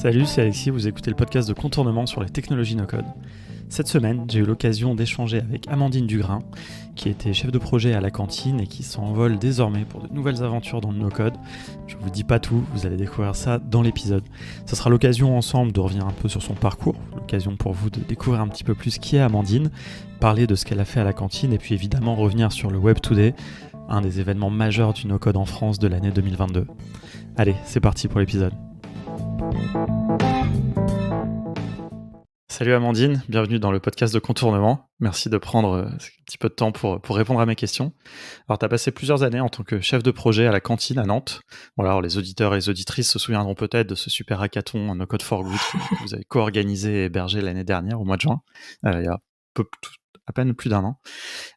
Salut, c'est Alexis, vous écoutez le podcast de Contournement sur les technologies no-code. Cette semaine, j'ai eu l'occasion d'échanger avec Amandine Dugrain, qui était chef de projet à la cantine et qui s'envole désormais pour de nouvelles aventures dans le no-code. Je vous dis pas tout, vous allez découvrir ça dans l'épisode. Ce sera l'occasion ensemble de revenir un peu sur son parcours, l'occasion pour vous de découvrir un petit peu plus qui est Amandine, parler de ce qu'elle a fait à la cantine et puis évidemment revenir sur le Web Today, un des événements majeurs du no-code en France de l'année 2022. Allez, c'est parti pour l'épisode. Salut Amandine, bienvenue dans le podcast de Contournement. Merci de prendre un petit peu de temps pour répondre à mes questions. Alors, tu as passé plusieurs années en tant que chef de projet à la cantine à Nantes. Bon, alors, les auditeurs et les auditrices se souviendront peut-être de ce super hackathon No Code for Good que vous avez co-organisé et hébergé l'année dernière, au mois de juin, il y a à peine plus d'un an.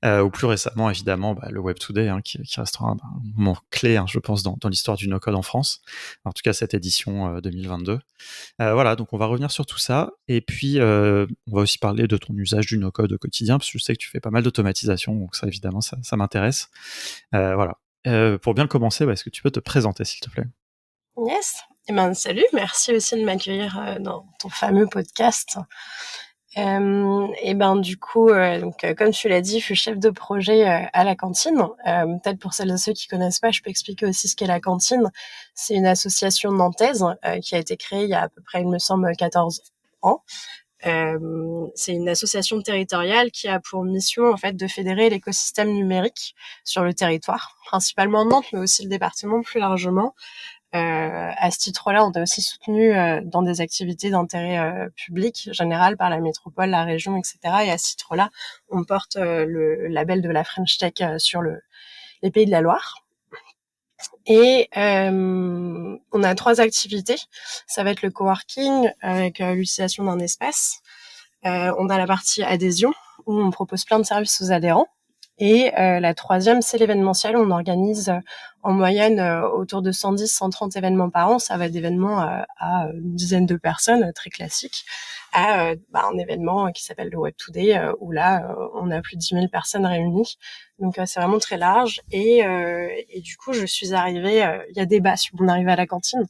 Ou plus récemment, évidemment, le Web Today, qui restera un moment clé, je pense, dans l'histoire du no-code en France. En tout cas, cette édition 2022. Voilà, donc on va revenir sur tout ça. Et puis, on va aussi parler de ton usage du no-code au quotidien, parce que je sais que tu fais pas mal d'automatisation, donc ça, évidemment, ça m'intéresse. Voilà. Pour bien commencer, est-ce que tu peux te présenter, s'il te plaît ? Yes. Salut, merci aussi de m'accueillir dans ton fameux podcast. Comme tu l'as dit, je suis chef de projet à la cantine. Peut-être pour celles et ceux qui connaissent pas, je peux expliquer aussi ce qu'est la cantine. C'est une association nantaise qui a été créée il y a à peu près, il me semble, 14 ans. C'est une association territoriale qui a pour mission en fait de fédérer l'écosystème numérique sur le territoire, principalement Nantes, mais aussi le département plus largement. À ce titre-là, on est aussi soutenu dans des activités d'intérêt public général par la métropole, la région, etc. Et à ce titre-là, on porte le label de la French Tech sur les Pays de la Loire. Et on a 3 activités. Ça va être le coworking avec l'utilisation d'un espace. On a la partie adhésion où on propose plein de services aux adhérents. Et la 3e, c'est l'événementiel. On organise en moyenne autour de 110-130 événements par an. Ça va d'événements à une dizaine de personnes, très classiques, à un événement qui s'appelle le Web Today, où là, on a plus de 10 000 personnes réunies. Donc, c'est vraiment très large. Et du coup, je suis arrivée... Il y a débat sur mon arrivée à la cantine.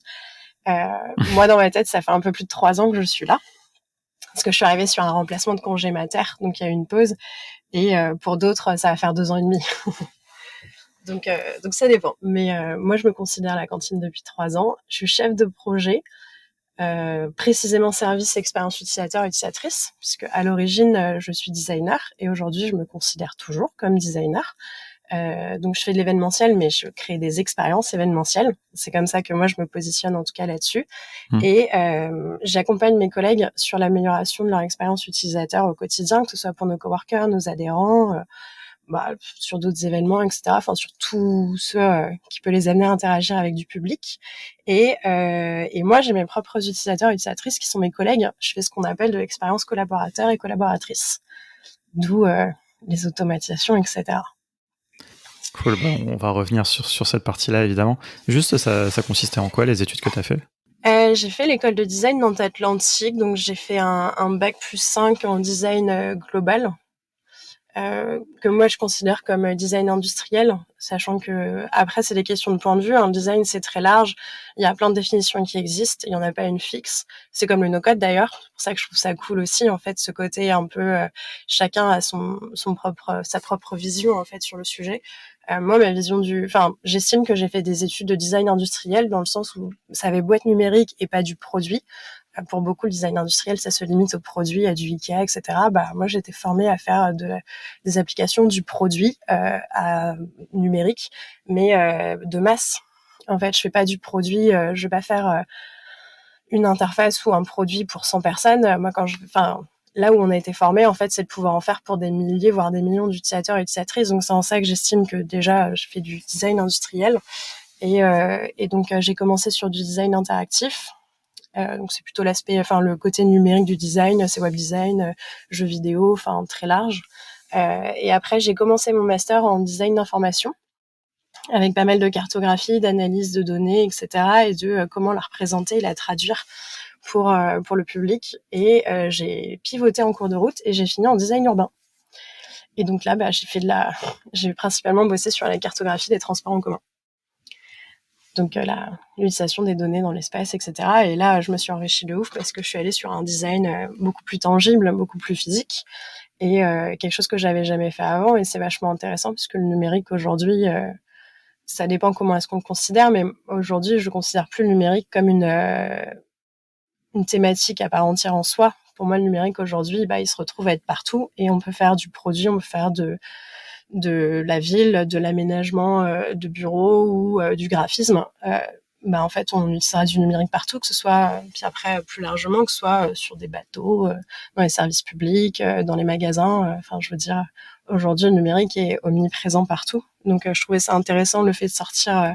Moi, dans ma tête, ça fait un peu plus de 3 ans que je suis là. Parce que je suis arrivée sur un remplacement de congé mater. Donc, il y a eu une pause. Et pour d'autres, ça va faire 2 ans et demi. donc ça dépend. Mais moi, je me considère à la cantine depuis 3 ans. Je suis chef de projet, précisément service expérience utilisateur utilisatrice, puisque à l'origine, je suis designer et aujourd'hui, je me considère toujours comme designer. Donc, je fais de l'événementiel, mais je crée des expériences événementielles. C'est comme ça que moi, je me positionne en tout cas là-dessus. Et j'accompagne mes collègues sur l'amélioration de leur expérience utilisateur au quotidien, que ce soit pour nos coworkers, nos adhérents, sur d'autres événements, etc. Enfin, sur tout ce qui peut les amener à interagir avec du public. Et moi, j'ai mes propres utilisateurs et utilisatrices qui sont mes collègues. Je fais ce qu'on appelle de l'expérience collaborateur et collaboratrice. D'où les automatisations, etc. Cool, on va revenir sur cette partie-là, évidemment. Juste, ça consistait en quoi, les études que tu as fait ? J'ai fait l'école de design Nantes Atlantique, donc j'ai fait un bac +5 en design global, que moi je considère comme design industriel, sachant que après c'est des questions de point de vue. Un design c'est très large, il y a plein de définitions qui existent, il y en a pas une fixe. C'est comme le no-code d'ailleurs, c'est pour ça que je trouve ça cool aussi en fait, ce côté un peu chacun a sa propre vision en fait sur le sujet. Moi, ma vision j'estime que j'ai fait des études de design industriel dans le sens où ça avait beau être numérique et pas du produit. Pour beaucoup, le design industriel, ça se limite au produit, à du Ikea, etc. Moi, j'ai été formée à faire des applications du produit à numérique, mais de masse. En fait, je fais pas du produit, je vais pas faire une interface ou un produit pour 100 personnes. Là où on a été formé, en fait, c'est de pouvoir en faire pour des milliers, voire des millions d'utilisateurs et utilisatrices. Donc, c'est en ça que j'estime que déjà, je fais du design industriel. Et donc, j'ai commencé sur du design interactif. Donc, c'est plutôt le côté numérique du design, c'est web design, jeux vidéo, très large. Et après, j'ai commencé mon master en design d'information, avec pas mal de cartographie, d'analyse de données, etc. et de comment la représenter et la traduire pour le public. Et j'ai pivoté en cours de route et j'ai fini en design urbain. Et donc là, j'ai principalement bossé sur la cartographie des transports en commun. Donc l'utilisation des données dans l'espace, etc. Et là, je me suis enrichie de ouf parce que je suis allée sur un design beaucoup plus tangible, beaucoup plus physique, et quelque chose que j'avais jamais fait avant. Et c'est vachement intéressant puisque le numérique aujourd'hui, ça dépend comment est-ce qu'on le considère, mais aujourd'hui, je considère plus le numérique comme une thématique à part entière en soi. Pour moi, le numérique aujourd'hui, il se retrouve à être partout, et on peut faire du produit, on peut faire de la ville, de l'aménagement de bureaux ou du graphisme. En fait, on utilisera du numérique partout, que ce soit, puis après, plus largement, que ce soit sur des bateaux, dans les services publics, dans les magasins. Enfin, je veux dire, aujourd'hui, le numérique est omniprésent partout. Donc, je trouvais ça intéressant, le fait de sortir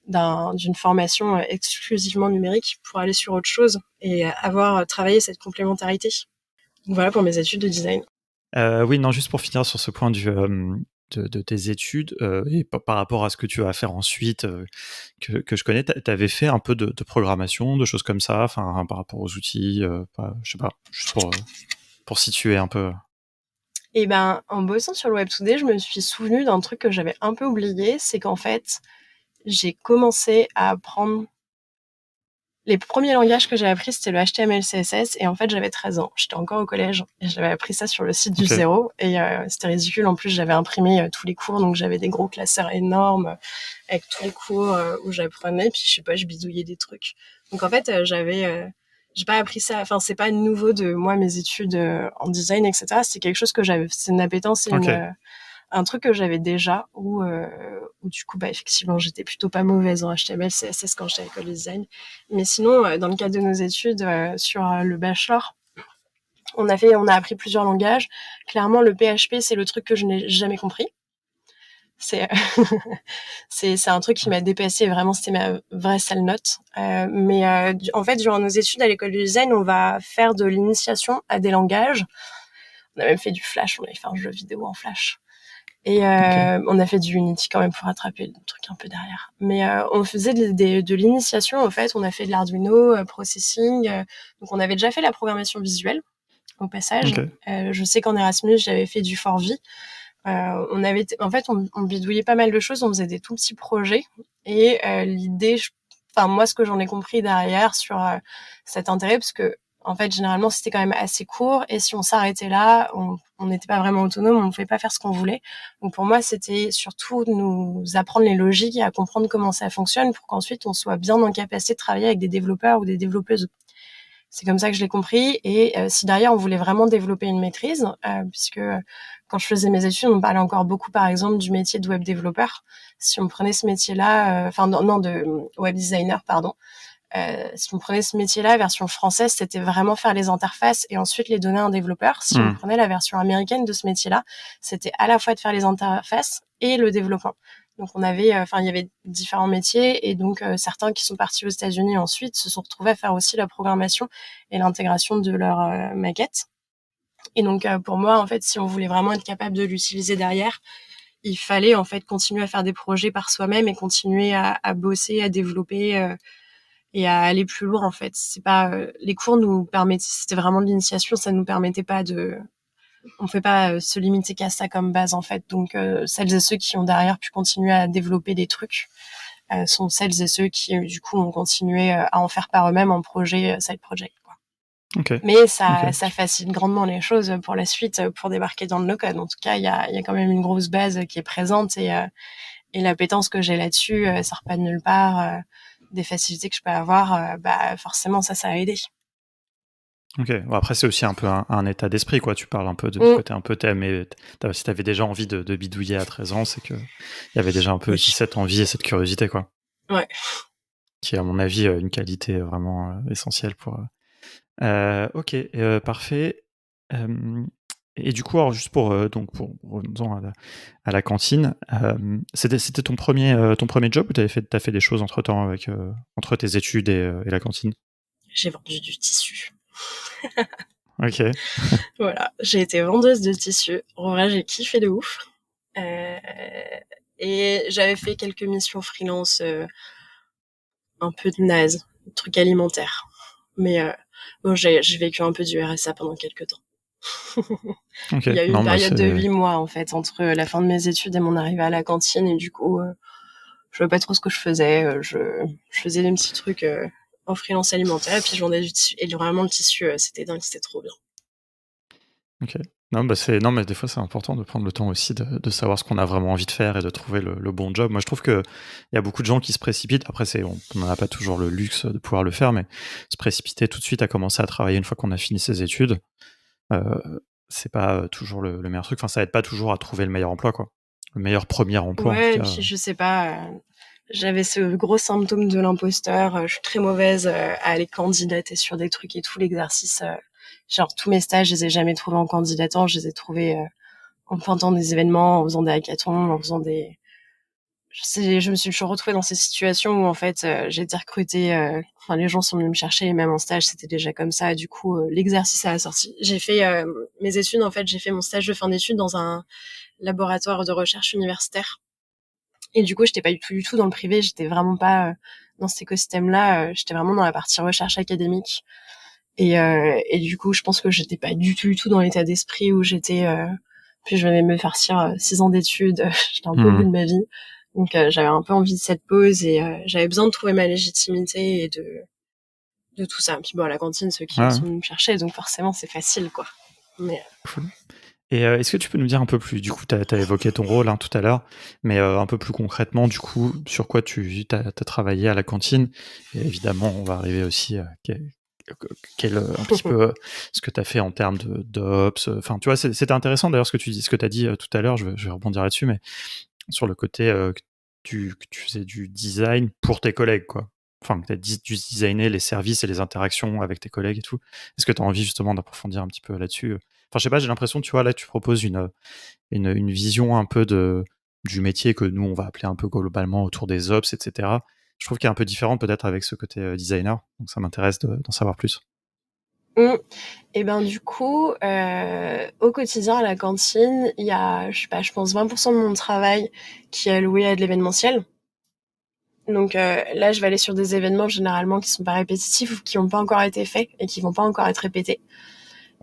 d'une formation exclusivement numérique pour aller sur autre chose et avoir travaillé cette complémentarité. Donc, voilà pour mes études de design. Oui, non, juste pour finir sur ce point de tes études et par rapport à ce que tu vas faire ensuite, que je connais, tu avais fait un peu de programmation, de choses comme ça, enfin par rapport aux outils, je sais pas, juste pour situer un peu. Et en bossant sur le Web 2D, je me suis souvenue d'un truc que j'avais un peu oublié, c'est qu'en fait, j'ai commencé à apprendre. Les premiers langages que j'ai appris, c'était le HTML, CSS, et en fait, j'avais 13 ans. J'étais encore au collège, et j'avais appris ça sur le site du Zéro, et c'était ridicule. En plus, j'avais imprimé tous les cours, donc j'avais des gros classeurs énormes, avec tous les cours où j'apprenais, puis je sais pas, je bidouillais des trucs. Donc en fait, j'ai pas appris ça, enfin, c'est pas nouveau de moi, mes études en design, etc. C'est quelque chose que j'avais, c'est une appétence, c'est un truc que j'avais déjà, où du coup, effectivement, j'étais plutôt pas mauvaise en HTML, CSS quand j'étais à l'école de design. Mais sinon, dans le cadre de nos études sur le bachelor, on a appris plusieurs langages. Clairement, le PHP, c'est le truc que je n'ai jamais compris. C'est c'est un truc qui m'a dépassé, vraiment, c'était ma vraie sale note. En fait, durant nos études à l'école du design, on va faire de l'initiation à des langages. On a même fait du Flash, on avait fait un jeu vidéo en Flash. Et on a fait du Unity quand même pour rattraper le truc un peu derrière. Mais on faisait de l'initiation, en fait. On a fait de l'Arduino, processing. Donc, on avait déjà fait la programmation visuelle, au passage. Je sais qu'en Erasmus, j'avais fait du Forvi. On bidouillait pas mal de choses. On faisait des tout petits projets. Et l'idée, moi, ce que j'en ai compris derrière sur cet intérêt, parce que en fait, généralement, c'était quand même assez court. Et si on s'arrêtait là, on n'était pas vraiment autonome, on ne pouvait pas faire ce qu'on voulait. Donc pour moi, c'était surtout de nous apprendre les logiques et à comprendre comment ça fonctionne pour qu'ensuite on soit bien en capacité de travailler avec des développeurs ou des développeuses. C'est comme ça que je l'ai compris. Et si derrière, on voulait vraiment développer une maîtrise, puisque quand je faisais mes études, on parlait encore beaucoup, par exemple, du métier de web développeur. Si on prenait ce métier-là, de web designer, pardon. Si on prenait ce métier-là, version française, c'était vraiment faire les interfaces et ensuite les donner à un développeur. Si on prenait la version américaine de ce métier-là, c'était à la fois de faire les interfaces et le développement. Donc il y avait différents métiers, et donc certains qui sont partis aux États-Unis ensuite se sont retrouvés à faire aussi la programmation et l'intégration de leur maquette. Et donc pour moi, en fait, si on voulait vraiment être capable de l'utiliser derrière, il fallait en fait continuer à faire des projets par soi-même et continuer à bosser, à développer et à aller plus loin, en fait. C'est pas les cours nous permettaient, c'était vraiment de l'initiation, ça nous permettait pas on ne fait pas se limiter qu'à ça comme base, en fait. Donc celles et ceux qui ont derrière pu continuer à développer des trucs sont celles et ceux qui du coup ont continué à en faire par eux-mêmes en projet, side project, quoi. Mais ça facilite grandement les choses pour la suite, pour débarquer dans le no-code. En tout cas, il y a quand même une grosse base qui est présente, et l'appétence que j'ai là-dessus, ça repart de nulle part. Des facilités que je peux avoir, forcément, ça a aidé. Ok, bon, après c'est aussi un peu un état d'esprit, quoi. Tu parles un peu de ce côté un peu mais si t'avais déjà envie de bidouiller à 13 ans, c'est que il y avait déjà un peu aussi cette envie et cette curiosité, quoi. Ouais. Qui est à mon avis une qualité vraiment essentielle pour... ok, parfait. Et du coup, alors juste pour revenons à la cantine, c'était ton premier job, ou t'as fait des choses entre-temps avec entre tes études et la cantine? J'ai vendu du tissu. Ok. Voilà, j'ai été vendeuse de tissu. En vrai, j'ai kiffé de ouf. Et j'avais fait quelques missions freelance un peu de naze, trucs alimentaires. Mais j'ai vécu un peu du RSA pendant quelques temps. Okay. Il y a eu une période de 8 mois, en fait, entre la fin de mes études et mon arrivée à la cantine, et du coup, je savais pas trop ce que je faisais. Je faisais des petits trucs en freelance alimentaire et puis je vendais du tissu. Et vraiment, le tissu, c'était dingue, c'était trop bien. OK. Non, non, mais des fois, c'est important de prendre le temps aussi de savoir ce qu'on a vraiment envie de faire et de trouver le bon job. Moi, je trouve qu'il y a beaucoup de gens qui se précipitent. Après, on n'en a pas toujours le luxe de pouvoir le faire, mais se précipiter tout de suite à commencer à travailler une fois qu'on a fini ses études, c'est pas toujours le meilleur truc. Enfin, ça aide pas toujours à trouver le meilleur emploi, quoi. Le meilleur premier emploi, en tout Ouais, et cas. puis je sais pas, j'avais ce gros symptôme de l'imposteur. Je suis très mauvaise à aller candidater sur des trucs et tout. L'exercice, genre tous mes stages, je les ai jamais trouvés en candidatant. Je les ai trouvés en tentant des événements, en faisant des hackathons, en faisant des... Je me suis toujours retrouvée dans ces situations où en fait j'ai été recrutée. Enfin, les gens sont venus me chercher, et même en stage, c'était déjà comme ça. Du coup, l'exercice a sorti. J'ai fait mes études. En fait, j'ai fait mon stage de fin d'études dans un laboratoire de recherche universitaire. Et du coup, j'étais pas du tout dans le privé. J'étais vraiment pas dans cet écosystème-là. J'étais vraiment dans la partie recherche académique. Et du coup, je pense que j'étais pas du tout dans l'état d'esprit où j'étais. Puis je venais de me farcir 6 ans d'études. J'étais un peu au bout de ma vie. Donc j'avais un peu envie de cette pause et j'avais besoin de trouver ma légitimité et de tout ça. Puis bon, à la cantine, ceux qui Ouais, sont venus me chercher, donc forcément, c'est facile, quoi. Mais cool. Et est-ce que tu peux nous dire un peu plus, du coup, tu as évoqué ton rôle, hein, tout à l'heure, mais un peu plus concrètement, du coup, sur quoi tu as travaillé à la cantine? Et évidemment, on va arriver aussi à un petit peu ce que tu as fait en termes d'ops. Enfin, tu vois, c'était intéressant d'ailleurs ce que tu as dit tout à l'heure, je vais rebondir là-dessus, mais sur le côté que tu faisais du design pour tes collègues, quoi. Enfin, que tu as dû designer les services et les interactions avec tes collègues et tout. Est-ce que tu as envie justement d'approfondir un petit peu là-dessus? Enfin, je sais pas, j'ai l'impression, tu vois, là, tu proposes une vision un peu du métier que nous, on va appeler un peu globalement autour des ops, etc. Je trouve qu'elle est un peu différente peut-être avec ce côté designer. Donc, ça m'intéresse d'en savoir plus. Et ben du coup, au quotidien à la cantine, il y a, je sais pas, je pense 20% de mon travail qui est alloué à de l'événementiel. Donc là, je vais aller sur des événements généralement qui sont pas répétitifs ou qui n'ont pas encore été faits et qui vont pas encore être répétés.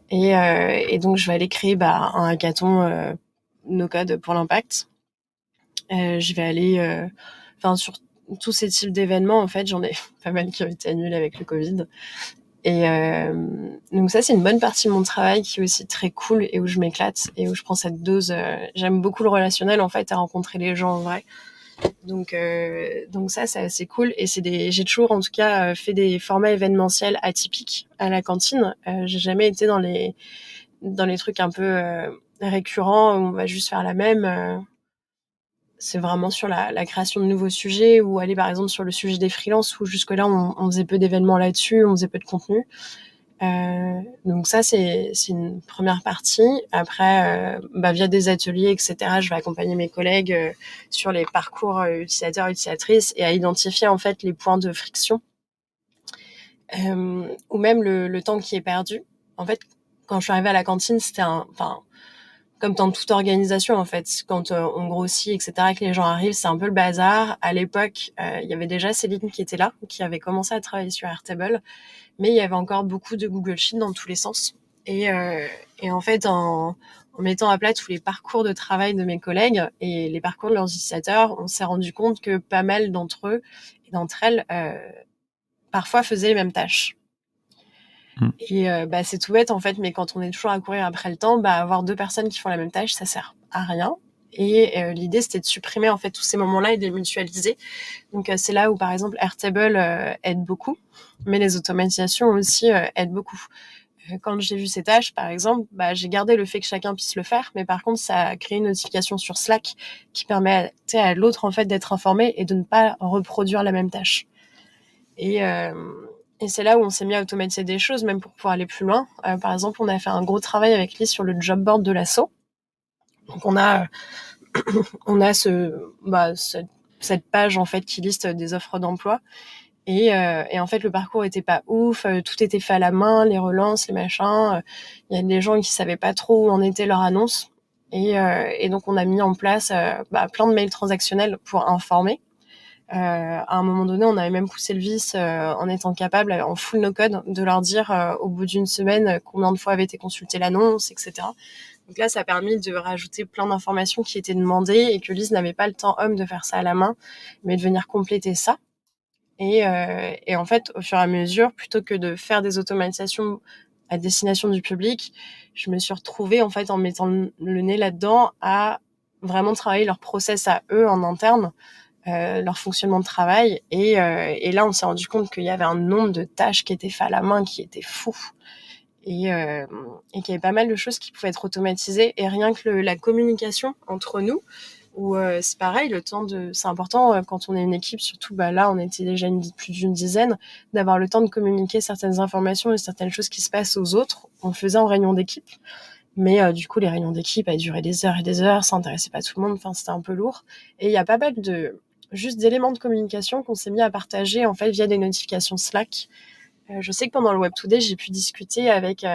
Et donc je vais aller créer un hackathon no code pour l'impact. Je vais aller, enfin sur tous ces types d'événements, en fait, j'en ai pas mal qui ont été annulés avec le Covid. Et donc ça, c'est une bonne partie de mon travail qui est aussi très cool et où je m'éclate et où je prends cette dose. J'aime beaucoup le relationnel, en fait, à rencontrer les gens en vrai. Donc ça, c'est assez cool. Et j'ai toujours, en tout cas, fait des formats événementiels atypiques à la cantine. J'ai jamais été dans les trucs un peu récurrents où on va juste faire la même. C'est vraiment sur la création de nouveaux sujets ou aller par exemple sur le sujet des freelances où jusque-là on faisait peu d'événements là-dessus, on faisait peu de contenu. Donc ça c'est une première partie. Après via des ateliers etc. Je vais accompagner mes collègues sur les parcours utilisateurs utilisatrices et à identifier en fait les points de friction ou même le temps qui est perdu. En fait quand je suis arrivée à la cantine c'était comme dans toute organisation, en fait, quand on grossit, etc., que les gens arrivent, c'est un peu le bazar. À l'époque, il y avait déjà Céline qui était là, qui avait commencé à travailler sur Airtable, mais il y avait encore beaucoup de Google Sheets dans tous les sens. Et en fait, en mettant à plat tous les parcours de travail de mes collègues et les parcours de leurs utilisateurs, on s'est rendu compte que pas mal d'entre eux et d'entre elles, parfois faisaient les mêmes tâches. Et c'est tout bête en fait, mais quand on est toujours à courir après le temps, avoir 2 personnes qui font la même tâche, ça sert à rien. Et l'idée c'était de supprimer en fait tous ces moments-là et de les mutualiser. Donc c'est là où par exemple Airtable aide beaucoup, mais les automatisations aussi aident beaucoup. Quand j'ai vu ces tâches, par exemple, j'ai gardé le fait que chacun puisse le faire, mais par contre ça a créé une notification sur Slack qui permet à l'autre en fait d'être informé et de ne pas reproduire la même tâche. Et c'est là où on s'est mis à automatiser des choses, même pour pouvoir aller plus loin. Par exemple, on a fait un gros travail avec lui sur le job board de l'asso. Donc on a cette page en fait qui liste des offres d'emploi. Et en fait, le parcours était pas ouf. Tout était fait à la main, les relances, les machins. Il y a des gens qui savaient pas trop où en était leur annonce. Et donc on a mis en place plein de mails transactionnels pour informer. À un moment donné, on avait même poussé le vice en étant capable, en full no-code, de leur dire au bout d'une semaine combien de fois avait été consultée l'annonce, etc. Donc là, ça a permis de rajouter plein d'informations qui étaient demandées et que Lise n'avait pas le temps homme de faire ça à la main, mais de venir compléter ça. Et en fait, au fur et à mesure, plutôt que de faire des automatisations à destination du public, je me suis retrouvée en fait en mettant le nez là-dedans à vraiment travailler leur process à eux en interne, leur fonctionnement de travail. Et là, on s'est rendu compte qu'il y avait un nombre de tâches qui étaient faites à la main qui était fou. Et qu'il y avait pas mal de choses qui pouvaient être automatisées. Et rien que la communication entre nous, où c'est pareil, c'est important quand on est une équipe, surtout là on était déjà plus d'une dizaine, d'avoir le temps de communiquer certaines informations et certaines choses qui se passent aux autres. On le faisait en réunion d'équipe, mais du coup les réunions d'équipe elles duraient des heures et des heures, ça intéressait pas tout le monde, enfin c'était un peu lourd. Et il y a pas mal juste d'éléments de communication qu'on s'est mis à partager en fait via des notifications Slack. Je sais que pendant le Web Today, j'ai pu discuter avec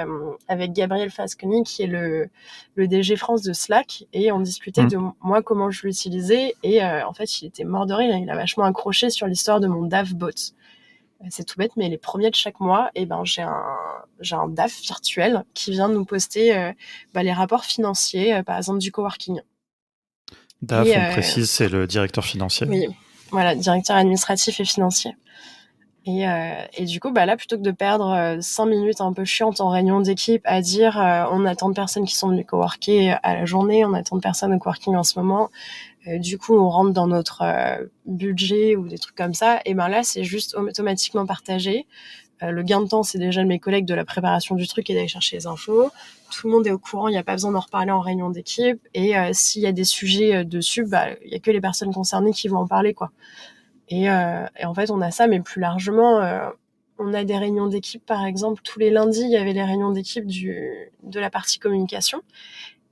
Gabriel Fasconi, qui est le DG France de Slack, et on discutait de moi, comment je l'utilisais, et en fait, il était mort de rire, il a vachement accroché sur l'histoire de mon DAF bot. C'est tout bête, mais les premiers de chaque mois, j'ai un DAF virtuel qui vient nous poster les rapports financiers, par exemple du coworking. DAF, on précise, c'est le directeur financier. Oui, voilà, directeur administratif et financier. Et du coup, là, plutôt que de perdre 5 minutes un peu chiantes en réunion d'équipe à dire on attend de personnes qui sont venues coworker à la journée, on attend de personnes au coworking en ce moment, du coup, on rentre dans notre budget ou des trucs comme ça, et là, c'est juste automatiquement partagé. Le gain de temps, c'est déjà de mes collègues de la préparation du truc et d'aller chercher les infos. Tout le monde est au courant, il n'y a pas besoin d'en reparler en réunion d'équipe, et s'il y a des sujets dessus, il y a que les personnes concernées qui vont en parler, quoi. Et en fait, on a ça, mais plus largement, on a des réunions d'équipe, par exemple. Tous les lundis, il y avait les réunions d'équipe de la partie communication.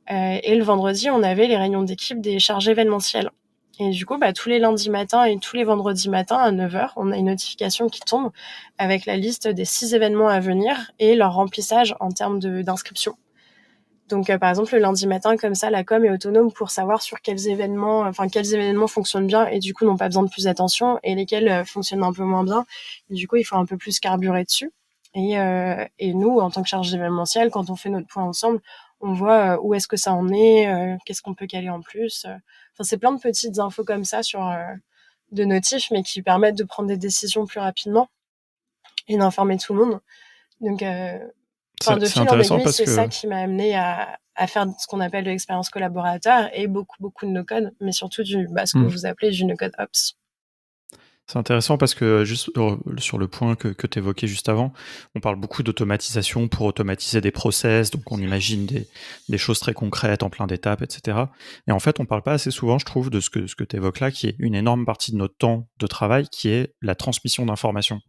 Et le vendredi, on avait les réunions d'équipe des chargés événementiels. Et du coup, tous les lundis matins et tous les vendredis matins à 9h, on a une notification qui tombe avec la liste des 6 événements à venir et leur remplissage en termes d'inscription. Donc, par exemple, le lundi matin, comme ça, la com est autonome pour savoir sur quels événements fonctionnent bien et du coup n'ont pas besoin de plus d'attention, et lesquels fonctionnent un peu moins bien. Et du coup, il faut un peu plus carburer dessus. Et nous, en tant que chargé événementiel, quand on fait notre point ensemble, on voit où est-ce que ça en est, qu'est-ce qu'on peut caler en plus. C'est plein de petites infos comme ça de notifs, mais qui permettent de prendre des décisions plus rapidement et d'informer tout le monde. Donc, de fil en aiguille, c'est ça qui m'a amené à faire ce qu'on appelle de l'expérience collaborateur et beaucoup de no-code, mais surtout ce que vous appelez du no-code ops. C'est intéressant parce que juste sur le point que tu évoquais juste avant, on parle beaucoup d'automatisation pour automatiser des process, donc on imagine des choses très concrètes en plein d'étapes, etc. Et en fait, on parle pas assez souvent, je trouve, de ce que tu évoques là, qui est une énorme partie de notre temps de travail, qui est la transmission d'informations.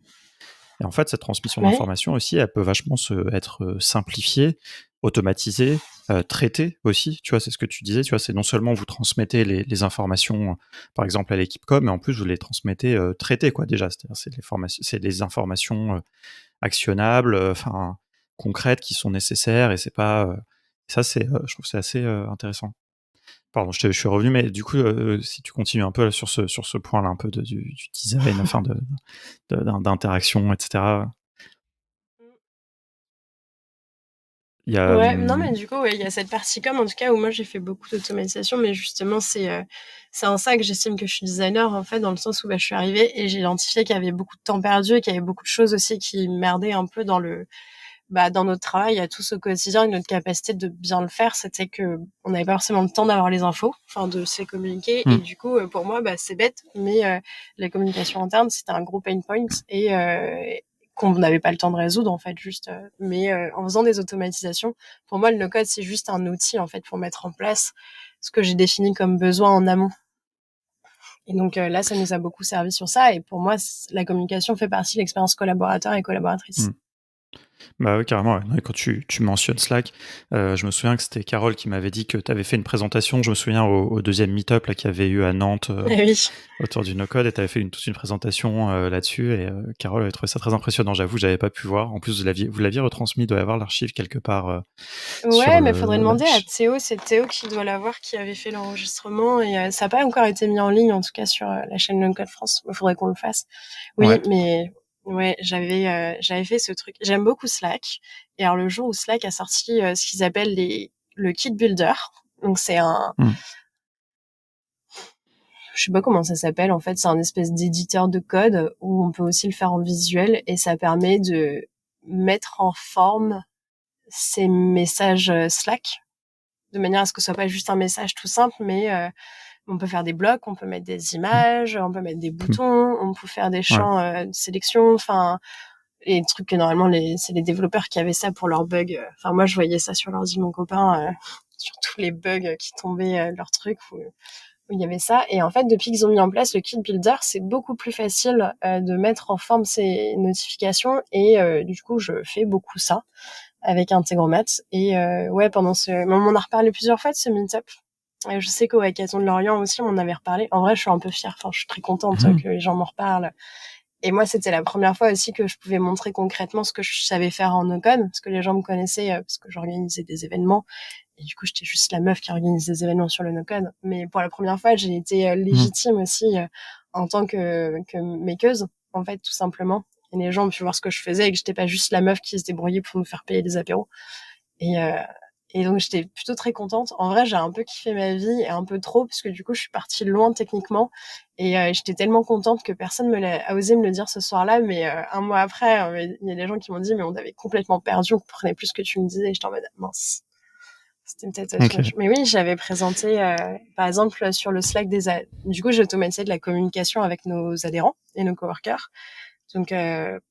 Et en fait, cette transmission d'informations aussi, elle peut vachement être simplifiée, automatisée, traitée aussi. Tu vois, c'est ce que tu disais. Tu vois, c'est non seulement vous transmettez les informations, par exemple à l'équipe com, mais en plus vous les transmettez traitées, quoi. Déjà, c'est-à-dire c'est des informations actionnables, concrètes qui sont nécessaires. Et c'est pas ça, je trouve que c'est assez intéressant. Pardon, je suis revenu, mais du coup, si tu continues un peu là, sur ce point-là, un peu du design, d'interaction, etc. Non, mais du coup, il y a cette partie en tout cas, où moi j'ai fait beaucoup d'automatisation, mais justement, c'est en ça que j'estime que je suis designer, en fait, dans le sens où je suis arrivée et j'ai identifié qu'il y avait beaucoup de temps perdu et qu'il y avait beaucoup de choses aussi qui merdaient un peu dans notre travail à tous au quotidien, et notre capacité de bien le faire, c'était que on n'avait pas forcément le temps d'avoir les infos, de se les communiquer. Et du coup, pour moi, c'est bête, mais la communication interne, c'était un gros pain point et qu'on n'avait pas le temps de résoudre, en fait, juste. Mais en faisant des automatisations, pour moi, le no-code, c'est juste un outil, en fait, pour mettre en place ce que j'ai défini comme besoin en amont. Et donc là, ça nous a beaucoup servi sur ça. Et pour moi, la communication fait partie de l'expérience collaborateur et collaboratrice. Bah oui, carrément. Ouais. Quand tu mentionnes Slack, je me souviens que c'était Carole qui m'avait dit que tu avais fait une présentation, je me souviens, au deuxième meet-up là, qu'il y avait eu à Nantes autour du no-code, et tu avais fait toute une présentation là-dessus, et Carole avait trouvé ça très impressionnant. J'avoue, j'avais pas pu voir. En plus, vous l'aviez retransmis, il doit y avoir l'archive quelque part. Ouais, mais faudrait demander à Théo, c'est Théo qui doit l'avoir, qui avait fait l'enregistrement, et ça n'a pas encore été mis en ligne, en tout cas sur la chaîne No-Code France. Il faudrait qu'on le fasse. Oui, ouais. Mais ouais, j'avais fait ce truc. J'aime beaucoup Slack. Et alors le jour où Slack a sorti ce qu'ils appellent le Kit Builder. Donc c'est un, je sais pas comment ça s'appelle, en fait, c'est un espèce d'éditeur de code où on peut aussi le faire en visuel et ça permet de mettre en forme ces messages Slack de manière à ce que ce soit pas juste un message tout simple, mais on peut faire des blocs, on peut mettre des images, on peut mettre des boutons, on peut faire des champs de sélection, enfin, et des trucs que normalement c'est les développeurs qui avaient ça pour leurs bugs. Enfin, moi, je voyais ça sur l'ordi de mon copain, sur tous les bugs qui tombaient de leurs trucs où il y avait ça. Et en fait, depuis qu'ils ont mis en place le Kit Builder, c'est beaucoup plus facile de mettre en forme ces notifications et du coup, je fais beaucoup ça avec Integromat. Et ouais, pendant on en a reparlé plusieurs fois de ce meet-up. Je sais qu'au Hackathon de Lorient aussi, on en avait reparlé. En vrai, je suis un peu fière. Enfin, je suis très contente que les gens m'en reparlent. Et moi, c'était la première fois aussi que je pouvais montrer concrètement ce que je savais faire en no-code, parce que les gens me connaissaient, parce que j'organisais des événements. Et du coup, j'étais juste la meuf qui organise des événements sur le no-code. Mais pour la première fois, j'ai été légitime aussi en tant que makeuse, en fait, tout simplement. Et les gens ont pu voir ce que je faisais et que j'étais pas juste la meuf qui se débrouillait pour nous faire payer des apéros. Et donc, j'étais plutôt très contente. En vrai, j'ai un peu kiffé ma vie et un peu trop, parce que du coup, je suis partie loin techniquement. Et j'étais tellement contente que personne a osé me le dire ce soir-là. Mais un mois après, il y a des gens qui m'ont dit, mais on t'avait complètement perdu, on comprenait plus ce que tu me disais. Et j'étais en mode, mince. C'était peut-être Mais oui, j'avais présenté, par exemple, sur le Slack du coup, j'ai automatisé de la communication avec nos adhérents et nos coworkers. Donc,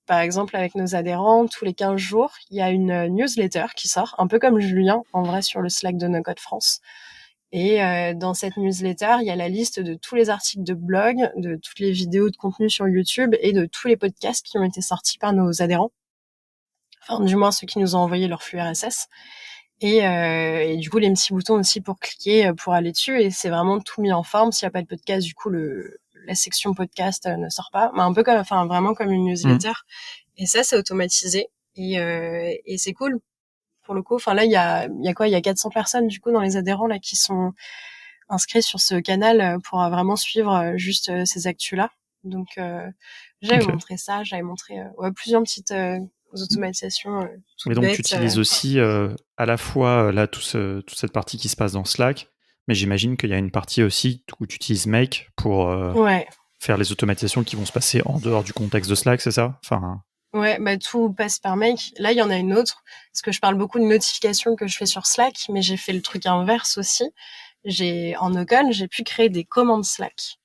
par exemple, avec nos adhérents, tous les 15 jours, il y a une newsletter qui sort, un peu comme Julien, en vrai, sur le Slack de No Code France. Et dans cette newsletter, il y a la liste de tous les articles de blog, de toutes les vidéos de contenu sur YouTube et de tous les podcasts qui ont été sortis par nos adhérents. Enfin, du moins, ceux qui nous ont envoyé leur flux RSS. Et du coup, les petits boutons aussi pour cliquer, pour aller dessus. Et c'est vraiment tout mis en forme. S'il n'y a pas de podcast, du coup, la section podcast ne sort pas. Mais un peu vraiment comme une newsletter. Et ça, c'est automatisé. Et c'est cool. Pour le coup, enfin là, il y a quoi? Il y a 400 personnes, du coup, dans les adhérents, là, qui sont inscrits sur ce canal pour vraiment suivre juste ces actus-là. Donc, j'avais montré ça. J'avais montré plusieurs petites automatisations toutes Mais donc, bêtes. tu utilises aussi à la fois là toute cette partie qui se passe dans Slack, mais j'imagine qu'il y a une partie aussi où tu utilises Make pour faire les automatisations qui vont se passer en dehors du contexte de Slack, c'est ça? Enfin... Ouais, bah tout passe par Make. Là, il y en a une autre, parce que je parle beaucoup de notifications que je fais sur Slack, mais j'ai fait le truc inverse aussi. En Ocon, j'ai pu créer des commandes Slack.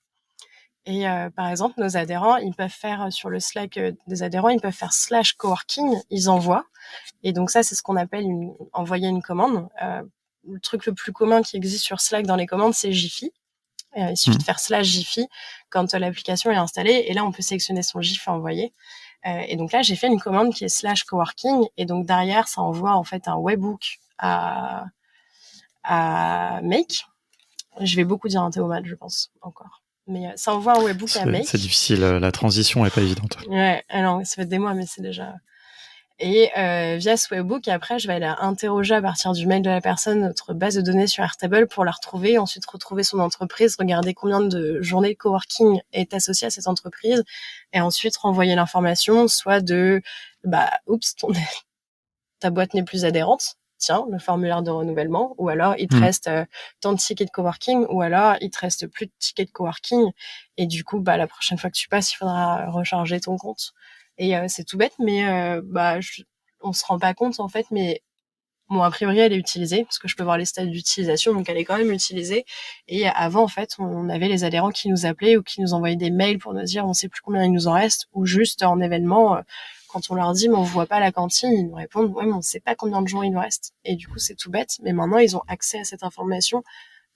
Et par exemple, nos adhérents, ils peuvent faire sur le Slack des adhérents, ils peuvent faire /coworking, ils envoient. Et donc ça, c'est ce qu'on appelle envoyer une commande. Le truc le plus commun qui existe sur Slack dans les commandes, c'est Jiffy. Il suffit de faire /Jiffy quand l'application est installée. Et là, on peut sélectionner son GIF à envoyer. Et donc là, j'ai fait une commande qui est /coworking. Et donc derrière, ça envoie en fait un webhook à Make. Je vais beaucoup dire un théomate, je pense, encore. Mais ça envoie un webhook à Make. C'est difficile, la transition est pas évidente. Ouais, alors ça fait des mois, mais c'est déjà... Et via ce webhook, après, je vais aller interroger à partir du mail de la personne notre base de données sur Airtable pour la retrouver, ensuite retrouver son entreprise, regarder combien de journées de coworking est associée à cette entreprise, et ensuite renvoyer l'information, soit de oups, ta boîte n'est plus adhérente, tiens, le formulaire de renouvellement, ou alors il te reste tant de tickets de coworking, ou alors il te reste plus de tickets de coworking, et du coup, la prochaine fois que tu passes, il faudra recharger ton compte. Et c'est tout bête, mais on se rend pas compte en fait, mais a priori elle est utilisée parce que je peux voir les stades d'utilisation, donc elle est quand même utilisée. Et avant en fait, on avait les adhérents qui nous appelaient ou qui nous envoyaient des mails pour nous dire on sait plus combien il nous en reste, ou juste en événement quand on leur dit mais on voit pas la cantine, ils nous répondent ouais mais on sait pas combien de jours il nous reste. Et du coup c'est tout bête, mais maintenant ils ont accès à cette information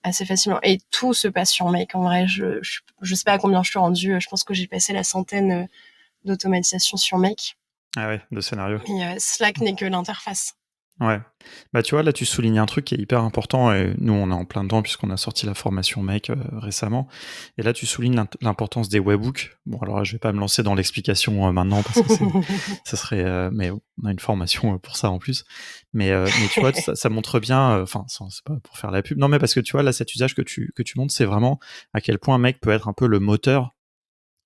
assez facilement. Et tout se passe sur Make. En vrai, je sais pas à combien je suis rendue. Je pense que j'ai passé la centaine d'automatisation sur Make. Ah ouais, de scénario. Et Slack n'est que l'interface. Ouais. Tu vois, là, tu soulignes un truc qui est hyper important, et nous, on est en plein dedans puisqu'on a sorti la formation Make récemment. Et là, tu soulignes l'importance des webhooks. Bon, alors, je vais pas me lancer dans l'explication maintenant parce que ça serait... mais on a une formation pour ça en plus. Mais tu vois, ça montre bien... Enfin, c'est pas pour faire la pub. Non, mais parce que tu vois, là, cet usage que tu montres, c'est vraiment à quel point Make peut être un peu le moteur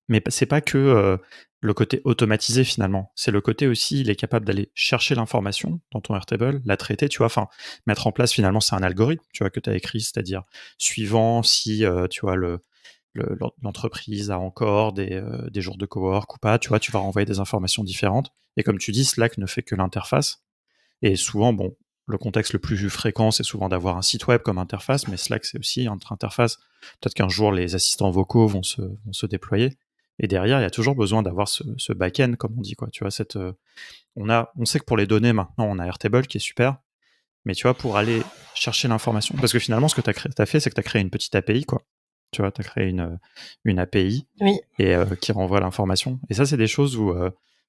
Mais c'est pas que le côté automatisé finalement. C'est le côté aussi, il est capable d'aller chercher l'information dans ton Airtable, la traiter, tu vois, enfin, mettre en place finalement, c'est un algorithme, tu vois, que tu as écrit, c'est-à-dire suivant si, tu vois, l'entreprise a encore des jours de cowork ou pas, tu vois, tu vas renvoyer des informations différentes. Et comme tu dis, Slack ne fait que l'interface. Et souvent, bon, le contexte le plus fréquent, c'est souvent d'avoir un site web comme interface, mais Slack, c'est aussi entre interface. Peut-être qu'un jour, les assistants vocaux vont se déployer. Et derrière, il y a toujours besoin d'avoir ce back-end, comme on dit, quoi. Tu vois, on sait que pour les données, maintenant, on a Airtable qui est super. Mais tu vois, pour aller chercher l'information, parce que finalement, ce que tu as fait, c'est que tu as créé une petite API, quoi. Tu vois, tu as créé une API Oui. et qui renvoie l'information. Et ça, c'est des choses où,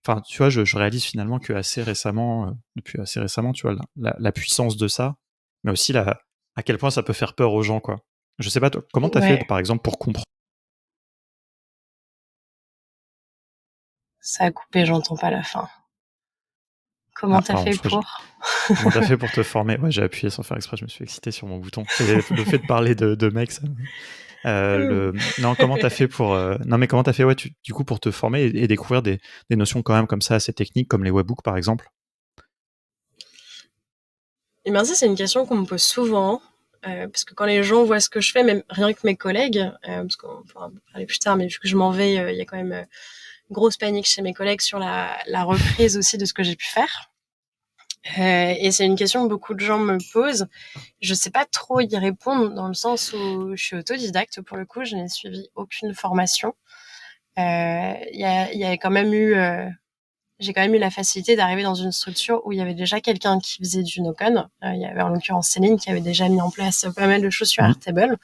enfin, tu vois, je réalise finalement que depuis assez récemment, tu vois, la puissance de ça, mais aussi à quel point ça peut faire peur aux gens, quoi. Je sais pas, toi, comment t'as fait, Ouais. par exemple, pour comprendre? Ça a coupé, j'entends pas la fin. Comment Ah, t'as pardon, fait je crois pour? comment t'as fait pour te former? Ouais, j'ai appuyé sans faire exprès, je me suis excité sur mon bouton. Et le fait de parler de mecs, non, comment t'as fait pour, non, mais comment t'as fait, ouais, du coup, pour te former et découvrir des notions quand même comme ça assez techniques, comme les webbooks, par exemple? Eh bien, ça, c'est une question qu'on me pose souvent, parce que quand les gens voient ce que je fais, même rien que mes collègues, parce qu'on pourra en parler plus tard, mais vu que je m'en vais, il y a quand même grosse panique chez mes collègues sur la reprise aussi de ce que j'ai pu faire. Et c'est une question que beaucoup de gens me posent. Je sais pas trop y répondre dans le sens où je suis autodidacte pour le coup, je n'ai suivi aucune formation. Il y a quand même eu, j'ai quand même eu la facilité d'arriver dans une structure où il y avait déjà quelqu'un qui faisait du no-code. Il y avait en l'occurrence Céline qui avait déjà mis en place pas mal de choses sur Mmh. Airtable.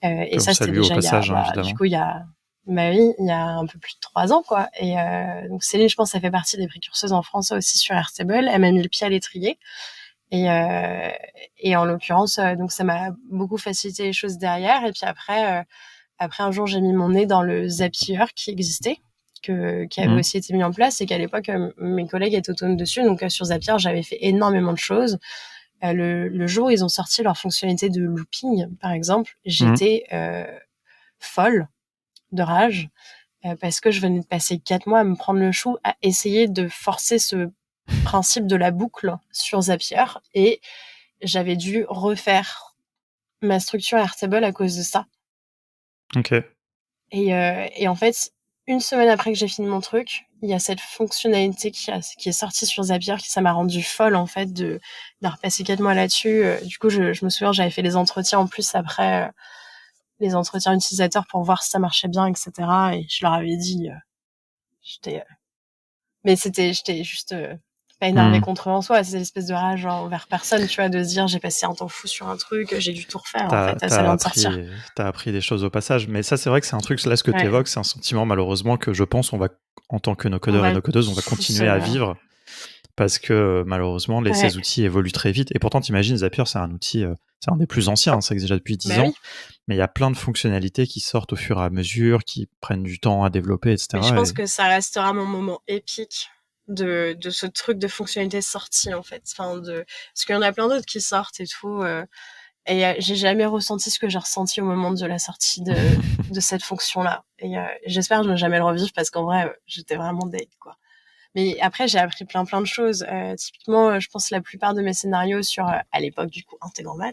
Et Qu'on ça, c'était salue au déjà passage, hein, évidemment. bah oui, il y a un peu plus de 3 ans, quoi. Et donc Céline, je pense, ça fait partie des précurseuses en France aussi sur Airtable. Elle m'a mis le pied à l'étrier. Et, euh, et en l'occurrence, donc ça m'a beaucoup facilité les choses derrière. Et puis après un jour, j'ai mis mon nez dans le Zapier qui existait, qui avait Mmh. aussi été mis en place, et qu'à l'époque, mes collègues étaient autonomes dessus. Donc sur Zapier, j'avais fait énormément de choses. Le jour où ils ont sorti leur fonctionnalité de looping, par exemple, Mmh. j'étais folle de rage parce que je venais de passer 4 mois à me prendre le chou à essayer de forcer ce principe de la boucle sur Zapier, et j'avais dû refaire ma structure Airtable à cause de ça. OK. Et en fait, une semaine après que j'ai fini mon truc, il y a cette fonctionnalité qui est sortie sur Zapier, qui ça m'a rendue folle en fait de repasser 4 mois là-dessus. Du coup, je me souviens, j'avais fait les entretiens en plus après, les entretiens utilisateurs pour voir si ça marchait bien, etc. Et je leur avais dit, j'étais, mais j'étais juste pas énervée Mmh. contre eux en soi, c'est l'espèce de rage envers personne, tu vois, de se dire j'ai passé un temps fou sur un truc, j'ai dû tout refaire en T'as fait, ça as vient de sortir. appris t'as appris des choses au passage, mais ça, c'est vrai que c'est un truc, là, ce que tu Ouais, évoques, c'est un sentiment malheureusement que je pense on va, en tant que on no-codeur et va no-codeuse, on va tous, continuer à vivre parce que, malheureusement, ouais, ces outils évoluent très vite et pourtant, tu Zapier, c'est un outil, c'est un des plus anciens, hein, ça existe déjà depuis 10 bah ans, oui. mais il y a plein de fonctionnalités qui sortent au fur et à mesure, qui prennent du temps à développer et Mais je cetera pense et que ça restera mon moment épique de ce truc de fonctionnalité sortie en fait. Parce qu'il y en a plein d'autres qui sortent et tout. Et j'ai jamais ressenti ce que j'ai ressenti au moment de la sortie de cette fonction-là. Et j'espère ne jamais le revivre parce qu'en vrai, j'étais vraiment deg, quoi. Mais après, j'ai appris plein de choses. Typiquement, je pense que la plupart de mes scénarios sur, à l'époque du coup, Integromat,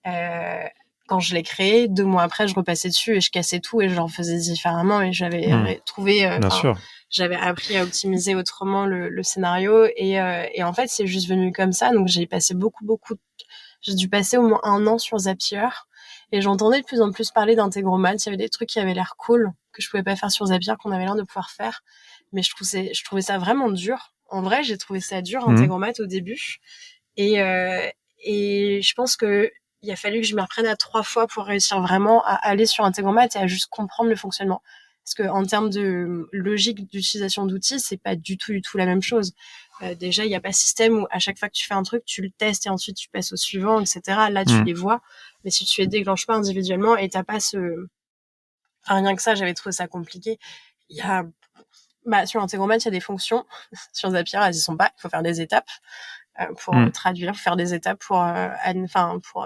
euh, quand je l'ai créé, 2 mois après, je repassais dessus et je cassais tout et je le refaisais différemment et Mmh. Bien enfin, sûr. j'avais appris à optimiser autrement le scénario et en fait, c'est juste venu comme ça. Donc, j'ai dû passer au moins 1 an sur Zapier et j'entendais de plus en plus parler d'Integromat. Il y avait des trucs qui avaient l'air cool que je pouvais pas faire sur Zapier, qu'on avait l'air de pouvoir faire. Mais je trouvais ça vraiment dur. En vrai, j'ai trouvé ça dur, Mmh. Integromat, au début. Et, euh, et je pense que il a fallu que je m'y reprenne à 3 fois pour réussir vraiment à aller sur Integromat et à juste comprendre le fonctionnement. Parce que en termes de logique d'utilisation d'outils, c'est pas du tout la même chose. Déjà, il n'y a pas système où à chaque fois que tu fais un truc, tu le testes et ensuite tu passes au suivant, etc. Là, tu Mmh. les vois. Mais si tu les déclenches pas individuellement et t'as pas enfin, rien que ça, j'avais trouvé ça compliqué. Il y a, sur Integromat, il y a des fonctions. Sur Zapier, elles y sont pas. Il faut faire des étapes. pour traduire, faire des étapes pour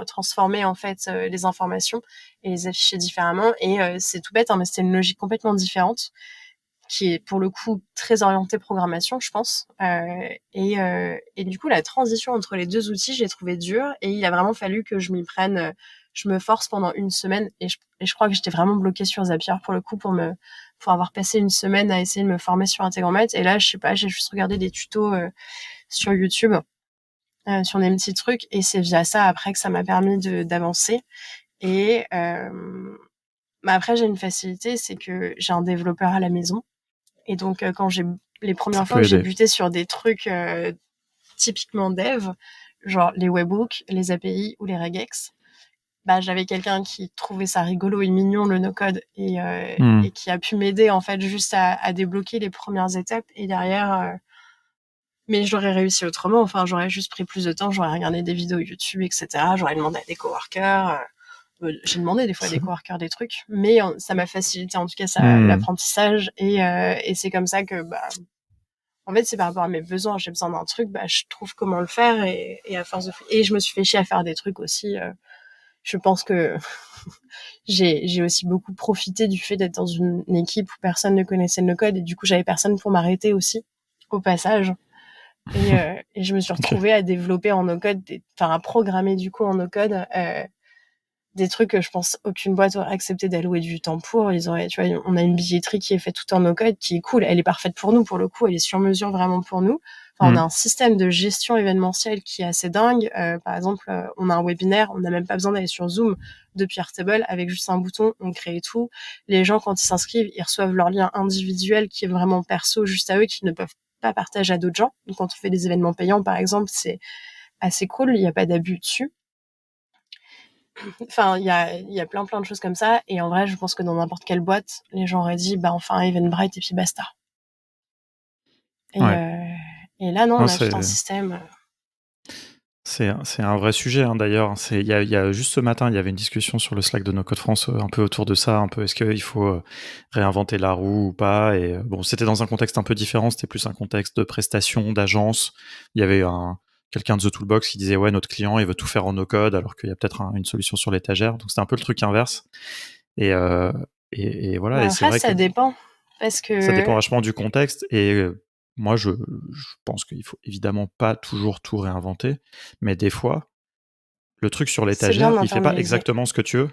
transformer en fait les informations et les afficher différemment. Et c'est tout bête, hein, mais c'était une logique complètement différente qui est pour le coup très orientée programmation, je pense. Et du coup, la transition entre les deux outils, j'ai trouvé dure et il a vraiment fallu que je m'y prenne. Je me force pendant une semaine et je crois que j'étais vraiment bloquée sur Zapier pour le coup pour avoir passé une semaine à essayer de me former sur Integromat. Et là, je sais pas, j'ai juste regardé des tutos sur YouTube sur des petits trucs et c'est via ça après que ça m'a permis d'avancer. Et après, j'ai une facilité, c'est que j'ai un développeur à la maison. Et donc, quand les premières fois où j'ai buté sur des trucs typiquement dev, genre les webhooks, les API ou les regex, j'avais quelqu'un qui trouvait ça rigolo et mignon, le no-code, et qui a pu m'aider, en fait, juste à débloquer les premières étapes. Et derrière, mais j'aurais réussi autrement. Enfin, j'aurais juste pris plus de temps, j'aurais regardé des vidéos YouTube, etc. J'aurais demandé à des coworkers. J'ai demandé des fois à des coworkers des trucs, mais ça m'a facilité en tout cas l'apprentissage et c'est comme ça que en fait c'est par rapport à mes besoins. J'ai besoin d'un truc, je trouve comment le faire et à force et je me suis fait chier à faire des trucs aussi. Je pense que j'ai aussi beaucoup profité du fait d'être dans une équipe où personne ne connaissait le code et du coup j'avais personne pour m'arrêter aussi au passage. Et je me suis retrouvée à développer en no-code, à programmer du coup en no-code des trucs que je pense aucune boîte aurait accepté d'allouer du temps pour. Ils auraient, tu vois, on a une billetterie qui est faite tout en no-code, qui est cool. Elle est parfaite pour nous, pour le coup. Elle est sur mesure vraiment pour nous. On a un système de gestion événementielle qui est assez dingue. Par exemple, on a un webinaire, on n'a même pas besoin d'aller sur Zoom depuis Airtable. Avec juste un bouton, on crée tout. Les gens, quand ils s'inscrivent, ils reçoivent leur lien individuel qui est vraiment perso, juste à eux, qu'ils ne peuvent pas partager à d'autres gens. Donc, quand on fait des événements payants, par exemple, c'est assez cool. Il n'y a pas d'abus dessus. Enfin, il y a plein de choses comme ça. Et en vrai, je pense que dans n'importe quelle boîte, les gens auraient dit, enfin, Eventbrite et puis basta. Et, et là, non, on a tout un système. C'est un vrai sujet, hein, d'ailleurs. Il y a juste ce matin, il y avait une discussion sur le Slack de No Code France un peu autour de ça, un peu est-ce qu'il faut réinventer la roue ou pas. Et bon, c'était dans un contexte un peu différent, c'était plus un contexte de prestation, d'agence. Il y avait quelqu'un de The Toolbox qui disait ouais, notre client il veut tout faire en no code alors qu'il y a peut-être une solution sur l'étagère. Donc c'était un peu le truc inverse. Et voilà. Et c'est vrai ça dépend parce que ça dépend vachement du contexte. Et moi, je pense qu'il faut évidemment pas toujours tout réinventer, mais des fois, le truc sur l'étagère, il fait pas exactement ce que tu veux.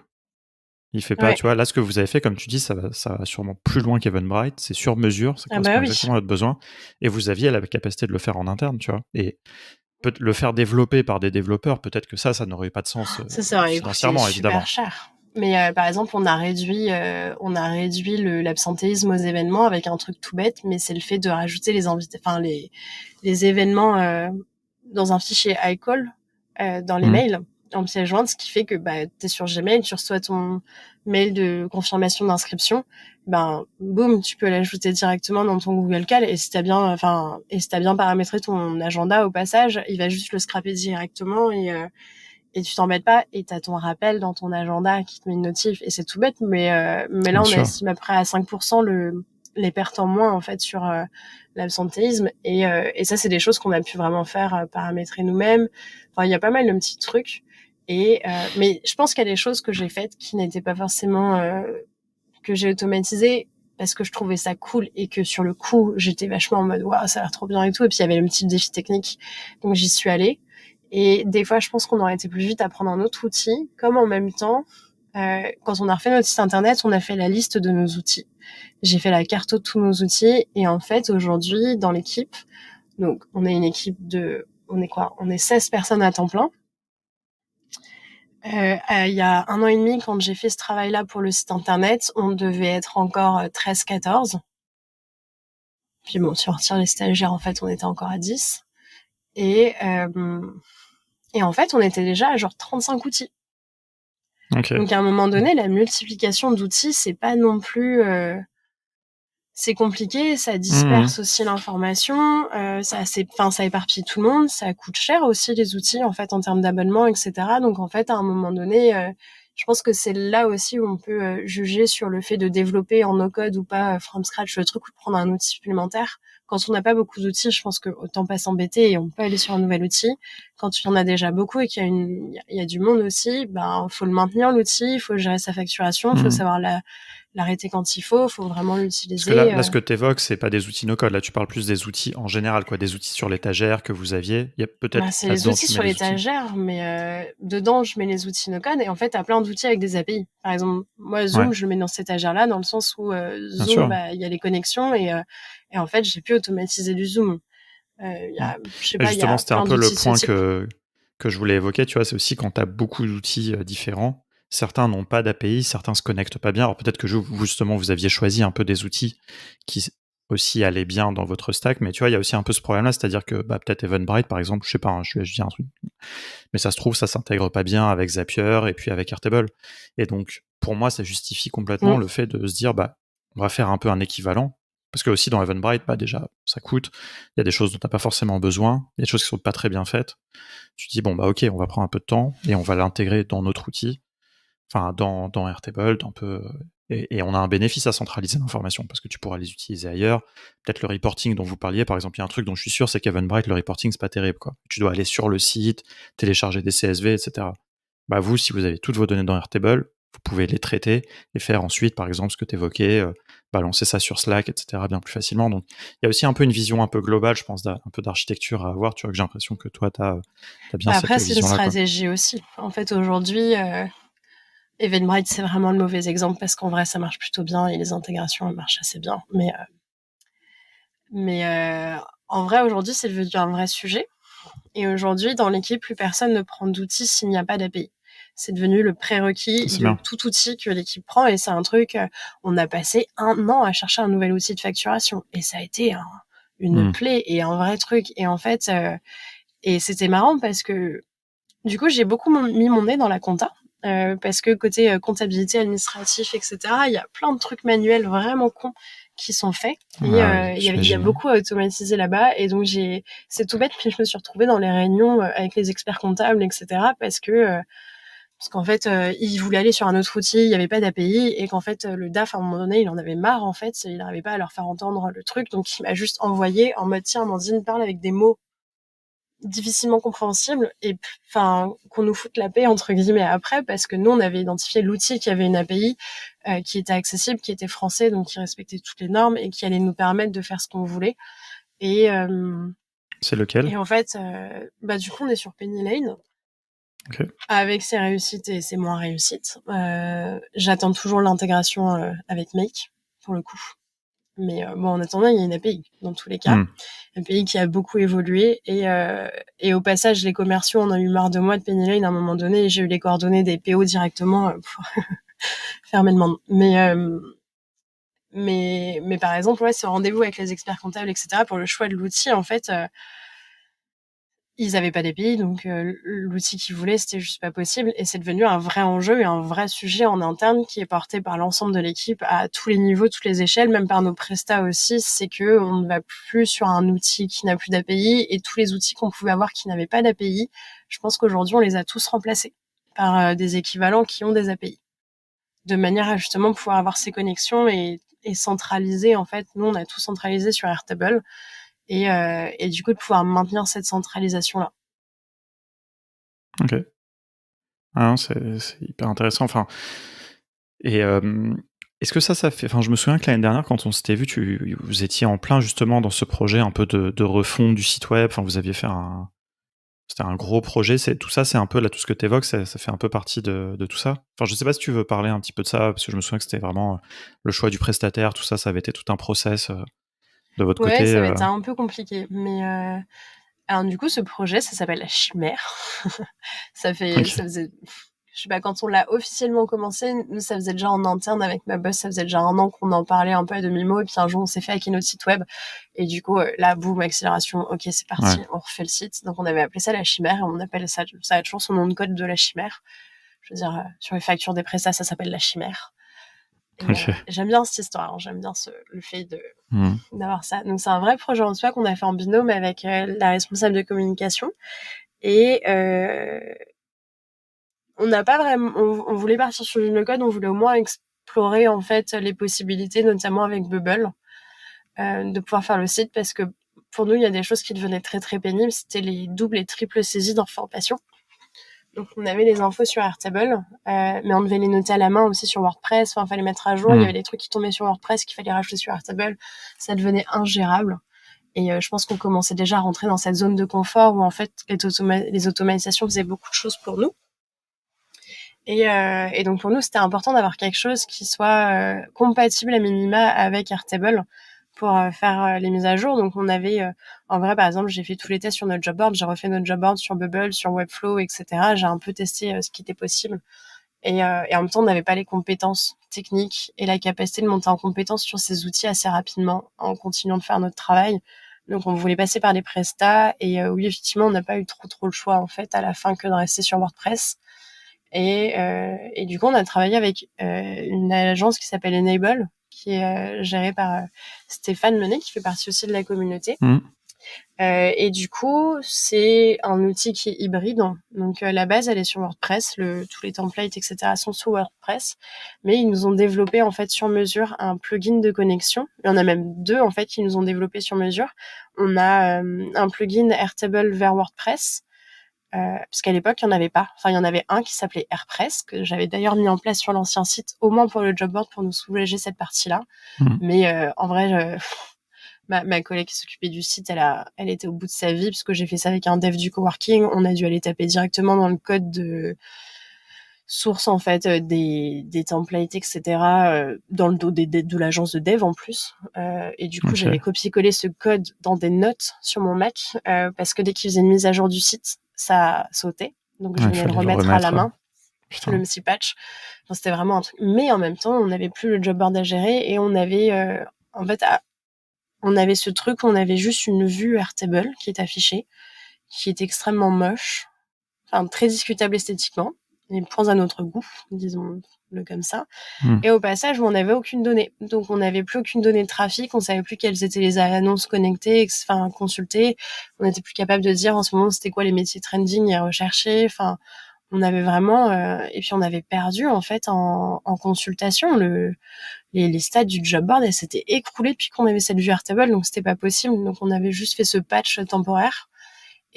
Il fait pas, tu vois, là, ce que vous avez fait, comme tu dis, ça va sûrement plus loin qu'Eventbrite, c'est sur mesure, ça correspond exactement à votre besoin, et vous aviez la capacité de le faire en interne, tu vois, et le faire développer par des développeurs, peut-être que ça n'aurait pas de sens financièrement, évidemment. Super cher. Mais par exemple, on a réduit l'absentéisme aux événements avec un truc tout bête, mais c'est le fait de rajouter les événements dans un fichier iCall dans les mails en pièce jointe, ce qui fait que t'es sur Gmail, tu reçois ton mail de confirmation d'inscription, boum, tu peux l'ajouter directement dans ton Google Cal et si t'as bien paramétré ton agenda au passage, il va juste le scraper directement et tu t'embêtes pas et t'as ton rappel dans ton agenda qui te met une notif et c'est tout bête, mais là on estime à peu près à 5% les pertes en moins en fait sur l'absentéisme et ça c'est des choses qu'on a pu vraiment faire paramétrer nous-mêmes. Enfin il y a pas mal de petits trucs mais je pense qu'il y a des choses que j'ai faites qui n'étaient pas forcément que j'ai automatisées parce que je trouvais ça cool et que sur le coup j'étais vachement en mode waouh ça a l'air trop bien et tout, et puis il y avait le petit défi technique donc j'y suis allée. Et des fois, je pense qu'on aurait été plus vite à prendre un autre outil, comme en même temps, quand on a refait notre site internet, on a fait la liste de nos outils. J'ai fait la carte de tous nos outils, et en fait, aujourd'hui, dans l'équipe, donc on est une équipe on est 16 personnes à temps plein. Il y a 1 an et demi, quand j'ai fait ce travail-là pour le site internet, on devait être encore 13-14. Puis bon, si on retire les stagiaires, en fait, on était encore à 10. Et en fait, on était déjà à genre 35 outils. Okay. Donc à un moment donné, la multiplication d'outils, c'est pas non plus... c'est compliqué, ça disperse aussi l'information, ça éparpille tout le monde, ça coûte cher aussi les outils en fait en termes d'abonnement, etc. Donc en fait, à un moment donné, je pense que c'est là aussi où on peut juger sur le fait de développer en no-code ou pas from scratch le truc ou de prendre un outil supplémentaire. Quand on n'a pas beaucoup d'outils, je pense que autant pas s'embêter et on peut aller sur un nouvel outil. Quand il y en a déjà beaucoup et qu'il y a du monde aussi, ben faut le maintenir l'outil, il faut gérer sa facturation, il faut savoir l'arrêter quand il faut vraiment l'utiliser. Parce que là ce que tu évoques, c'est pas des outils no-code. Là, tu parles plus des outils en général, quoi, des outils sur l'étagère que vous aviez. Il y a peut-être c'est les là-dedans, outils tu mets sur les outils. l'étagère, mais dedans, je mets les outils no-code. Et en fait, t'as plein d'outils avec des API. Par exemple, moi, Zoom, je le mets dans cette étagère-là, dans le sens où Zoom, il y a les connexions et en fait, j'ai pu automatiser du Zoom. Justement, c'était un peu le point type. que je voulais évoquer, tu vois, c'est aussi quand tu as beaucoup d'outils différents, certains n'ont pas d'API, certains se connectent pas bien. Alors peut-être que justement, vous aviez choisi un peu des outils qui aussi allaient bien dans votre stack, mais tu vois, il y a aussi un peu ce problème-là, c'est-à-dire que peut-être Eventbrite, par exemple, je sais pas, hein, je dis un truc, mais ça se trouve, ça s'intègre pas bien avec Zapier et puis avec Airtable. Et donc, pour moi, ça justifie complètement le fait de se dire, on va faire un peu un équivalent. Parce que aussi dans Eventbrite, déjà, ça coûte. Il y a des choses dont tu n'as pas forcément besoin. Il y a des choses qui sont pas très bien faites. Tu te dis, ok, on va prendre un peu de temps et on va l'intégrer dans notre outil. Enfin, dans Airtable, et on a un bénéfice à centraliser l'information parce que tu pourras les utiliser ailleurs. Peut-être le reporting dont vous parliez, par exemple, il y a un truc dont je suis sûr, c'est qu'Eventbrite, le reporting, c'est pas terrible, quoi. Tu dois aller sur le site, télécharger des CSV, etc. Vous, si vous avez toutes vos données dans Airtable, vous pouvez les traiter et faire ensuite, par exemple, ce que tu évoquais, balancer ça sur Slack, etc., bien plus facilement. Donc, il y a aussi un peu une vision un peu globale, je pense, un peu d'architecture à avoir. Tu vois, que j'ai l'impression que toi, tu as bien cette Après, c'est une vision-là, quoi. stratégie aussi. En fait, aujourd'hui, Eventbrite, c'est vraiment le mauvais exemple parce qu'en vrai, ça marche plutôt bien et les intégrations, elles marchent assez bien. Mais en vrai, aujourd'hui, c'est devenu un vrai sujet. Et aujourd'hui, dans l'équipe, plus personne ne prend d'outils s'il n'y a pas d'API. C'est devenu le prérequis de tout outil que l'équipe prend. Et c'est un truc, on a passé 1 an à chercher un nouvel outil de facturation. Et ça a été une plaie et un vrai truc. Et en fait, et c'était marrant parce que du coup, j'ai beaucoup mis mon nez dans la compta. Parce que côté comptabilité, administratif, etc., il y a plein de trucs manuels vraiment cons qui sont faits. Et il y a beaucoup à automatiser là-bas. Et donc, c'est tout bête, puis je me suis retrouvée dans les réunions avec les experts comptables, etc., parce qu'en fait, ils voulaient aller sur un autre outil, il n'y avait pas d'API, et qu'en fait, le DAF, à un moment donné, il en avait marre, en fait, il n'arrivait pas à leur faire entendre le truc, donc il m'a juste envoyé en mode, tiens, Amandine, parle avec des mots difficilement compréhensible et qu'on nous foute la paix entre guillemets après parce que nous on avait identifié l'outil qui avait une API qui était accessible, qui était français donc qui respectait toutes les normes et qui allait nous permettre de faire ce qu'on voulait et c'est lequel? Et en fait du coup on est sur Penny Lane. Okay. Avec ses réussites et ses moins réussites. J'attends toujours l'intégration avec Make pour le coup. Mais en attendant, il y a une API dans tous les cas. Une API qui a beaucoup évolué. Et au passage, les commerciaux en ont eu marre de moi de Penny Lane à un moment donné. Et j'ai eu les coordonnées des PO directement pour faire mes demandes. Mais par exemple, ce rendez-vous avec les experts comptables, etc., pour le choix de l'outil, en fait, ils n'avaient pas d'API, donc l'outil qu'ils voulaient, c'était juste pas possible. Et c'est devenu un vrai enjeu et un vrai sujet en interne qui est porté par l'ensemble de l'équipe à tous les niveaux, toutes les échelles, même par nos prestats aussi. C'est que on ne va plus sur un outil qui n'a plus d'API et tous les outils qu'on pouvait avoir qui n'avaient pas d'API, je pense qu'aujourd'hui, on les a tous remplacés par des équivalents qui ont des API. De manière à justement pouvoir avoir ces connexions et centraliser. En fait, nous, on a tout centralisé sur Airtable. Et du coup de pouvoir maintenir cette centralisation-là. Ok. Ah non, c'est hyper intéressant. Enfin, et est-ce que ça fait... Enfin, je me souviens que l'année dernière, quand on s'était vu, vous étiez en plein justement dans ce projet un peu de refonte du site web. Enfin, vous aviez fait c'était un gros projet. Tout ça, c'est un peu, là, tout ce que tu évoques, ça fait un peu partie de tout ça. Enfin, je sais pas si tu veux parler un petit peu de ça, parce que je me souviens que c'était vraiment le choix du prestataire, tout ça, ça avait été tout un process de votre côté. Ouais, ça avait été un peu compliqué. Mais alors du coup, ce projet, ça s'appelle La Chimère. Ça faisait... Je sais pas, quand on l'a officiellement commencé, nous, ça faisait déjà en interne avec ma boss, ça faisait déjà 1 an qu'on en parlait un peu à demi-mot, et puis un jour, on s'est fait hacker notre site web, et du coup, là, boum, accélération, ok, c'est parti, on refait le site. Donc, on avait appelé ça La Chimère, et on appelle ça a toujours son nom de code de La Chimère. Je veux dire, sur les factures des prestats, ça s'appelle La Chimère. J'aime bien cette histoire, hein, j'aime bien le fait d'avoir ça. Donc, c'est un vrai projet en soi qu'on a fait en binôme avec la responsable de communication, et on n'a pas vraiment, on voulait partir sur du no-code, on voulait au moins explorer en fait les possibilités, notamment avec Bubble, de pouvoir faire le site, parce que pour nous, il y a des choses qui devenaient très très pénibles, c'était les doubles et triples saisies d'informations. Donc on avait les infos sur Airtable, mais on devait les noter à la main aussi sur WordPress. Enfin, fallait mettre à jour. Il y avait des trucs qui tombaient sur WordPress qu'il fallait rajouter sur Airtable. Ça devenait ingérable. Et je pense qu'on commençait déjà à rentrer dans cette zone de confort où en fait les automatisations faisaient beaucoup de choses pour nous. Et donc pour nous, c'était important d'avoir quelque chose qui soit compatible à minima avec Airtable pour faire les mises à jour. Donc on avait, en vrai, par exemple, j'ai fait tous les tests sur notre job board, j'ai refait notre job board sur Bubble, sur Webflow, etc. J'ai un peu testé ce qui était possible. Et en même temps, on n'avait pas les compétences techniques et la capacité de monter en compétence sur ces outils assez rapidement en continuant de faire notre travail. Donc on voulait passer par des prestats et oui, effectivement, on n'a pas eu trop le choix en fait à la fin que de rester sur WordPress. Et du coup, on a travaillé avec une agence qui s'appelle Enable, qui est gérée par Stéphane Menet, qui fait partie aussi de la communauté. Et du coup, c'est un outil qui est hybride. Donc, la base, elle est sur WordPress. Tous les templates, etc., sont sous WordPress. Mais ils nous ont développé, en fait, sur mesure, un plugin de connexion. Il y en a même deux, en fait, qui nous ont développé sur mesure. On a un plugin Airtable vers WordPress. Parce qu'à l'époque, il n'y en avait pas. Enfin, il y en avait un qui s'appelait AirPress, que j'avais d'ailleurs mis en place sur l'ancien site, au moins pour le job board, pour nous soulager cette partie-là. Mais en vrai, ma collègue qui s'occupait du site, elle était au bout de sa vie, parce que j'ai fait ça avec un dev du coworking. On a dû aller taper directement dans le code de source, en fait, des templates, etc., dans le dos de l'agence de dev en plus. Et du coup, j'avais copié-collé ce code dans des notes sur mon Mac, parce que dès qu'ils faisaient une mise à jour du site, ça sautait. Donc, je venais le remettre à la main. Le petit patch. Enfin, c'était vraiment un truc. Mais en même temps, on n'avait plus le job board à gérer et on avait, en fait, on avait ce truc, on avait juste une vue Airtable qui est affichée, qui est extrêmement moche, enfin très discutable esthétiquement, et point à notre goût, disons-le comme ça. Et au passage, on n'avait aucune donnée. Donc on n'avait plus aucune donnée de trafic, on savait plus quelles étaient les annonces connectées, enfin consultées. On n'était plus capable de dire en ce moment c'était quoi les métiers trending et recherchés. Enfin, on avait vraiment et puis on avait perdu en fait en consultation les stats du job board, elles s'étaient écroulées depuis qu'on avait cette vue Airtable, donc c'était pas possible. Donc on avait juste fait ce patch temporaire.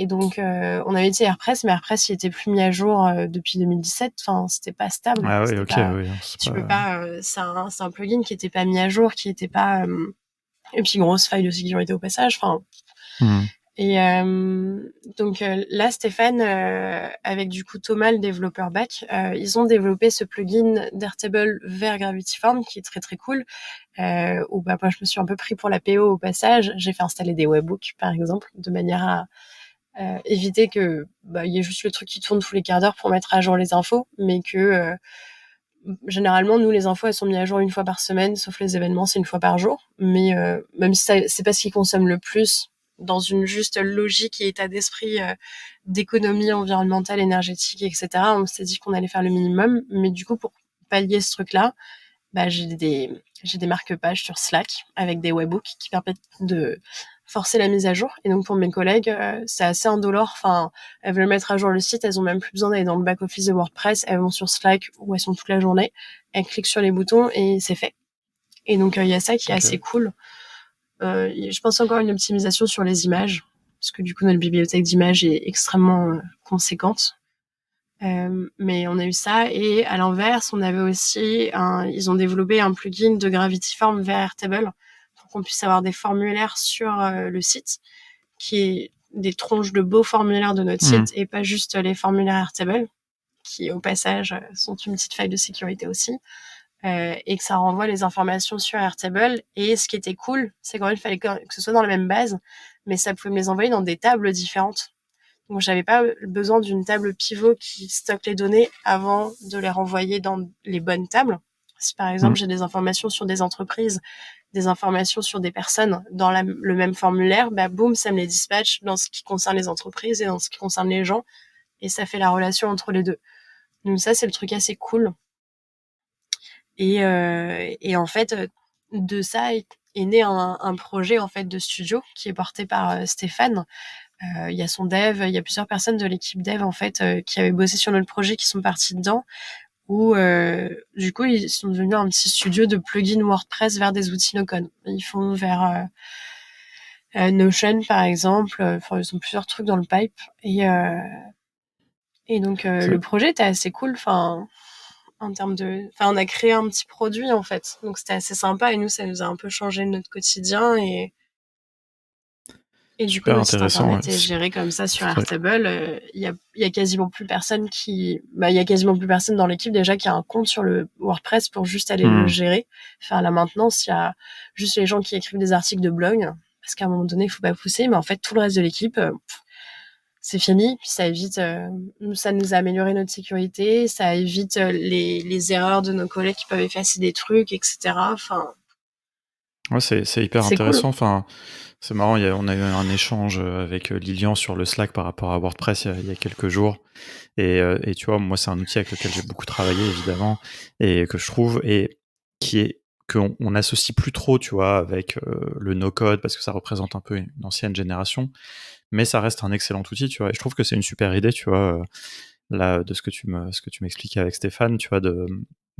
Et donc on avait dit AirPress, mais AirPress il était plus mis à jour depuis 2017. Enfin, c'était pas stable. Ah oui, ok, oui. Tu peux pas. C'est un plugin qui était pas mis à jour, qui était pas. Et puis grosse faille de sécurité au passage. Enfin. Et donc là, Stéphane, avec du coup Thomas, le développeur back, ils ont développé ce plugin d'Airtable vers Gravity Form qui est très très cool. Où moi je me suis un peu pris pour la PO au passage. J'ai fait installer des webbooks par exemple, de manière à éviter que il y ait juste le truc qui tourne tous les quarts d'heure pour mettre à jour les infos, mais que généralement nous les infos elles sont mises à jour une fois par semaine, sauf les événements c'est une fois par jour. Mais même si c'est pas ce qui consomme le plus, dans une juste logique et état d'esprit d'économie environnementale, énergétique, etc. On s'est dit qu'on allait faire le minimum, mais du coup pour pallier ce truc-là, j'ai des marque-pages sur Slack avec des webbooks qui permettent de forcer la mise à jour. Et donc pour mes collègues, c'est assez indolore. Enfin, elles veulent mettre à jour le site, elles ont même plus besoin d'aller dans le back-office de WordPress. Elles vont sur Slack où elles sont toute la journée. Elles cliquent sur les boutons et c'est fait. Et donc il y a ça qui est assez cool. Je pense encore à une optimisation sur les images, parce que du coup notre bibliothèque d'images est extrêmement conséquente. Mais on a eu ça, et à l'inverse, on avait aussi ils ont développé un plugin de Gravity Form vers Airtable pour qu'on puisse avoir des formulaires sur le site, qui est des tronches de beaux formulaires de notre site et pas juste les formulaires Airtable, qui au passage sont une petite faille de sécurité aussi. Et que ça renvoie les informations sur Airtable. Et ce qui était cool, c'est qu'il fallait que ce soit dans la même base, mais ça pouvait me les envoyer dans des tables différentes. Donc j'avais pas besoin d'une table pivot qui stocke les données avant de les renvoyer dans les bonnes tables. Si par exemple j'ai des informations sur des entreprises, des informations sur des personnes dans le même formulaire, boum, ça me les dispatche dans ce qui concerne les entreprises et dans ce qui concerne les gens, et ça fait la relation entre les deux. Donc ça, c'est le truc assez cool. Et en fait, de ça est né un projet en fait de studio qui est porté par Stéphane, Il y a son dev, il y a plusieurs personnes de l'équipe dev en fait qui avaient bossé sur notre projet qui sont partis dedans. Où du coup ils sont devenus un petit studio de plugins WordPress vers des outils no-code. Ils font vers Notion par exemple. Enfin, ils ont plusieurs trucs dans le pipe et donc le projet était assez cool. Enfin, en termes de, enfin, on a créé un petit produit en fait, donc c'était assez sympa et nous ça nous a un peu changé notre quotidien et du coup Super notre site intéressant. internet est géré comme ça sur C'est vrai. Airtable. Il y a quasiment plus personne il y a quasiment plus personne dans l'équipe déjà qui a un compte sur le WordPress pour juste aller le gérer, faire la maintenance. Il y a juste les gens qui écrivent des articles de blog parce qu'à un moment donné il faut pas pousser, mais en fait tout le reste de l'équipe c'est fini, puis ça évite, ça nous a amélioré notre sécurité, ça évite les erreurs de nos collègues qui peuvent effacer des trucs, etc. Enfin, Ouais, c'est hyper c'est cool. intéressant. Enfin, c'est marrant, on a eu un échange avec Lilian sur le Slack par rapport à WordPress il y a quelques jours. Et tu vois, moi, c'est un outil avec lequel j'ai beaucoup travaillé, évidemment, et que je trouve, et qu'on associe plus trop, tu vois, avec le no-code, parce que ça représente un peu une ancienne génération, mais ça reste un excellent outil, tu vois. Et je trouve que c'est une super idée, tu vois, là, de ce que tu m'expliquais avec Stéphane, tu vois, de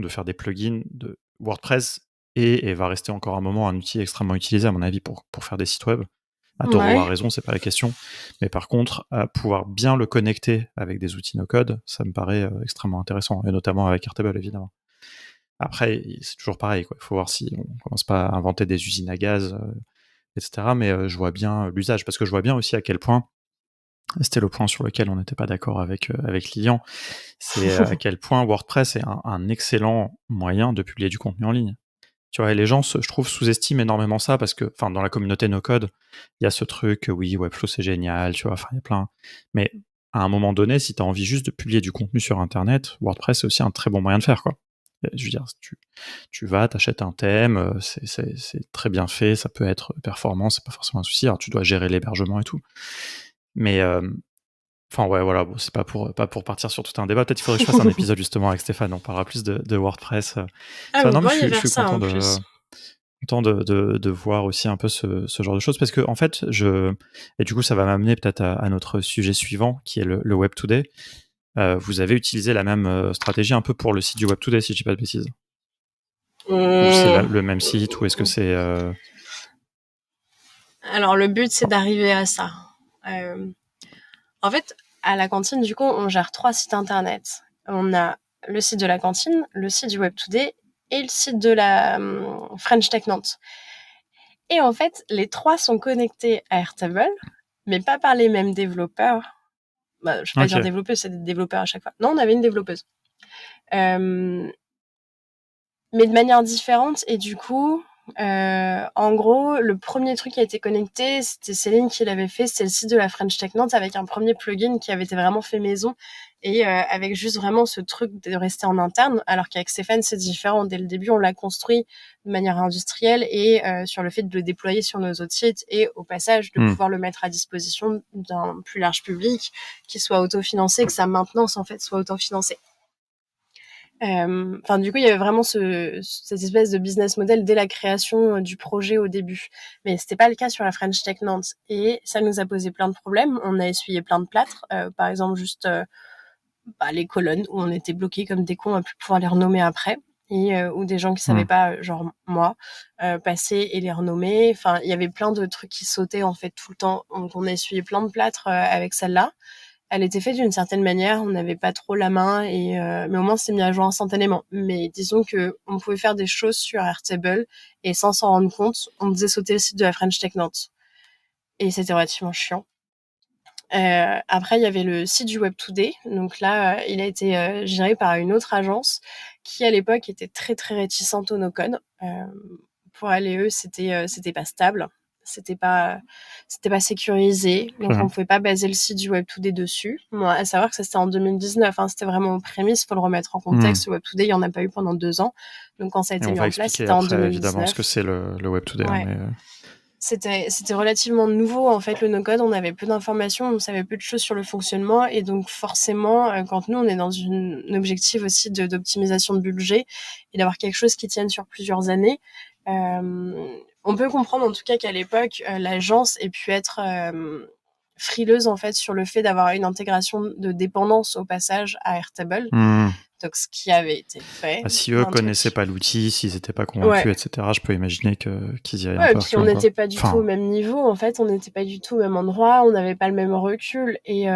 faire des plugins de WordPress et va rester encore un moment un outil extrêmement utilisé, à mon avis, pour faire des sites web. À tort ou à Ouais. raison, c'est pas la question. Mais par contre, à pouvoir bien le connecter avec des outils no-code, ça me paraît extrêmement intéressant, et notamment avec Airtable, évidemment. Après, c'est toujours pareil, quoi. Il faut voir si on commence pas à inventer des usines à gaz, etc. Mais je vois bien l'usage, parce que je vois bien aussi à quel point, c'était le point sur lequel on n'était pas d'accord avec Lilian, c'est à quel point WordPress est un excellent moyen de publier du contenu en ligne. Tu vois, et les gens, je trouve, sous-estiment énormément ça, parce que, enfin, dans la communauté no-code, il y a ce truc, oui, Webflow c'est génial, tu vois, enfin, il y a plein. Mais à un moment donné, si tu as envie juste de publier du contenu sur Internet, WordPress c'est aussi un très bon moyen de faire, quoi. Je veux dire, tu vas, t'achètes un thème, c'est très bien fait, ça peut être performant, c'est pas forcément un souci. Alors, tu dois gérer l'hébergement et tout. Mais, enfin, ouais, voilà, bon, c'est pas pour partir sur tout un débat. Peut-être qu'il faudrait que je fasse un épisode justement avec Stéphane, on parlera plus de WordPress. Ah, Ça, vous non, mais pourriez je faire suis ça content en plus. de voir aussi un peu ce genre de choses, parce que en fait, et du coup ça va m'amener peut-être à notre sujet suivant, qui est le Web Today. Vous avez utilisé la même stratégie un peu pour le site du Web Today, si je dis pas de bêtises, ou c'est le même site, ou est-ce que c'est Alors le but c'est d'arriver à ça. En fait, à la cantine, du coup, on gère 3 sites internet. On a le site de la cantine, le site du Web Today et le site de la French Tech Nantes. Et en fait, les 3 sont connectés à Airtable, mais pas par les mêmes développeurs. Bah, je vais pas dire ok. développeuse, c'est des développeurs à chaque fois. Non, on avait une développeuse. Mais de manière différente. Et du coup, en gros, le premier truc qui a été connecté, c'était Céline qui l'avait fait. C'était le site de la French Tech Nantes avec un premier plugin qui avait été vraiment fait maison et avec juste vraiment ce truc de rester en interne. Alors qu'avec Stéphane, c'est différent. Dès le début, on l'a construit de manière industrielle et sur le fait de le déployer sur nos autres sites et au passage de pouvoir le mettre à disposition d'un plus large public qui soit autofinancé, que sa maintenance en fait soit autofinancée. Enfin, du coup, il y avait vraiment cette espèce de business model dès la création du projet au début. Mais c'était pas le cas sur la French Tech Nantes. Et ça nous a posé plein de problèmes. On a essuyé plein de plâtres. Par exemple, juste les colonnes où on était bloqués comme des cons à plus pouvoir les renommer après. Et ou des gens qui savaient pas, genre moi, passer et les renommer. Enfin, il y avait plein de trucs qui sautaient en fait tout le temps. Donc, on a essuyé plein de plâtres avec celle-là. Elle était faite d'une certaine manière, on n'avait pas trop la main mais au moins c'est mis à jour instantanément. Mais disons que on pouvait faire des choses sur Airtable et sans s'en rendre compte, on faisait sauter le site de la French Tech Nantes et c'était relativement chiant. Après il y avait le site du Web Today, donc là il a été géré par une autre agence qui à l'époque était très très réticente au no-code. Pour elle et eux c'était pas stable. C'était pas sécurisé, donc on pouvait pas baser le site du Web Today dessus. Bon, à savoir que ça c'était en 2019, hein, c'était vraiment aux prémices, faut le remettre en contexte. Le Web Today, il y en a pas eu pendant 2 ans, donc quand ça a été mis en place, c'était en 2019. Évidemment ce que c'est le Web Today. Ouais. Mais c'était relativement nouveau en fait le no-code, on avait peu d'informations, on savait peu de choses sur le fonctionnement et donc forcément quand nous on est dans un objectif aussi d'optimisation de budget et d'avoir quelque chose qui tienne sur plusieurs années, on peut comprendre en tout cas qu'à l'époque l'agence ait pu être frileuse en fait sur le fait d'avoir une intégration de dépendance au passage à Airtable. Donc ce qui avait été fait. Si eux connaissaient pas l'outil, s'ils étaient pas convaincus, etc., je peux imaginer qu'ils y aillent un peu. Et puis on n'était pas du tout au même niveau, en fait, on n'était pas du tout au même endroit, on n'avait pas le même recul, et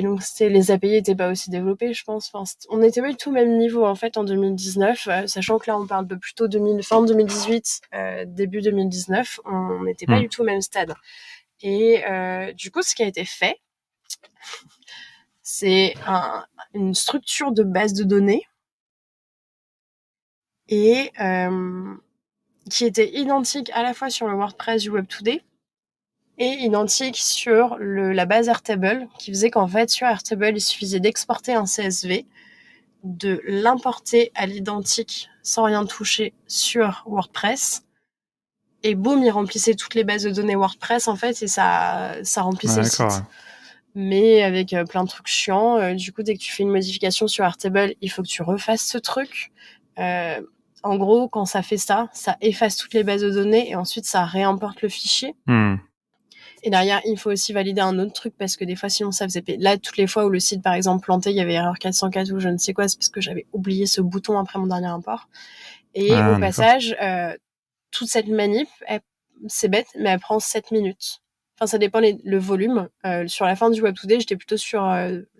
donc les API n'étaient pas aussi développés, je pense. Enfin, on n'était pas du tout au même niveau, en fait, en 2019, sachant que là, on parle de plutôt fin 2018, début 2019, on n'était pas du tout au même stade. Et du coup, ce qui a été fait, c'est une structure de base de données et qui était identique à la fois sur le WordPress du Web2D et identique sur la base Airtable, qui faisait qu'en fait, sur Airtable, il suffisait d'exporter un CSV, de l'importer à l'identique sans rien toucher sur WordPress, et boum, il remplissait toutes les bases de données WordPress, en fait, et ça remplissait le site. Mais avec plein de trucs chiants. Du coup, dès que tu fais une modification sur Airtable, il faut que tu refasses ce truc. En gros, quand ça fait ça efface toutes les bases de données et ensuite ça réimporte le fichier. Et derrière, il faut aussi valider un autre truc parce que des fois, sinon, ça faisait... Là, toutes les fois où le site, par exemple, plantait, il y avait erreur 404 ou je ne sais quoi, c'est parce que j'avais oublié ce bouton après mon dernier import. Et au passage, toute cette manip, c'est bête, mais elle prend 7 minutes. Enfin, ça dépend le volume. Sur la fin du Web2D, j'étais plutôt sur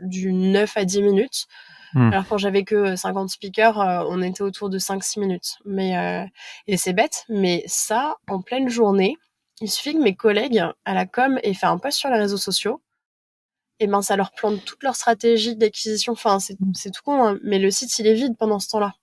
du 9 à 10 minutes. Alors quand j'avais que 50 speakers, on était autour de 5-6 minutes. Et c'est bête, mais ça, en pleine journée, il suffit que mes collègues à la com aient fait un post sur les réseaux sociaux, et ben ça leur plante toute leur stratégie d'acquisition. Enfin, c'est tout con, hein, mais le site, il est vide pendant ce temps-là.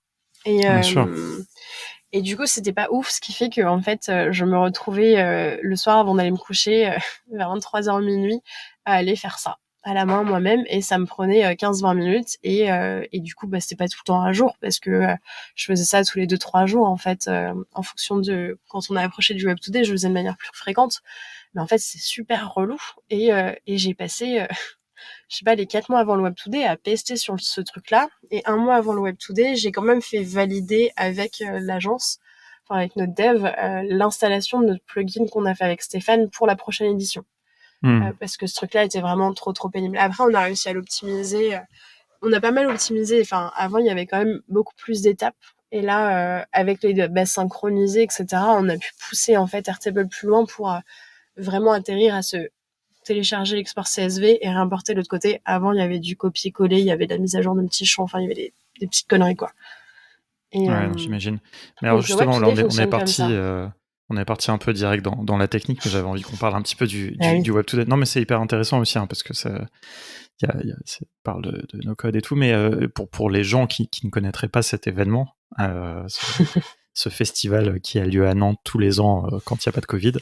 Et du coup, c'était pas ouf, ce qui fait que en fait, je me retrouvais le soir avant d'aller me coucher, vers 23h minuit, à aller faire ça à la main moi-même, et ça me prenait 15-20 minutes, et du coup, c'était pas tout le temps à jour parce que je faisais ça tous les 2-3 jours en fait, en fonction de quand on a approché du Web2D, je faisais de manière plus fréquente. Mais en fait, c'est super relou, et j'ai passé je sais pas, les 4 mois avant le Web2D à pester sur ce truc-là. Et 1 mois avant le Web2D, j'ai quand même fait valider avec l'agence, enfin avec notre dev, l'installation de notre plugin qu'on a fait avec Stéphane pour la prochaine édition. Parce que ce truc-là était vraiment trop pénible. Après, on a réussi à l'optimiser. On a pas mal optimisé. Enfin, avant, il y avait quand même beaucoup plus d'étapes. Et là, avec les bases synchronisées, etc., on a pu pousser en fait Airtable plus loin pour vraiment atterrir à se télécharger l'export CSV et réimporter de l'autre côté. Avant, il y avait du copier-coller, il y avait de la mise à jour de petits champs, enfin, il y avait des petites conneries, quoi. Et, non, j'imagine. Mais alors justement, là, on est parti un peu direct dans la technique, mais j'avais envie qu'on parle un petit peu du Web2D. Non, mais c'est hyper intéressant aussi, hein, parce que ça parle de nos codes et tout, mais pour les gens qui ne connaîtraient pas cet événement, ce festival qui a lieu à Nantes tous les ans quand il n'y a pas de Covid,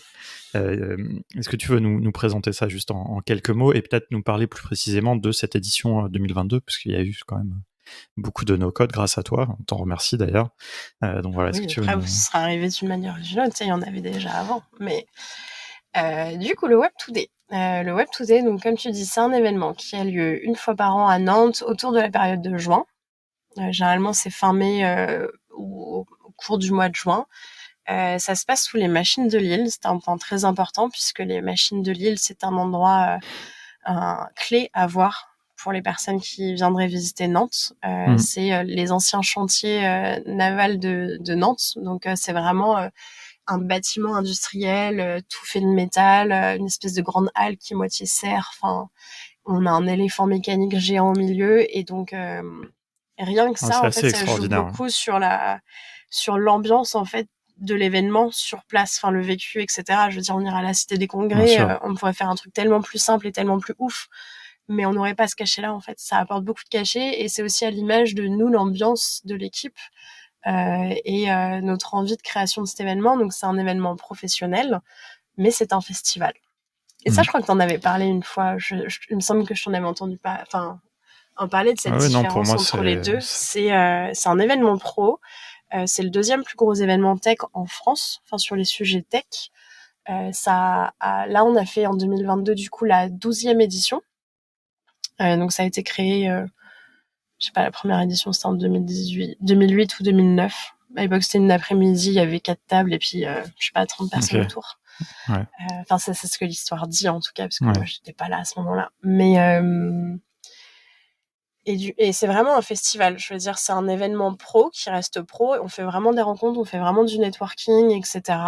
est-ce que tu veux nous présenter ça juste en quelques mots et peut-être nous parler plus précisément de cette édition 2022, parce qu'il y a eu quand même beaucoup de no-code grâce à toi, on t'en remercie d'ailleurs. Donc voilà, est-ce que tu veux ça sera arrivé d'une manière originale, il y en avait déjà avant, mais du coup, le Web2D. Le Web2D, donc comme tu dis, c'est un événement qui a lieu une fois par an à Nantes autour de la période de juin. Généralement, c'est fin mai ou au cours du mois de juin. Ça se passe sous les machines de Lille. C'est un point très important puisque les machines de Lille, c'est un endroit clé à voir pour les personnes qui viendraient visiter Nantes. C'est les anciens chantiers navals de Nantes. Donc, c'est vraiment un bâtiment industriel tout fait de métal, une espèce de grande halle qui est moitié serre. Enfin, on a un éléphant mécanique géant au milieu, et donc rien que ça, en fait, ça joue beaucoup sur l'ambiance en fait de l'événement sur place, enfin le vécu, etc. Je veux dire, on ira à la Cité des Congrès, on pourrait faire un truc tellement plus simple et tellement plus ouf, mais on n'aurait pas ce cachet-là, en fait. Ça apporte beaucoup de cachet, et c'est aussi à l'image de nous, l'ambiance de l'équipe et notre envie de création de cet événement. Donc c'est un événement professionnel, mais c'est un festival. Et ça, je crois que t'en avais parlé une fois. Il me semble que je t'en avais entendu en parler de cette différence entre les deux. C'est un événement pro. C'est le 2e plus gros événement tech en France, enfin sur les sujets tech. Là, on a fait en 2022 du coup la 12e édition. Donc ça a été créé, je sais pas, la première édition c'était en 2008 ou 2009. À l'époque, c'était une après-midi, il y avait 4 tables et puis je sais pas, 30 personnes autour. Ouais. Enfin, c'est ce que l'histoire dit en tout cas, parce que Ouais. moi j'étais pas là à ce moment-là. Mais et c'est vraiment un festival. Je veux dire, c'est un événement pro qui reste pro. On fait vraiment des rencontres, on fait vraiment du networking, etc.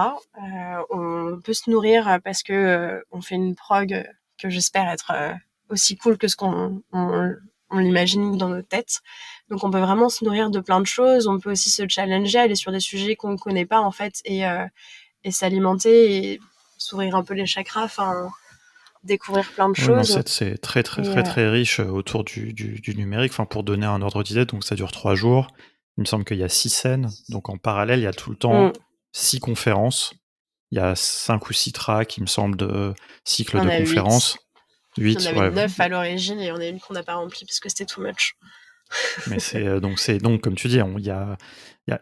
On peut se nourrir parce que on fait une prog que j'espère être aussi cool que ce qu'on on l'imagine dans nos têtes. Donc on peut vraiment se nourrir de plein de choses. On peut aussi se challenger, aller sur des sujets qu'on ne connaît pas en fait et s'alimenter et s'ouvrir un peu les chakras. Enfin, découvrir plein de Oui, non, choses. c'est très, très, très, très riche autour du numérique. Enfin, pour donner un ordre d'idée, donc ça dure 3 jours. Il me semble qu'il y a 6 scènes. Donc en parallèle, il y a tout le temps 6 conférences. Il y a 5 ou 6 tracks, il me semble, de cycles On de a 8. conférences. Il 8, y en avait ouais. 9 à l'origine et on a une qu'on n'a pas remplie parce que c'était too much. Mais c'est donc comme tu dis, il y a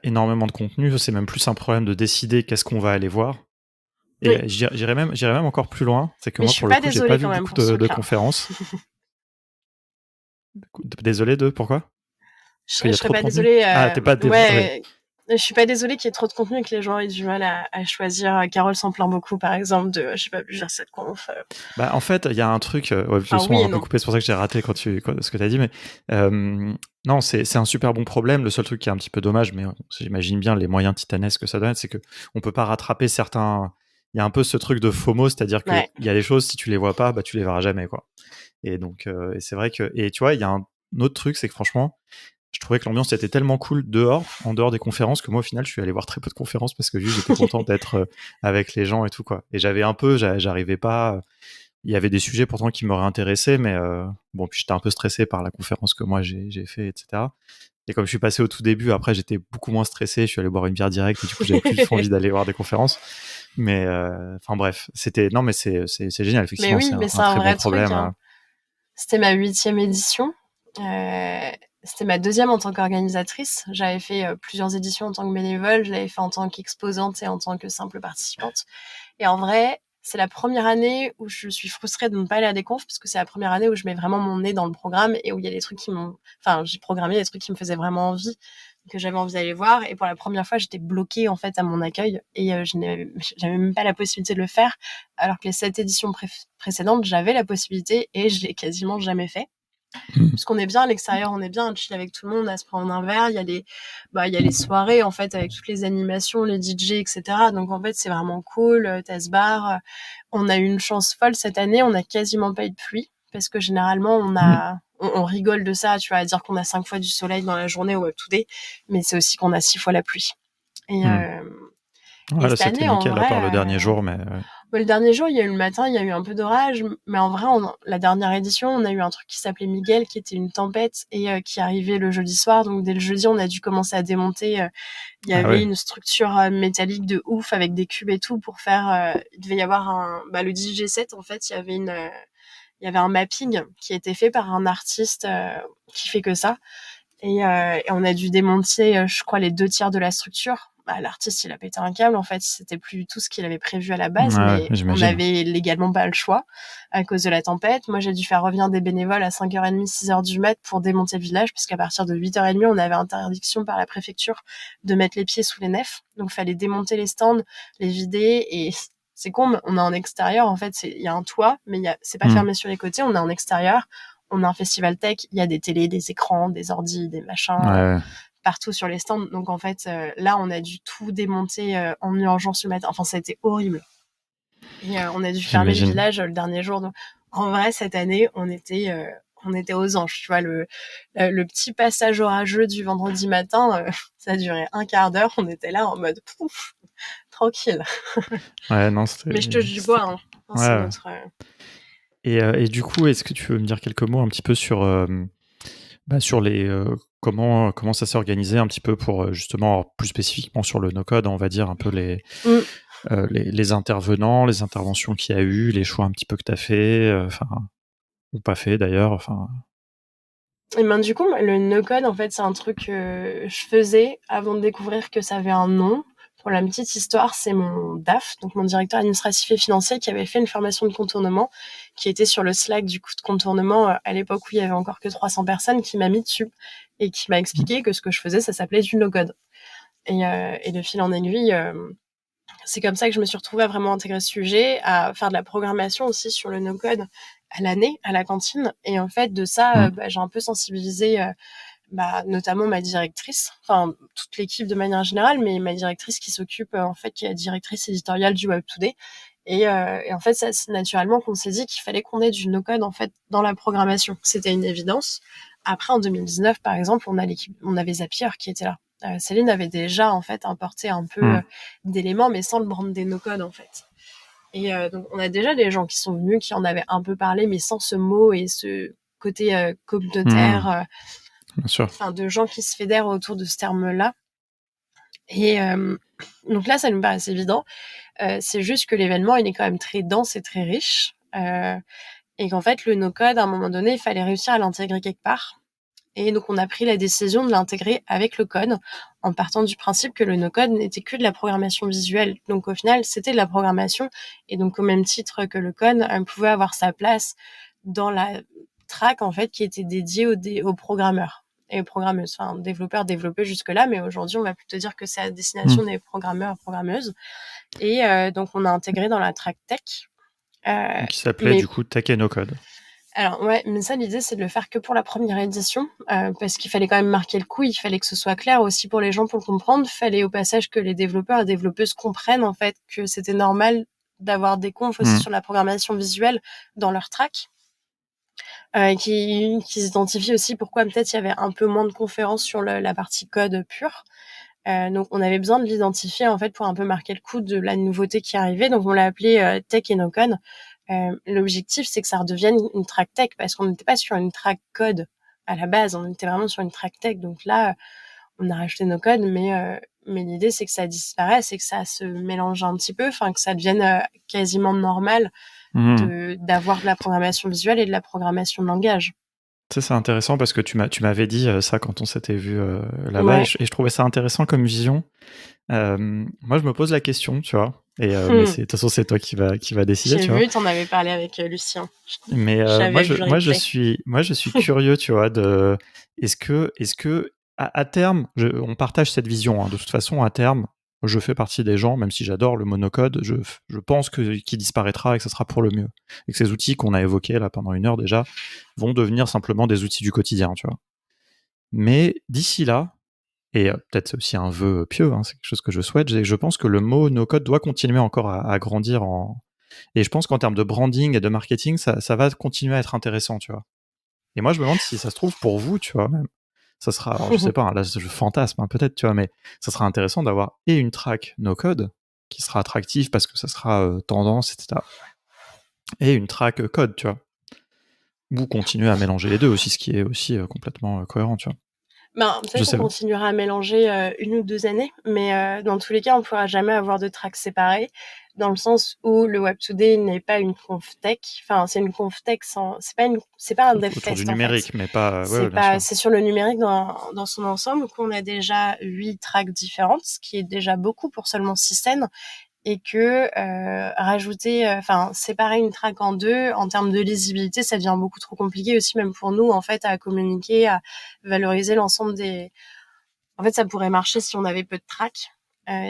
énormément de contenu. C'est même plus un problème de décider qu'est-ce qu'on va aller voir. Et Oui. j'irais même encore plus loin. C'est que Mais moi, je suis pour le pas coup, j'ai pas désolée vu quand même beaucoup pour ce de truc-là. conférences. Désolé pourquoi? Parce qu'il Je y a serais trop de pas contenu? désolée. Ah, t'es pas désolé. Ouais. Ouais, je suis pas désolée qu'il y ait trop de contenu et que les gens aient du mal à choisir. Carole s'en plaint beaucoup, par exemple, de je sais pas plus faire cette conf. Bah, en fait, il y a un truc. Ouais, le Enfin, son oui a et un peu non. coupé, c'est pour ça que j'ai raté ce que tu as dit. Mais non, c'est un super bon problème. Le seul truc qui est un petit peu dommage, mais j'imagine bien les moyens titanesques que ça donne, c'est que on peut pas rattraper certains. Il y a un peu ce truc de FOMO, c'est-à-dire que Ouais. il y a des choses, si tu les vois pas, bah tu les verras jamais, quoi. Et donc, et c'est vrai que, et tu vois, il y a un autre truc, c'est que franchement, je trouvais que l'ambiance était tellement cool dehors, en dehors des conférences, que moi, au final, je suis allé voir très peu de conférences parce que juste, j'étais content d'être avec les gens et tout, quoi. Et j'arrivais pas. Il y avait des sujets pourtant qui m'auraient intéressé, mais bon, puis j'étais un peu stressé par la conférence que moi j'ai fait, etc. Et comme je suis passé au tout début, après, j'étais beaucoup moins stressé. Je suis allé boire une bière directe et du coup, j'avais plus du tout envie d'aller voir des conférences. Mais enfin bref, non, mais c'est génial. Mais Effectivement, oui, c'est mais un c'est un très bon vrai truc, problème. hein. C'était ma 8e édition. C'était ma 2e en tant qu'organisatrice. J'avais fait plusieurs éditions en tant que bénévole. Je l'avais fait en tant qu'exposante et en tant que simple participante. Et en vrai, c'est la première année où je suis frustrée de ne pas aller à des confs parce que c'est la première année où je mets vraiment mon nez dans le programme et où il y a des trucs enfin, j'ai programmé des trucs qui me faisaient vraiment envie, que j'avais envie d'aller voir. Et pour la première fois, j'étais bloquée, en fait, à mon accueil et j'avais même pas la possibilité de le faire. Alors que les 7 éditions précédentes, j'avais la possibilité et je l'ai quasiment jamais fait. Parce qu'on est bien à l'extérieur, on est bien chill avec tout le monde, à se prendre un verre. Il y a les soirées, en fait, avec toutes les animations, les DJ, etc. Donc, en fait, c'est vraiment cool. T'as ce bar. On a eu une chance folle cette année. On a quasiment pas eu de pluie. Parce que généralement, on rigole de ça, tu vois, à dire qu'on a 5 fois du soleil dans la journée au Web Today. Mais c'est aussi qu'on a 6 fois la pluie. Et, et Ouais, là, cette c'était année, en nickel, à vrai, part le dernier jour, mais le dernier jour, il y a eu le matin, il y a eu un peu d'orage, mais en vrai, la dernière édition, on a eu un truc qui s'appelait Miguel, qui était une tempête et qui arrivait le jeudi soir. Donc dès le jeudi, on a dû commencer à démonter. Il y ah avait ouais. une structure métallique de ouf avec des cubes et tout pour faire. Il devait y avoir le DJ7 en fait. Il y avait un mapping qui était fait par un artiste qui fait que ça. Et on a dû démonter, je crois, les 2 tiers de la structure. L'artiste, il a pété un câble. En fait, c'était plus du tout ce qu'il avait prévu à la base, Ouais, mais on j'imagine. avait légalement pas le choix à cause de la tempête. Moi, j'ai dû faire revenir des bénévoles à 5h30, 6h du mat pour démonter le village, puisqu'à partir de 8h30, on avait interdiction par la préfecture de mettre les pieds sous les nefs. Donc, il fallait démonter les stands, les vider. Et c'est con, mais on est en extérieur. En fait, il y a un toit, mais c'est pas fermé sur les côtés. On est en extérieur. On a un festival tech. Il y a des télés, des écrans, des ordis, des machins. Ouais. Partout sur les stands. Donc en fait, là, on a dû tout démonter en urgence le matin. Enfin, ça a été horrible. Et on a dû fermer le J'imagine. village le dernier jour. Donc, en vrai, cette année, on était aux anges. Tu vois, le petit passage orageux du vendredi matin, ça a duré un quart d'heure. On était là en mode pouf, tranquille. Ouais, non, Mais je touche du c'était bois. cool. Hein. Enfin, c'est Ouais. notre. Et du coup, est-ce que tu veux me dire quelques mots un petit peu sur, sur les, comment ça s'est organisé un petit peu pour, justement, alors plus spécifiquement sur le no-code, on va dire un peu Mm. les intervenants, les interventions qu'il y a eu, les choix un petit peu que tu as fait, enfin, ou pas fait d'ailleurs, enfin. Et ben du coup, le no-code, en fait, c'est un truc que je faisais avant de découvrir que ça avait un nom. Pour la petite histoire, c'est mon DAF, donc mon directeur administratif et financier, qui avait fait une formation de contournement, qui était sur le Slack du coup de contournement à l'époque où il y avait encore que 300 personnes, qui m'a mis dessus et qui m'a expliqué que ce que je faisais, ça s'appelait du no-code. Et de fil en aiguille, c'est comme ça que je me suis retrouvée à vraiment intégrer ce sujet, à faire de la programmation aussi sur le no-code à l'année, à la cantine. Et en fait, de ça, j'ai un peu sensibilisé notamment ma directrice, enfin toute l'équipe de manière générale, mais ma directrice qui s'occupe, en fait, qui est directrice éditoriale du Web Today. Et en fait, c'est naturellement qu'on s'est dit qu'il fallait qu'on ait du no-code en fait dans la programmation. C'était une évidence. Après, en 2019, par exemple, on avait Zapier qui était là. Céline avait déjà en fait importé un peu d'éléments, mais sans le brander no-code en fait. Et donc, on a déjà des gens qui sont venus, qui en avaient un peu parlé, mais sans ce mot et ce côté communautaire, Bien sûr. enfin de gens qui se fédèrent autour de ce terme-là. Et donc là, ça nous paraissait évident. C'est juste que l'événement, il est quand même très dense et très riche. Et qu'en fait, le no-code, à un moment donné, il fallait réussir à l'intégrer quelque part. Et donc, on a pris la décision de l'intégrer avec le code, en partant du principe que le no-code n'était que de la programmation visuelle. Donc, au final, c'était de la programmation. Et donc, au même titre que le code, on pouvait avoir sa place dans la track, en fait, qui était dédiée aux programmeurs et aux programmeuses. Enfin, développeurs développés jusque-là, mais aujourd'hui, on va plutôt dire que c'est à destination des programmeurs et programmeuses. Et donc, on a intégré dans la track tech. Qui s'appelait du coup Tech et No Code. Alors ouais, mais ça l'idée c'est de le faire que pour la première édition, parce qu'il fallait quand même marquer le coup, il fallait que ce soit clair aussi pour les gens pour le comprendre, il fallait au passage que les développeurs et développeuses comprennent en fait que c'était normal d'avoir des confs aussi sur la programmation visuelle dans leur track, qui s'identifient aussi pourquoi peut-être il y avait un peu moins de conférences sur la partie code pure. Donc on avait besoin de l'identifier en fait pour un peu marquer le coup de la nouveauté qui arrivait, donc on l'a appelé Tech et No Code. L'objectif, c'est que ça redevienne une track tech parce qu'on n'était pas sur une track code à la base, on était vraiment sur une track tech. Donc là, on a rajouté nos codes, mais l'idée, c'est que ça disparaisse et que ça se mélange un petit peu, enfin que ça devienne quasiment normal d'avoir de la programmation visuelle et de la programmation de langage. Tu sais, c'est intéressant parce que tu m'avais dit ça quand on s'était vu là-bas, Ouais. et je trouvais ça intéressant comme vision. Moi, je me pose la question, tu vois. Mais de toute façon, c'est toi qui va décider, tu vois. J'ai vu, t'en avais parlé avec Lucien. Mais moi, je suis curieux, tu vois, de est-ce que à terme, on partage cette vision. Hein. De toute façon, à terme, je fais partie des gens, même si j'adore le monocode, je pense qu'il disparaîtra et que ce sera pour le mieux. Et que ces outils qu'on a évoqués là pendant 1 heure déjà vont devenir simplement des outils du quotidien, tu vois. Mais d'ici là, et peut-être c'est aussi un vœu pieux, hein, c'est quelque chose que je souhaite, je pense que le mot no-code doit continuer encore à grandir et je pense qu'en termes de branding et de marketing, ça va continuer à être intéressant, tu vois. Et moi, je me demande si ça se trouve pour vous, tu vois, même. Ça sera, alors je sais pas, là je fantasme peut-être, tu vois, mais ça sera intéressant d'avoir et une track no-code qui sera attractive parce que ça sera tendance, etc. Et une track code, tu vois. Ou continuer à mélanger les deux aussi, ce qui est aussi complètement cohérent, tu vois. Peut-être qu'on continuera à mélanger 1 ou 2 années, mais dans tous les cas, on ne pourra jamais avoir de tracks séparés, dans le sens où le Web Today n'est pas une conf tech. Enfin, c'est une conf tech c'est pas un dev autour fest, du numérique, en fait. mais pas. C'est sur le numérique dans son ensemble qu'on a déjà 8 tracks différentes, ce qui est déjà beaucoup pour seulement 6 scènes. Et que séparer une track en 2 en termes de lisibilité, ça devient beaucoup trop compliqué aussi, même pour nous en fait, à communiquer, à valoriser l'ensemble des. En fait, ça pourrait marcher si on avait peu de tracks,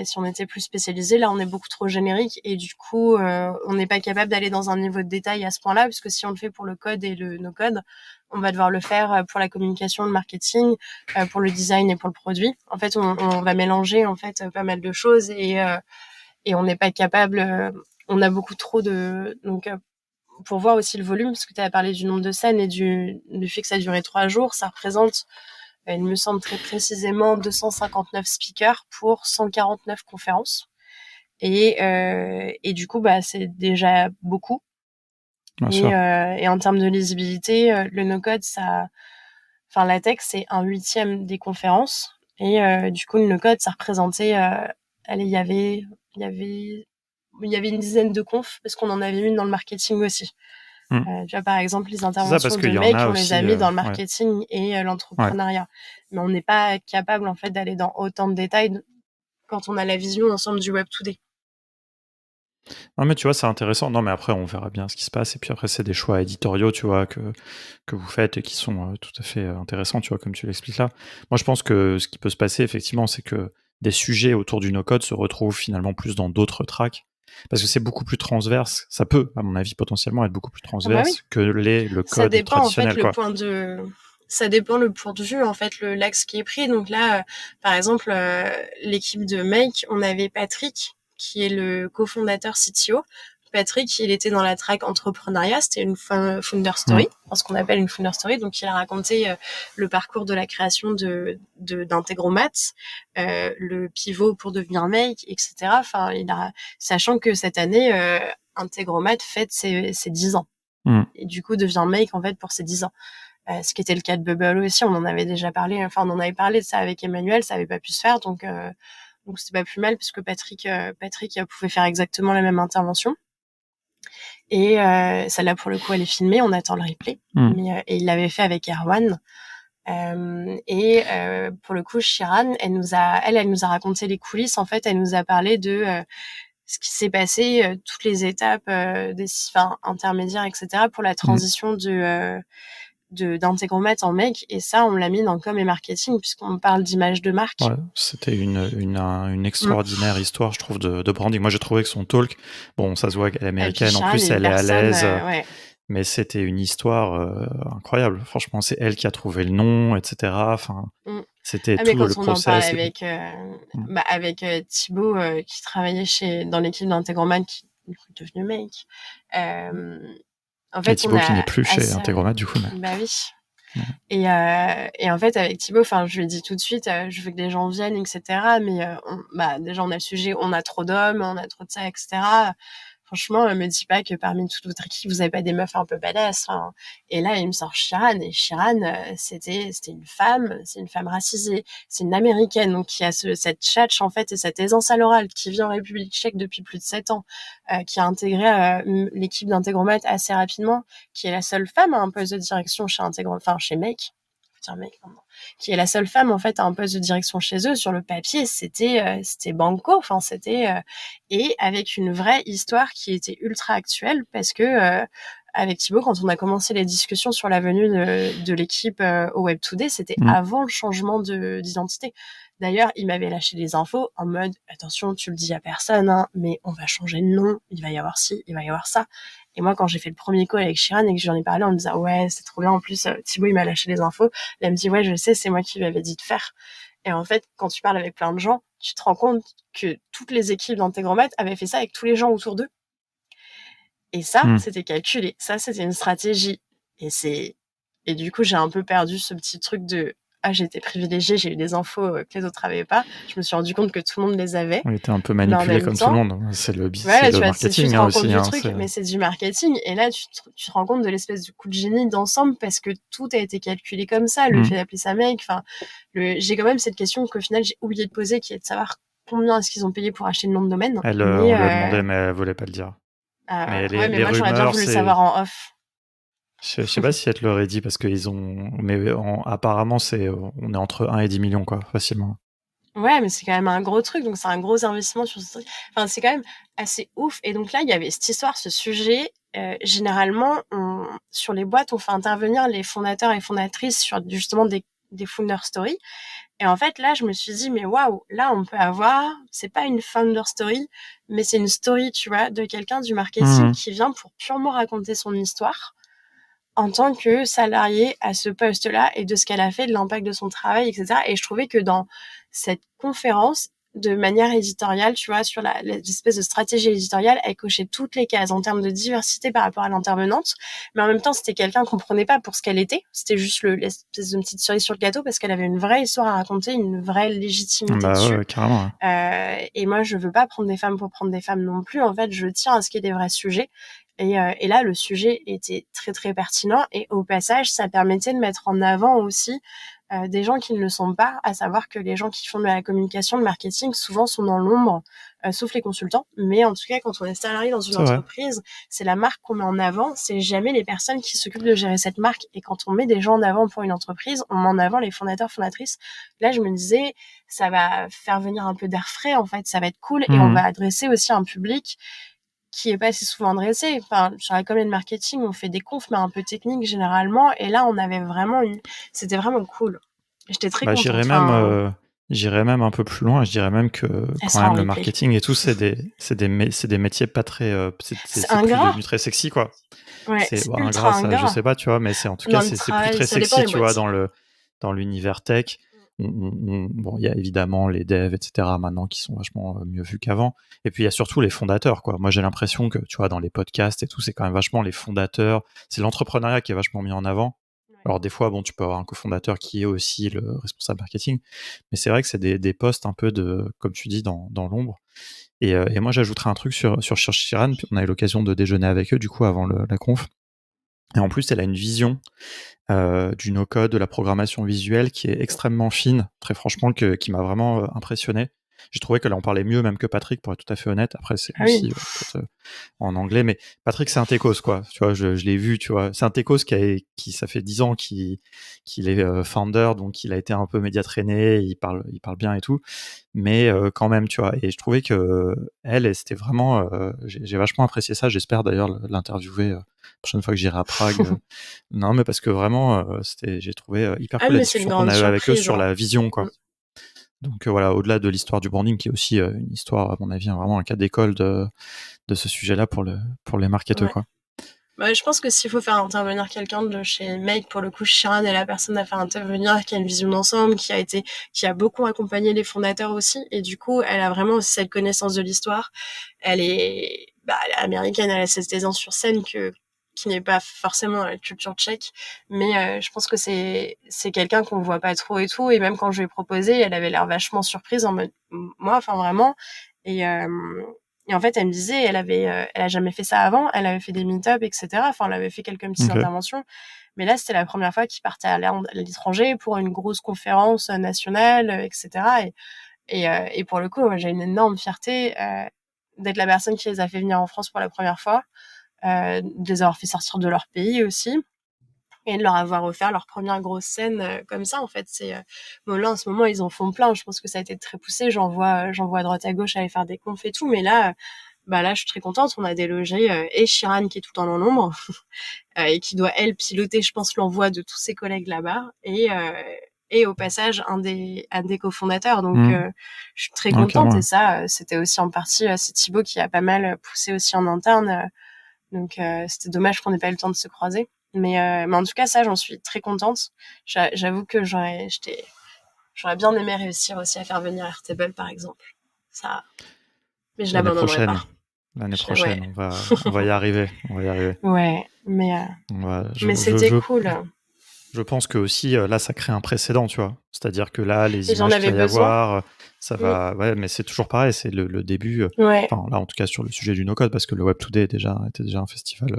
si on était plus spécialisé. Là, on est beaucoup trop générique et du coup, on n'est pas capable d'aller dans un niveau de détail à ce point-là, puisque si on le fait pour le code et le no-code, on va devoir le faire pour la communication, le marketing, pour le design et pour le produit. En fait, on va mélanger en fait pas mal de choses et on n'est pas capable, on a beaucoup trop de. Donc, pour voir aussi le volume, parce que tu as parlé du nombre de scènes et du fait que ça durait 3 jours, ça représente, il me semble très précisément, 259 speakers pour 149 conférences. Et du coup, c'est déjà beaucoup. Et en termes de lisibilité, le no-code, la tech, c'est 1/8 des conférences. Et du coup, le no-code, ça représentait, il y avait une dizaine de confs parce qu'on en avait une dans le marketing aussi. Tu vois, par exemple, les interventions de mecs, on les a mis dans le marketing et l'entrepreneuriat. Mais on n'est pas capable en fait d'aller dans autant de détails quand on a la vision ensemble du Web Today. Non, mais tu vois, c'est intéressant. Non, mais après, on verra bien ce qui se passe. Et puis après, c'est des choix éditoriaux, tu vois, que vous faites et qui sont tout à fait intéressants, tu vois, comme tu l'expliques là. Moi, je pense que ce qui peut se passer, effectivement, c'est que des sujets autour du no-code se retrouvent finalement plus dans d'autres tracks. Parce que c'est beaucoup plus transverse. Ça peut, à mon avis, potentiellement être beaucoup plus transverse que le Ça code dépend en fait traditionnel, quoi. ça dépend le point de vue en fait l'axe qui est pris. Donc là, par exemple, l'équipe de Make, on avait Patrick qui est le cofondateur CTO. Patrick, il était dans la track entrepreneuriat, c'était une founder story, ce qu'on appelle une founder story. Donc il a raconté le parcours de la création d'Integromat, le pivot pour devenir Make, etc. Enfin, sachant que cette année, Integromat fête ses 10 ans. Et du coup devient Make en fait pour ses 10 ans. Ce qui était le cas de Bubble aussi, on en avait déjà parlé, enfin on en avait parlé de ça avec Emmanuel, ça avait pas pu se faire, donc c'est pas plus mal puisque Patrick pouvait faire exactement la même intervention. Et celle-là pour le coup elle est filmée, on attend le replay, et il l'avait fait avec Erwan. Pour le coup Shiran, elle nous a raconté les coulisses, en fait elle nous a parlé de ce qui s'est passé, toutes les étapes intermédiaires, etc. pour la transition d'Integromat en Make, et ça on l'a mis dans com et marketing puisqu'on parle d'image de marque. Ouais, c'était une extraordinaire histoire, je trouve, de branding. Moi j'ai trouvé que son talk, bon ça se voit qu'elle est américaine, en plus elle est à l'aise, mais c'était une histoire incroyable. Franchement, c'est elle qui a trouvé le nom, etc. Enfin, c'était tout le process. Avec Thibaut qui travaillait dans l'équipe d'Integromat, qui est devenu Make. En fait, Thibaut qui n'est plus chez Integromat du coup. Bah oui. Et en fait, avec Thibaut, je lui ai dit tout de suite, je veux que les gens viennent, etc. Mais déjà, on a le sujet, on a trop d'hommes, on a trop de ça, etc. Franchement, me dis pas que parmi toute votre équipe, vous avez pas des meufs un peu badass. Hein. Et là, il me sort Shiran. Et Shiran, c'était une femme, c'est une femme racisée, c'est une américaine, donc qui a cette tchatche, en fait, et cette aisance à l'oral, qui vit en République tchèque depuis plus de 7 ans, qui a intégré l'équipe d'Integromat assez rapidement, qui est la seule femme à un poste de direction chez chez Make. Qui est la seule femme en fait à un poste de direction chez eux. Sur le papier, c'était banco, et avec une vraie histoire qui était ultra actuelle, parce que avec Thibaut, quand on a commencé les discussions sur la venue de l'équipe au Web 2D, c'était avant le changement d'identité. D'ailleurs, il m'avait lâché des infos en mode attention, tu le dis à personne, hein, mais on va changer de nom, il va y avoir ci, il va y avoir ça. Et moi, quand j'ai fait le premier call avec Shiran et que j'en ai parlé en me disant ouais, c'est trop bien, en plus Thibaut il m'a lâché les infos, elle me dit ouais, je sais, c'est moi qui lui avais dit de faire. Et en fait, quand tu parles avec plein de gens, tu te rends compte que toutes les équipes d'Integromat avaient fait ça avec tous les gens autour d'eux. Et ça, c'était calculé. Ça, c'était une stratégie. Et du coup, j'ai un peu perdu ce petit truc de j'ai été privilégiée, j'ai eu des infos que les autres n'avaient pas. Je me suis rendu compte que tout le monde les avait. On était un peu manipulé comme tout le monde. C'est le marketing tu te rends aussi. Compte du truc, mais c'est du marketing. Et là, tu te rends compte de l'espèce de coup de génie d'ensemble parce que tout a été calculé comme ça. Le fait d'appeler ça Make. J'ai quand même cette question qu'au final, j'ai oublié de poser, qui est de savoir combien est-ce qu'ils ont payé pour acheter le nom de domaine. On lui a demandé, mais elle voulait pas le dire. Mais moi, j'aurais bien voulu le savoir en off. Je sais pas si elle te l'aurait dit, parce qu'ils ont. Mais apparemment, on est entre 1 et 10 millions, quoi, facilement. Ouais, mais c'est quand même un gros truc, donc c'est un gros investissement sur ce truc. C'est quand même assez ouf. Et donc là, il y avait cette histoire, ce sujet. Généralement, sur les boîtes, on fait intervenir les fondateurs et fondatrices sur justement des founder stories. Et en fait, là, je me suis dit, mais waouh, là, on peut avoir, c'est pas une founder story, mais c'est une story, tu vois, de quelqu'un du marketing qui vient pour purement raconter son histoire en tant que salarié à ce poste-là, et de ce qu'elle a fait, de l'impact de son travail, etc. Et je trouvais que dans cette conférence, de manière éditoriale, tu vois, sur l'espèce de stratégie éditoriale, elle cochait toutes les cases en termes de diversité par rapport à l'intervenante, mais en même temps, c'était quelqu'un qu'on prenait pas pour ce qu'elle était, c'était juste l'espèce de petite cerise sur le gâteau, parce qu'elle avait une vraie histoire à raconter, une vraie légitimité dessus. Ouais, carrément. Et moi, je veux pas prendre des femmes pour prendre des femmes non plus. En fait, je tiens à ce qu'il y ait des vrais sujets. Et là, le sujet était très, très pertinent. Et au passage, ça permettait de mettre en avant aussi des gens qui ne le sont pas, à savoir que les gens qui font de la communication, le marketing, souvent sont dans l'ombre, sauf les consultants. Mais en tout cas, quand on est salarié dans une entreprise, c'est la marque qu'on met en avant, c'est jamais les personnes qui s'occupent de gérer cette marque. Et quand on met des gens en avant pour une entreprise, on met en avant les fondateurs, fondatrices. Là, je me disais, ça va faire venir un peu d'air frais, en fait, ça va être cool. Et on va adresser aussi un public qui est pas si souvent adressé. Sur la com et le marketing, on fait des confs, mais un peu techniques généralement. Et là, on avait vraiment c'était vraiment cool. J'étais très contente. J'irais même J'irais même un peu plus loin, je dirais même que Elle quand sera en même le replay. marketing et tout, c'est des métiers pas très, C'est c'est plus ingrat. devenu très sexy, quoi. Ouais, C'est c'est bon, ultra ingrat, ça, je ingrat. sais pas, tu vois, mais c'est en tout cas, Dans le c'est plus travail, très ça dépend sexy, des tu vois, boîtes. dans l'univers tech. Bon, il y a évidemment les devs, etc. maintenant qui sont vachement mieux vus qu'avant. Et puis il y a surtout les fondateurs, quoi. Moi, j'ai l'impression que, tu vois, dans les podcasts et tout, c'est quand même vachement les fondateurs. C'est l'entrepreneuriat qui est vachement mis en avant. Ouais. Alors des fois, bon, tu peux avoir un cofondateur qui est aussi le responsable marketing, mais c'est vrai que c'est des postes un peu de, comme tu dis, dans l'ombre. Et moi, j'ajouterais un truc sur Shiran. On a eu l'occasion de déjeuner avec eux, du coup, avant la conf. Et en plus, elle a une vision du no-code, de la programmation visuelle qui est extrêmement fine, très franchement, qui m'a vraiment impressionné. J'ai trouvé qu'elle en parlait mieux même que Patrick, pour être tout à fait honnête. Après, c'est Ah oui. aussi peut-être en anglais, mais Patrick, c'est un techos, quoi. Tu vois, je l'ai vu, tu vois. C'est un techos qui ça fait 10 ans qu'il est founder, donc il a été un peu média traîné, il parle bien et tout. Mais quand même, tu vois. Et je trouvais que c'était vraiment, j'ai vachement apprécié ça. J'espère d'ailleurs l'interviewer la prochaine fois que j'irai à Prague. Non, mais parce que vraiment, j'ai trouvé hyper Ah cool la mais c'est une discussion qu'on grande a eue avec eux surprise, sur hein. la vision, quoi. Mm. Donc voilà, au-delà de l'histoire du branding, qui est aussi une histoire, à mon avis, vraiment un cas d'école de ce sujet-là pour les marketeurs, Ouais. quoi. Bah, je pense que s'il faut faire intervenir quelqu'un de chez Make, pour le coup, Shiran est la personne à faire intervenir, qui a une vision d'ensemble, qui a beaucoup accompagné les fondateurs aussi. Et du coup, elle a vraiment aussi cette connaissance de l'histoire. Elle est américaine, elle a cette aisance sur scène qui n'est pas forcément la culture tchèque, mais je pense que c'est quelqu'un qu'on voit pas trop et tout. Et même quand je lui ai proposé, elle avait l'air vachement surprise en mode moi, enfin vraiment. Et et en fait, elle me disait, elle a jamais fait ça avant. Elle avait fait des meet-up, etc. Enfin, elle avait fait quelques petites Ok. interventions. Mais là, c'était la première fois qu'il partait à l'étranger pour une grosse conférence nationale, etc. Et pour le coup, moi, j'ai une énorme fierté d'être la personne qui les a fait venir en France pour la première fois, de les avoir fait sortir de leur pays aussi, et de leur avoir offert leur première grosse scène comme ça. En fait, bon, là en ce moment ils en font plein. Je pense que ça a été très poussé. J'en vois à droite à gauche aller faire des confs et tout. Mais là, là, je suis très contente. On a délogé et Shiran qui est tout en ombre et qui doit elle piloter, je pense, l'envoi de tous ses collègues là-bas, et au passage un des cofondateurs. Donc je suis très Ouais, contente, carrément, et ouais. ça c'était aussi en partie c'est Thibaut qui a pas mal poussé aussi en interne. Donc c'était dommage qu'on n'ait pas eu le temps de se croiser. Mais en tout cas, ça, j'en suis très contente. J'avoue que j'aurais bien aimé réussir aussi à faire venir Airtable, par exemple. Ça, mais je L'année l'abandonnerai pas. prochaine. L'année Ouais, prochaine, on va y arriver. On va y arriver. ouais, mais c'était cool. Je pense que aussi, là, ça crée un précédent, tu vois. C'est-à-dire que là, les Et j'en images qu'il avais va y besoin. avoir, ça Mm. va. Ouais, mais c'est toujours pareil, c'est le début. Ouais. Enfin, là, en tout cas, sur le sujet du no-code, parce que le Web Today était déjà un festival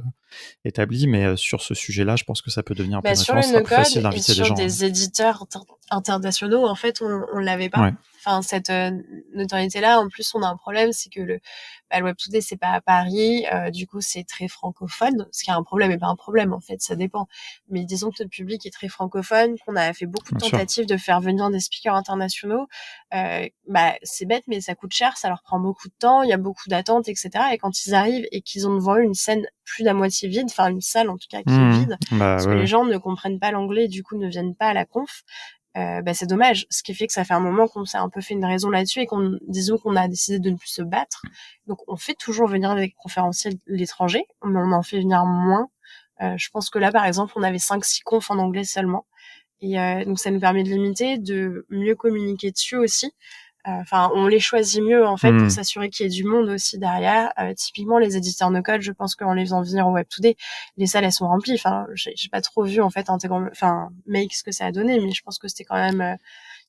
établi, mais sur ce sujet-là, je pense que ça peut devenir un peu une Sur le référence. Ce sera plus facile no-code et d'inviter des sur gens, hein. des éditeurs internationaux, en fait, on l'avait pas. Ouais, Enfin, cette notoriété-là, en plus, on a un problème, c'est que le Web Today, c'est pas à Paris, du coup, c'est très francophone, ce qui est un problème et pas un problème, en fait, ça dépend. Mais disons que notre public est très francophone, qu'on a fait beaucoup de bien sûr. tentatives de faire venir des speakers internationaux. C'est bête, mais ça coûte cher, ça leur prend beaucoup de temps, il y a beaucoup d'attentes, etc. Et quand ils arrivent et qu'ils ont devant eux une scène plus d'à moitié vide, enfin une salle en tout cas qui est vide, Bah parce que ouais, les ouais. gens ne comprennent pas l'anglais et du coup ne viennent pas à la conf, c'est dommage. Ce qui fait que ça fait un moment qu'on s'est un peu fait une raison là-dessus, et disons qu'on a décidé de ne plus se battre. Donc on fait toujours venir des conférenciers de l'étranger, mais on en fait venir moins. Je pense que là, par exemple, on avait 5-6 confs en anglais seulement. Et donc ça nous permet de limiter, de mieux communiquer dessus aussi. Enfin, on les choisit mieux en fait pour s'assurer qu'il y ait du monde aussi derrière. Typiquement, les éditeurs no code, je pense qu'en les faisant venir au Web Today, les salles elles sont remplies. Enfin, j'ai pas trop vu en fait Make ce que ça a donné, mais je pense que c'était quand même,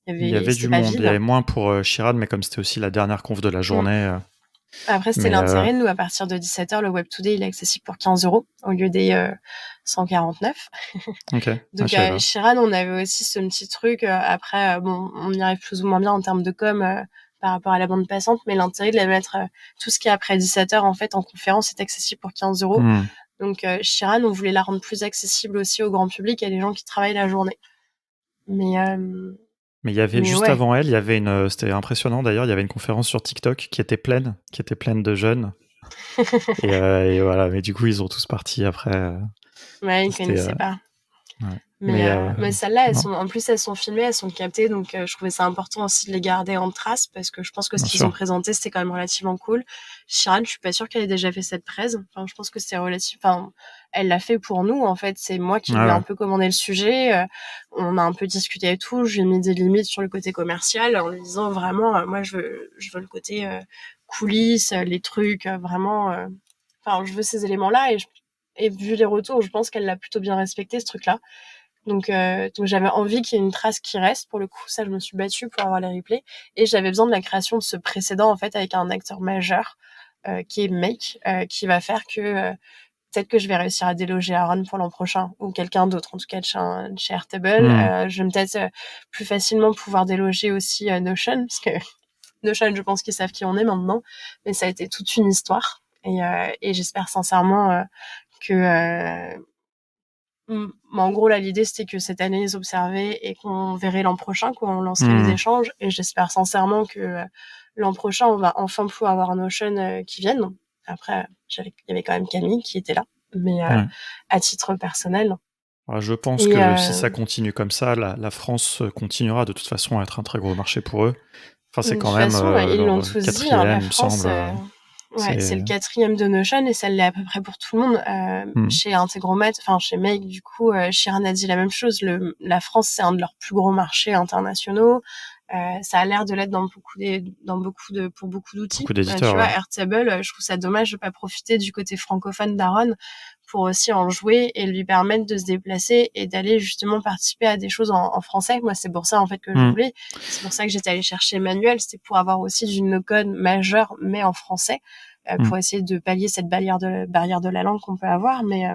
Il y avait c'était du pas monde. Il y vide. avait moins pour Shiran, mais comme c'était aussi la dernière conf de la Mm. journée. Après, c'était Mais l'intérêt. Nous, à partir de 17h, le Web Today, il est accessible pour 15 € au lieu des 149. ok, ah, Donc je savais pas. Shiran, on avait aussi ce petit truc. Après, bon, on y arrive plus ou moins bien en termes de com par rapport à la bande passante, mais l'intérêt de la mettre tout ce qui est après 17h en fait en conférence est accessible pour 15 €. Donc Shiran, on voulait la rendre plus accessible aussi au grand public et à des gens qui travaillent la journée. Mais Mais il y avait mais juste ouais. avant elle, il y avait c'était impressionnant d'ailleurs, il y avait une conférence sur TikTok qui était pleine de jeunes. Et voilà, mais du coup ils ont tous parti après. Ouais, ils C'était connaissaient pas. ouais. Mais celles-là, non, en plus, elles sont filmées, elles sont captées, donc je trouvais ça important aussi de les garder en trace, parce que je pense que ce bien qu'ils ont sûr. présenté, c'était quand même relativement cool. Sheeran, je suis pas sûre qu'elle ait déjà fait cette presse. Enfin, je pense que c'est enfin, elle l'a fait pour nous, en fait. C'est moi qui lui ai Ouais, un peu commandé le sujet. On a un peu discuté et tout. Je lui ai mis des limites sur le côté commercial, en lui disant vraiment, moi, je veux le côté coulisses, les trucs, vraiment. Enfin, je veux ces éléments-là, et vu les retours, je pense qu'elle l'a plutôt bien respecté, ce truc-là. Donc j'avais envie qu'il y ait une trace qui reste. Pour le coup, ça, je me suis battue pour avoir les replays. Et j'avais besoin de la création de ce précédent, en fait, avec un acteur majeur, qui est Make, qui va faire que peut-être que je vais réussir à déloger Aaron pour l'an prochain, ou quelqu'un d'autre, en tout cas chez Airtable. Hmm. Je vais peut-être plus facilement pouvoir déloger aussi Notion, parce que Notion, je pense qu'ils savent qui on est maintenant. Mais ça a été toute une histoire. Et j'espère sincèrement que en gros, là, l'idée, c'était que cette année, ils observaient et qu'on verrait l'an prochain, qu'on lancerait les Hmm. échanges. Et j'espère sincèrement que l'an prochain, on va enfin pouvoir avoir un Notion qui vienne. Après, il y avait quand même Camille qui était là, mais Ouais. à titre personnel. Ouais, je pense Et que si ça continue comme ça, la France continuera de toute façon à être un très gros marché pour eux. Enfin, c'est de toute quand même façon, ils l'ont leur tous dit, hein, la quatrième, il me France, semble. ouais, c'est C'est... le quatrième de Notion, et ça l'est à peu près pour tout le monde. Hmm. Chez Integromat, enfin chez Make, du coup, Sheeran a dit la même chose. La France, c'est un de leurs plus gros marchés internationaux. Ça a l'air de l'être pour beaucoup d'outils. Beaucoup d'éditeurs, Tu vois, ouais. Airtable, je trouve ça dommage de pas profiter du côté francophone d'Aaron pour aussi en jouer et lui permettre de se déplacer et d'aller justement participer à des choses en français. Moi, c'est pour ça, en fait, que je Hmm. voulais. C'est pour ça que j'étais allée chercher Emmanuel. C'était pour avoir aussi du no-code majeur, mais en français, Hmm. pour essayer de pallier cette barrière de la langue qu'on peut avoir. Mais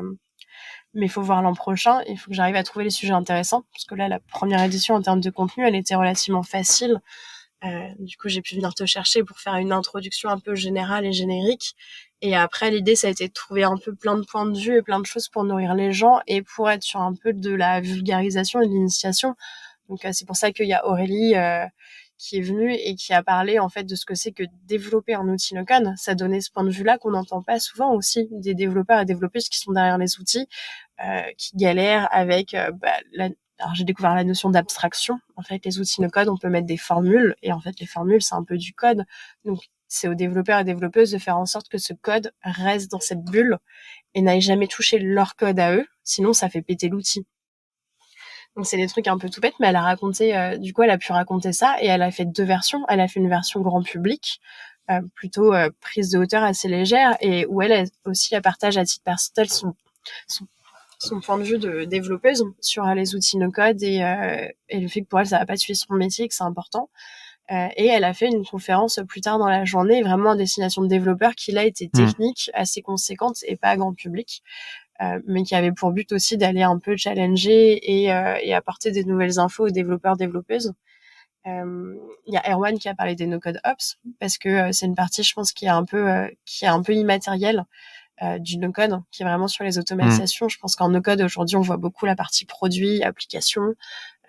il faut voir l'an prochain. Il faut que j'arrive à trouver les sujets intéressants, parce que là, la première édition, en termes de contenu, elle était relativement facile. Du coup, j'ai pu venir te chercher pour faire une introduction un peu générale et générique. Et après, l'idée, ça a été de trouver un peu plein de points de vue et plein de choses pour nourrir les gens et pour être sur un peu de la vulgarisation et de l'initiation. Donc, c'est pour ça qu'il y a Aurélie qui est venue et qui a parlé en fait de ce que c'est que développer un outil no-code. Ça donnait ce point de vue-là qu'on n'entend pas souvent aussi, des développeurs et développeuses qui sont derrière les outils, qui galèrent avec alors j'ai découvert la notion d'abstraction. En fait, les outils no-code, on peut mettre des formules, et en fait, les formules, c'est un peu du code. Donc, c'est aux développeurs et développeuses de faire en sorte que ce code reste dans cette bulle et n'aille jamais toucher leur code à eux, sinon ça fait péter l'outil. Donc, c'est des trucs un peu tout bêtes, mais elle a raconté, du coup, elle a pu raconter ça, et elle a fait 2 versions. Elle a fait une version grand public, plutôt prise de hauteur assez légère, et où elle aussi, elle partage à titre personnel son son point de vue de développeuse sur les outils no-code, et le fait que pour elle, ça va pas tuer son métier, que c'est important. Et elle a fait une conférence plus tard dans la journée, vraiment à destination de développeurs, qui là était Hmm. technique, assez conséquente et pas grand public, mais qui avait pour but aussi d'aller un peu challenger et apporter des nouvelles infos aux développeurs, développeuses. Il y a Erwan qui a parlé des no-code ops, parce que c'est une partie, je pense, qui est un peu immatérielle du no-code, qui est vraiment sur les Hmm. automatisations. Je pense qu'en no-code, aujourd'hui, on voit beaucoup la partie produit, application,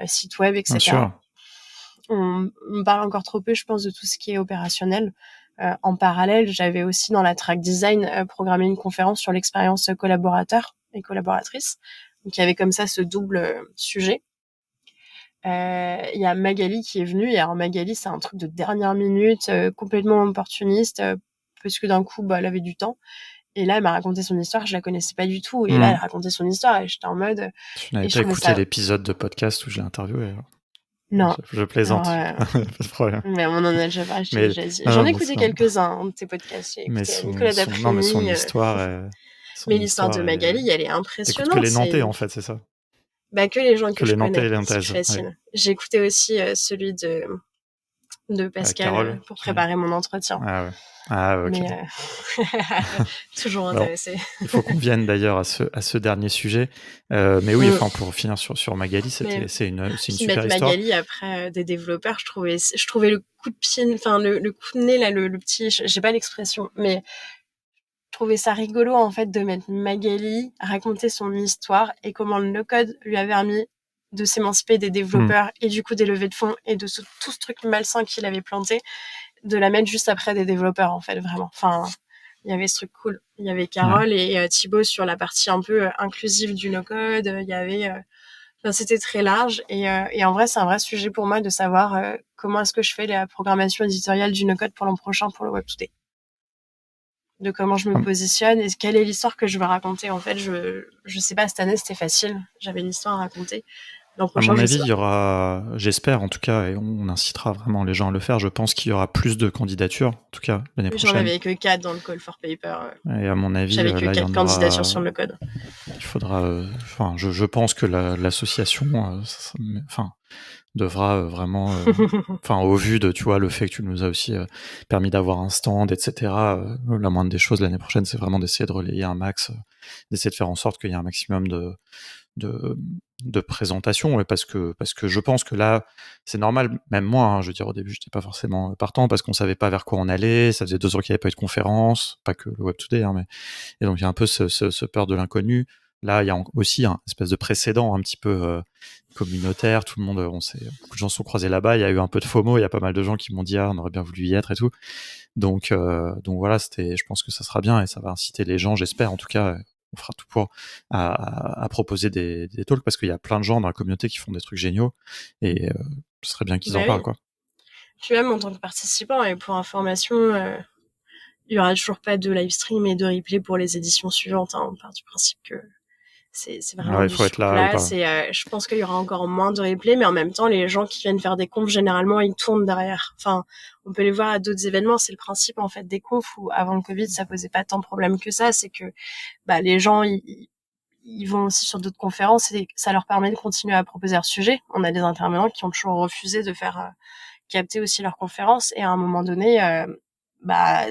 site web, Bien etc. sûr. On parle encore trop peu, je pense, de tout ce qui est opérationnel. En parallèle, j'avais aussi dans la track design programmé une conférence sur l'expérience collaborateur et collaboratrice. Donc il y avait comme ça ce double sujet. Il y a Magali qui est venue, et alors Magali, c'est un truc de dernière minute, complètement opportuniste, parce que d'un coup, elle avait du temps. Et là, elle m'a raconté son histoire, je la connaissais pas du tout. Et là, Hmm. elle racontait son histoire, et j'étais en mode, Tu n'avais et je pas trouvais écouté ça, l'épisode de podcast où je l'ai interviewé, alors. non. Je Alors, plaisante. Pas de problème. mais on en a déjà parlé, je t'ai Mais déjà dit. non, J'en non, ai mais écouté c'est non. quelques-uns de tes podcasts. J'ai Mais écouté Nicolas non, mais Daprini. son Mais l'histoire de histoire est... Magali, elle est T'écoutes que impressionnante. les Nantais, C'est en fait, c'est ça? que les gens que Que je les Nantais connais, et les c'est plus Nantaises, ouais. facile. J'ai écouté aussi celui de Pascal Carole, pour qui... préparer mon entretien. Ah ouais. Ah ouais, ok. Mais toujours Alors, intéressé. il faut qu'on vienne d'ailleurs à ce dernier sujet. Mais oui, Mm. enfin, pour finir sur Magali, Mais c'est une puis super mettre histoire. Magali après des développeurs, je trouvais le coup de pied, enfin le coup de nez là, le petit, j'ai pas l'expression, mais je trouvais ça rigolo en fait de mettre Magali raconter son histoire et comment le no-code lui a permis de s'émanciper des Hmm. développeurs et du coup des levées de fonds et de tout ce truc malsain qu'il avait planté, de la mettre juste après des développeurs en fait, vraiment. Enfin, il y avait ce truc cool. Il y avait Ouais. Carole et Thibaut sur la partie un peu inclusive du no-code. Il y avait Enfin, c'était très large et en vrai, c'est un vrai sujet pour moi de savoir comment est-ce que je fais la programmation éditoriale du no-code pour l'an prochain pour le Web2D. De comment je me positionne et quelle est l'histoire que je veux raconter. En fait, je sais pas, cette année, c'était facile. J'avais une histoire à raconter. L'an À prochain, mon je avis, sais il pas. y aura, j'espère en tout cas, et on incitera vraiment les gens à le faire, je pense qu'il y aura plus de candidatures, en tout cas l'année J'en prochaine. avais que 4 dans le call for paper. Et à mon avis, J'avais que là, il y 4 en candidatures sur aura. le code. Il faudra. Enfin, je pense que l'association, enfin, devra vraiment. Enfin, au vu de, tu vois, le fait que tu nous as aussi permis d'avoir un stand, etc. La moindre des choses l'année prochaine, c'est vraiment d'essayer de relayer un max, d'essayer de faire en sorte qu'il y ait un maximum de, de présentation, parce que je pense que là, c'est normal, même moi, hein, je veux dire, au début, j'étais pas forcément partant parce qu'on savait pas vers quoi on allait, ça faisait 2 ans qu'il n'y avait pas eu de conférence, pas que le Web2D, hein, mais et donc il y a un peu ce peur de l'inconnu. Là, il y a aussi un espèce de précédent un petit peu communautaire. Tout le monde, on sait, beaucoup de gens se sont croisés là-bas. Il y a eu un peu de FOMO. Il y a pas mal de gens qui m'ont dit on aurait bien voulu y être et tout. Donc voilà, je pense que ça sera bien et ça va inciter les gens, j'espère en tout cas. On fera tout pour à proposer des talks parce qu'il y a plein de gens dans la communauté qui font des trucs géniaux et ce serait bien qu'ils en parlent, quoi. Puis même en tant que participant et pour information, il y aura toujours pas de live stream et de replay pour les éditions suivantes. On part du principe que c'est vraiment Il du faut être sur là ou pas. place et je pense qu'il y aura encore moins de replay, mais en même temps, les gens qui viennent faire des confs, généralement, ils tournent derrière. Enfin, on peut les voir à d'autres événements. C'est le principe, en fait, des confs où avant le Covid, ça posait pas tant de problèmes que ça. C'est que les gens, ils vont aussi sur d'autres conférences et ça leur permet de continuer à proposer leur sujet. On a des intervenants qui ont toujours refusé de faire capter aussi leurs conférences et à un moment donné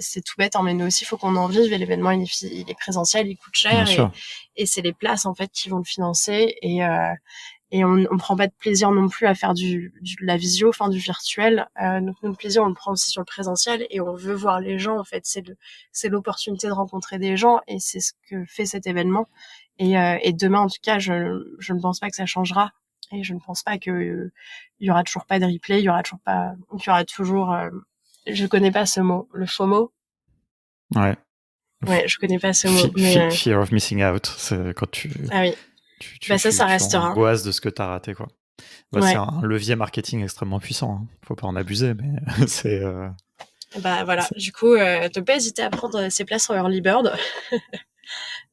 c'est tout bête mais nous aussi il faut qu'on en vive et l'événement il est présentiel, il coûte Bien cher sûr. et c'est les places en fait qui vont le financer et on prend pas de plaisir non plus à faire de la visio, enfin du virtuel. Donc notre plaisir on le prend aussi sur le présentiel et on veut voir les gens en fait. C'est l'opportunité de rencontrer des gens et c'est ce que fait cet événement. Et demain en tout cas je ne pense pas que ça changera et je ne pense pas que il y aura toujours pas de replay, il y aura toujours je connais pas ce mot, le FOMO. Ouais. Ouais, je connais pas ce mot, mais Fear of missing out, c'est quand ah oui. Ça tu restera. angoisses de ce que tu as raté, quoi. C'est Ouais. un levier marketing extrêmement puissant, hein. Faut pas en abuser, mais c'est Voilà. Du coup, ne pas hésiter à prendre ces places en early bird.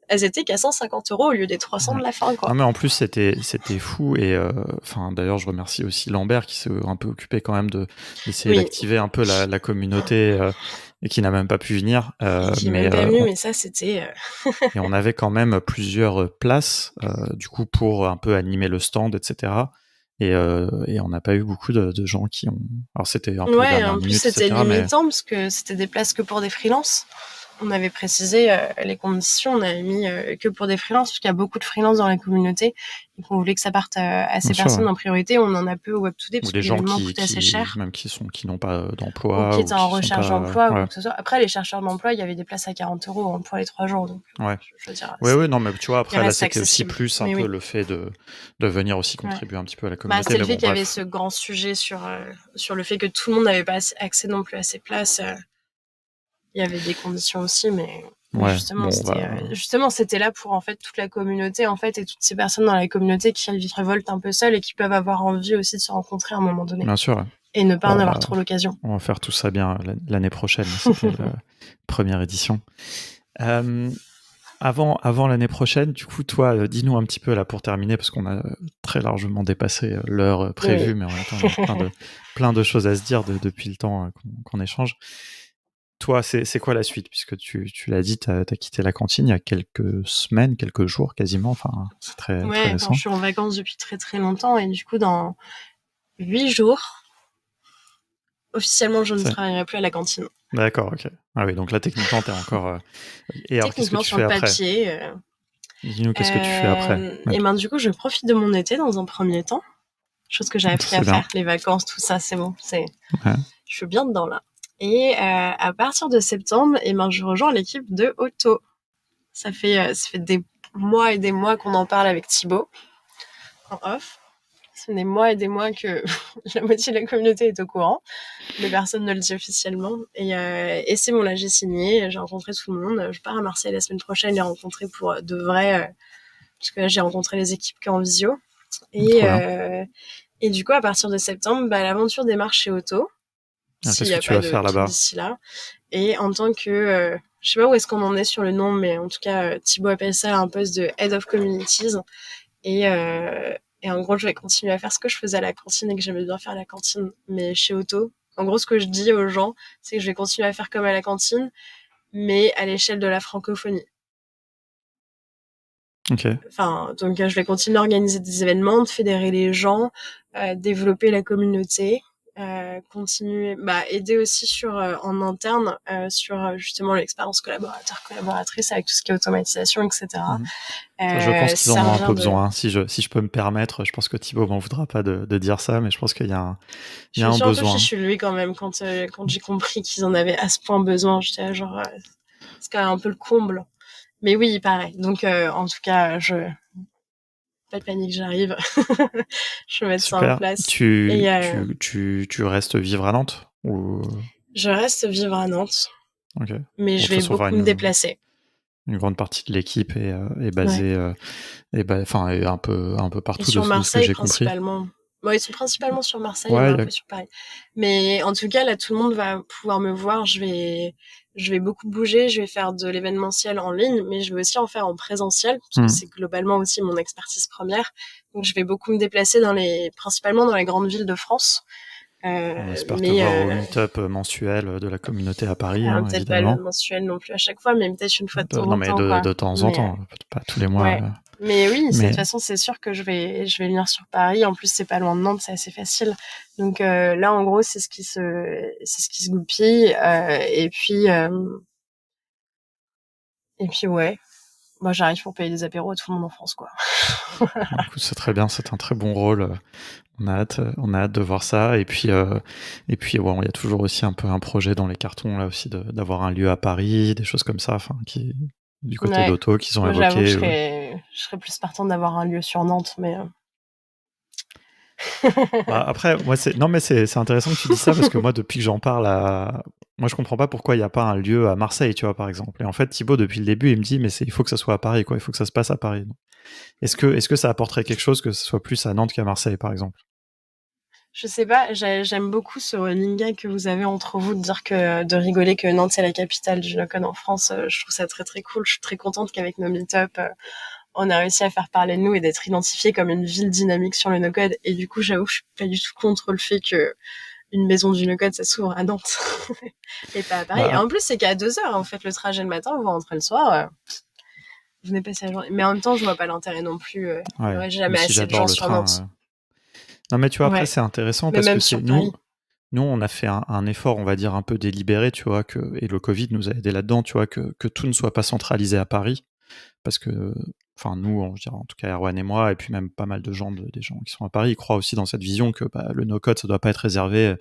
Elles étaient qu'à 150 € au lieu des 300 de la fin, quoi. Non, mais en plus c'était fou et enfin d'ailleurs je remercie aussi Lambert qui s'est un peu occupé quand même d'essayer d'activer un peu la communauté et qui n'a même pas pu venir. Qui est même pas venu, mais ça c'était. Et on avait quand même plusieurs places du coup pour un peu animer le stand, etc. Et on n'a pas eu beaucoup de gens qui ont. Alors c'était un peu dernière En plus minute, c'était etc. limitant parce que c'était des places que pour des freelances. On avait précisé les conditions, on avait mis que pour des freelances, parce qu'il y a beaucoup de freelances dans la communauté, et qu'on voulait que ça parte à ces personnes en priorité. On en a peu au Web2D, parce ou que des gens l'événement coûte assez cher. même qui n'ont pas Ou d'emploi qui ou étaient en qui sont recherche pas. d'emploi, ou Ouais. quoi que ce soit. Après, les chercheurs d'emploi, il y avait des places à 40 € pour les 3 jours. Donc, Ouais. je veux dire, Oui, non, mais tu vois, après, là, c'était aussi accessible. plus un peu le fait de venir aussi contribuer un petit peu à la communauté. C'est le fait qu'il y avait ce grand sujet sur le fait que tout le monde n'avait pas accès non plus à ces places. Il y avait des conditions aussi, mais justement, c'était là pour en fait toute la communauté en fait et toutes ces personnes dans la communauté qui révoltent un peu seules et qui peuvent avoir envie aussi de se rencontrer à un moment donné. Bien sûr. Et ne pas en avoir trop l'occasion. On va faire tout ça bien l'année prochaine. C'était la première édition. Avant l'année prochaine, du coup, toi, dis-nous un petit peu là pour terminer, parce qu'on a très largement dépassé l'heure prévue, mais en même temps, on a plein de choses à se dire depuis le temps qu'on échange. Toi, c'est quoi la suite? Puisque tu l'as dit, tu as quitté la cantine il y a quelques semaines, quelques jours quasiment. Enfin, c'est très récent. Je suis en vacances depuis très très longtemps et du coup, dans 8 jours, officiellement, je ne travaillerai plus à la cantine. D'accord, ok. Ah oui, donc là, techniquement, t'es encore... Et alors, qu'est-ce que tu fais après? Papier. Dis-nous, qu'est-ce que tu fais après? Et du coup, je profite de mon été dans un premier temps. Chose que j'ai appris à faire, les vacances, tout ça, c'est bon. Je suis bien dedans, là. Et à partir de septembre, je rejoins l'équipe de Auto. Ça fait des mois et des mois qu'on en parle avec Thibaut, en off. Ça fait des mois et des mois que la moitié de la communauté est au courant, mais personne ne le dit officiellement. Et c'est bon, là, j'ai signé, j'ai rencontré tout le monde. Je pars à Marseille la semaine prochaine, les rencontrer pour de vrai, parce que là, j'ai rencontré les équipes qu'en visio. Et, Trop bien. et du coup, à partir de septembre, l'aventure démarre chez Otto, s'il Qu'est-ce n'y que a tu pas vas de faire truc là-bas? d'ici là. Et en tant que, je sais pas où est-ce qu'on en est sur le nom, mais en tout cas, Thibaut appelle ça un poste de Head of Communities. Et, euh, et en gros, je vais continuer à faire ce que je faisais à la cantine et que j'aimais bien faire à la cantine, mais chez Otto. En gros, ce que je dis aux gens, c'est que je vais continuer à faire comme à la cantine, mais à l'échelle de la francophonie. Ok. Enfin, donc je vais continuer à organiser des événements, de fédérer les gens, développer la communauté, continuer, aider aussi sur en interne sur justement l'expérience collaboratrice avec tout ce qui est automatisation, etc. Mhm. Je pense qu'ils en ont un Servir peu de. besoin, hein. Si je peux me permettre, je pense que Thibaut m'en voudra pas de dire ça, mais je pense qu'il y a il y Je a me un suis un peu besoin. fichue de lui quand même quand j'ai compris qu'ils en avaient à ce point besoin. J'étais là, genre, c'est quand même un peu le comble. Mais oui, il paraît. Donc en tout cas, pas de panique, j'arrive. Je vais mettre ça en Super. place. Et Tu restes vivre à Nantes ou... je reste vivre à Nantes, Ok. mais Bon, de je toute vais façon, beaucoup me déplacer. une grande partie de l'équipe est Ouais. basée, enfin, est un peu Et partout sur de ce que Marseille j'ai compris. principalement. Bon, ils sont principalement sur Marseille, il y en a Ouais, un peu sur Paris. Mais en tout cas, là, tout le monde va pouvoir me voir. Je vais beaucoup bouger. Je vais faire de l'événementiel en ligne, mais je vais aussi en faire en présentiel, parce que c'est globalement aussi mon expertise première. Donc, je vais beaucoup me déplacer principalement dans les grandes villes de France. On espère te Mais voir au meet-up mensuel de la communauté à Paris, hein, peut-être pas le évidemment. mensuel non plus à chaque fois, mais peut-être une fois de temps Non, en mais temps, quoi. de temps en Mais temps, pas tous les mois. ouais. Mais oui, de toute Mais façon, c'est sûr que je vais venir sur Paris. En plus, c'est pas loin de Nantes, c'est assez facile. Donc là, en gros, c'est ce qui se goupille. Et puis ouais, moi, j'arrive pour payer des apéros à tout le monde en France, quoi. écoute, c'est très bien, c'est un très bon rôle. On a hâte de voir ça. Ouais, il y a toujours aussi un peu un projet dans les cartons là aussi d'avoir un lieu à Paris, des choses comme ça, enfin, du côté Ouais. d'Auto qu'ils ont Moi, j'avoue que je évoqué. serais, je serais plus partante d'avoir un lieu sur Nantes, mais Bah, après, moi, non, mais c'est intéressant que tu dis ça parce que moi, depuis que j'en parle moi, je comprends pas pourquoi il n'y a pas un lieu à Marseille, tu vois, par exemple. Et en fait, Thibaut, depuis le début, il me dit, mais il faut que ça soit à Paris, quoi. Il faut que ça se passe à Paris. Est-ce que ça apporterait quelque chose que ce soit plus à Nantes qu'à Marseille, par exemple? je sais pas. J'aime beaucoup ce running gag que vous avez entre vous de rigoler que Nantes c'est la capitale du no-code en France. Je trouve ça très très cool. Je suis très contente qu'avec nos meet-up, on a réussi à faire parler de nous et d'être identifié comme une ville dynamique sur le no-code. Et du coup, j'avoue, je suis pas du tout contre le fait que une maison du no-code, ça s'ouvre à Nantes et pas à Paris. Et Bah, en plus, c'est qu'à 2 heures, en fait, le trajet le matin, vous rentrez le soir, vous venez passer la journée. Mais en même temps, je vois pas l'intérêt non plus. ouais. Ouais, j'ai Moi jamais aussi, assez de j'adore gens le sur train. Nantes. Non, mais tu vois, après, Ouais, c'est intéressant mais parce que même c'est sur Paris. nous, on a fait un effort, on va dire, un peu délibéré, tu vois, et le Covid nous a aidé là-dedans, tu vois, que tout ne soit pas centralisé à Paris. Parce que, enfin, nous, je dirais en tout cas Erwan et moi, et puis même pas mal de gens, des gens qui sont à Paris, ils croient aussi dans cette vision que le no-code, ça doit pas être réservé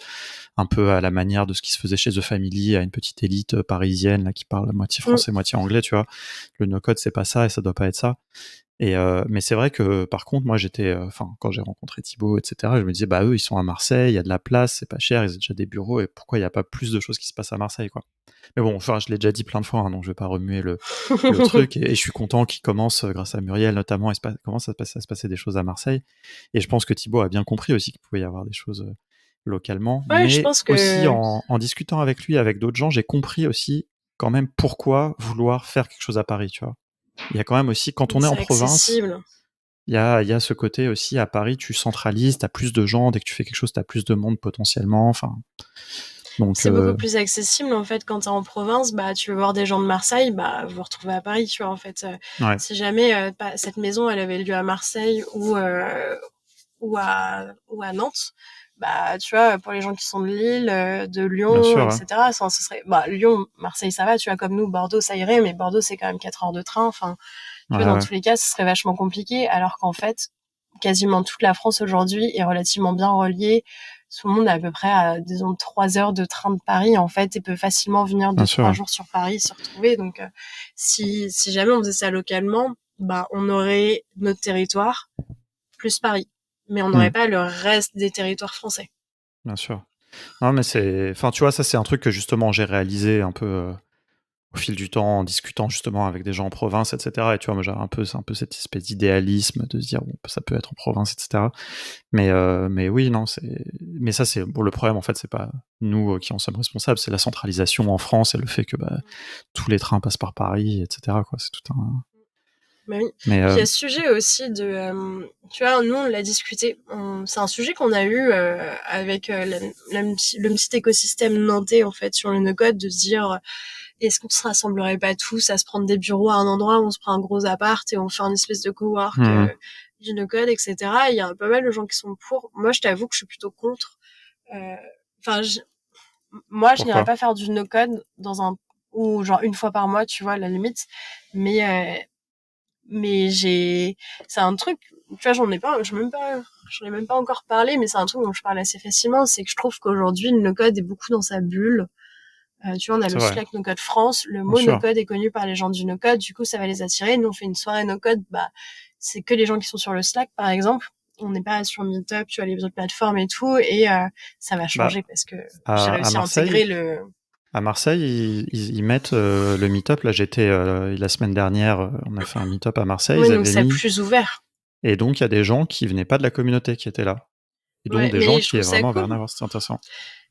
un peu à la manière de ce qui se faisait chez The Family, à une petite élite parisienne là, qui parle à moitié Mm. français, moitié anglais, tu vois. Le no-code, c'est pas ça et ça doit pas être ça. Mais c'est vrai que par contre, moi j'étais, quand j'ai rencontré Thibaut, etc., je me disais, eux, ils sont à Marseille, il y a de la place, c'est pas cher, ils ont déjà des bureaux, et pourquoi il n'y a pas plus de choses qui se passent à Marseille, quoi. Mais bon, enfin, je l'ai déjà dit plein de fois, hein, donc je vais pas remuer le truc, et je suis content qu'il commence, grâce à Muriel notamment, commence à se passer des choses à Marseille. Et je pense que Thibaut a bien compris aussi qu'il pouvait y avoir des choses localement, Ouais, je mais pense aussi que en discutant avec lui, avec d'autres gens, j'ai compris aussi quand même pourquoi vouloir faire quelque chose à Paris, tu vois. Il y a quand même aussi, quand on est en c'est province, accessible. il y a ce côté aussi, à Paris, tu centralises, t'as plus de gens, dès que tu fais quelque chose, t'as plus de monde potentiellement, enfin, donc, C'est beaucoup plus accessible en fait quand t'es en province. Tu veux voir des gens de Marseille, vous vous retrouvez à Paris, tu vois. En fait, ouais, si jamais cette maison elle avait lieu à Marseille ou à Nantes, tu vois, pour les gens qui sont de Lille, de bien Lyon, sûr, hein. etc. Ce serait Lyon, Marseille, ça va, tu vois, comme nous, Bordeaux, ça irait, mais Bordeaux c'est quand même 4 heures de train. Enfin, tu Ouais, vois, dans ouais, tous les cas, ce serait vachement compliqué, alors qu'en fait, quasiment toute la France aujourd'hui est relativement bien reliée. Tout le monde est à peu près à, disons, 3 heures de train de Paris, en fait, et peut facilement venir bien deux, sûr, trois ouais. jours sur Paris, se retrouver. Donc, si jamais on faisait ça localement, on aurait notre territoire plus Paris. Mais on Hmm, n'aurait pas le reste des territoires français. bien sûr. Non, mais enfin, tu vois, ça c'est un truc que justement j'ai réalisé un peu au fil du temps, en discutant justement avec des gens en province, etc. Et tu vois, moi, c'est un peu cette espèce d'idéalisme de se dire, bon, ça peut être en province, etc. Mais oui, non, mais ça, c'est bon. Le problème, en fait, c'est pas nous qui en sommes responsables, c'est la centralisation en France et le fait que tous les trains passent par Paris, etc. Quoi, c'est tout un. Bah oui. Mais Puis il y a ce sujet aussi tu vois, nous on l'a discuté. C'est un sujet qu'on a eu avec le petit écosystème nantais en fait sur le no-code, de se dire est-ce qu'on se rassemblerait pas tous à se prendre des bureaux à un endroit où on se prend un gros appart et on fait un espèce de cowork du no-code, etc. Il y a pas mal de gens qui sont pour. Moi, je t'avoue que je suis plutôt contre. Enfin, moi, je n'irais pourquoi? pas faire du no-code dans un ou genre une fois par mois, tu vois, à la limite. Mais c'est un truc, tu vois, j'en ai même pas encore parlé, mais c'est un truc dont je parle assez facilement, c'est que je trouve qu'aujourd'hui, le no-code est beaucoup dans sa bulle. Tu vois, on a C'est le vrai, Slack No-Code France, le bien mot sûr. no-code est connu par les gens du no-code, du coup, ça va les attirer. Nous, on fait une soirée no-code, c'est que les gens qui sont sur le Slack, par exemple. On n'est pas sur Meetup, tu vois, les autres plateformes et tout, et ça va changer Bah, parce que j'ai à réussi à intégrer Marseille, le... ils mettent le meet-up. Là, j'étais la semaine dernière, on a fait un meet-up à Marseille. Ouais, Ils donc avaient c'est mis, plus ouvert. et donc il y a des gens qui venaient pas de la communauté qui étaient là, et donc Ouais, des gens mais je qui trouve ça vraiment avaient cool. rien à voir. C'est intéressant.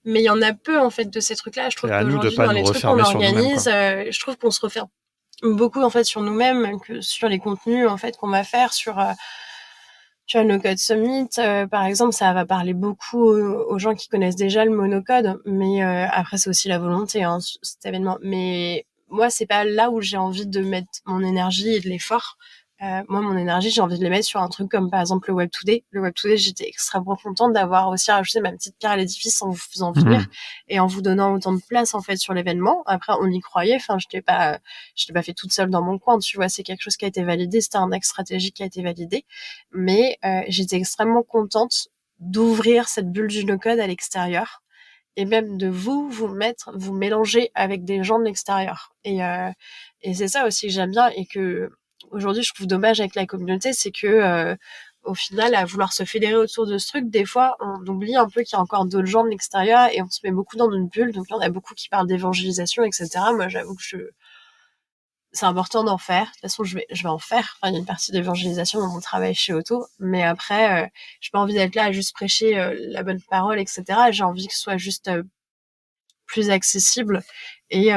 Mais il y en a peu, en fait, de ces trucs-là. Je C'est trouve à nous de qu'aujourd'hui, pas dans nous les trucs qu'on refermer sur nous-mêmes, organise, quoi. je trouve qu'on se referme beaucoup, en fait, sur nous-mêmes, que sur les contenus, en fait, qu'on va faire sur, tu vois, No Code Summit, par exemple, ça va parler beaucoup aux gens qui connaissent déjà le monocode, mais après, c'est aussi la volonté, hein, cet événement. Mais moi, c'est pas là où j'ai envie de mettre mon énergie et de l'effort. Moi, mon énergie, j'ai envie de les mettre sur un truc comme, par exemple, le Web Today. Le Web Today, j'étais extrêmement contente d'avoir aussi rajouté ma petite pierre à l'édifice en vous faisant venir Mhm. et en vous donnant autant de place, en fait, sur l'événement. Après, on y croyait. Enfin, je l'ai pas fait toute seule dans mon coin, tu vois. C'est quelque chose qui a été validé. C'était un axe stratégique qui a été validé. Mais j'étais extrêmement contente d'ouvrir cette bulle du no-code à l'extérieur et même de vous mélanger avec des gens de l'extérieur. Et c'est ça aussi que j'aime bien et que aujourd'hui je trouve dommage avec la communauté, c'est que au final, à vouloir se fédérer autour de ce truc, des fois, on oublie un peu qu'il y a encore d'autres gens de l'extérieur et on se met beaucoup dans une bulle. Donc, il y en a beaucoup qui parlent d'évangélisation, etc. Moi, j'avoue que c'est important d'en faire. De toute façon, je vais en faire. Enfin, il y a une partie d'évangélisation dans mon travail chez Auto, mais après, j'ai pas envie d'être là à juste prêcher la bonne parole, etc. J'ai envie que ce soit juste plus accessible et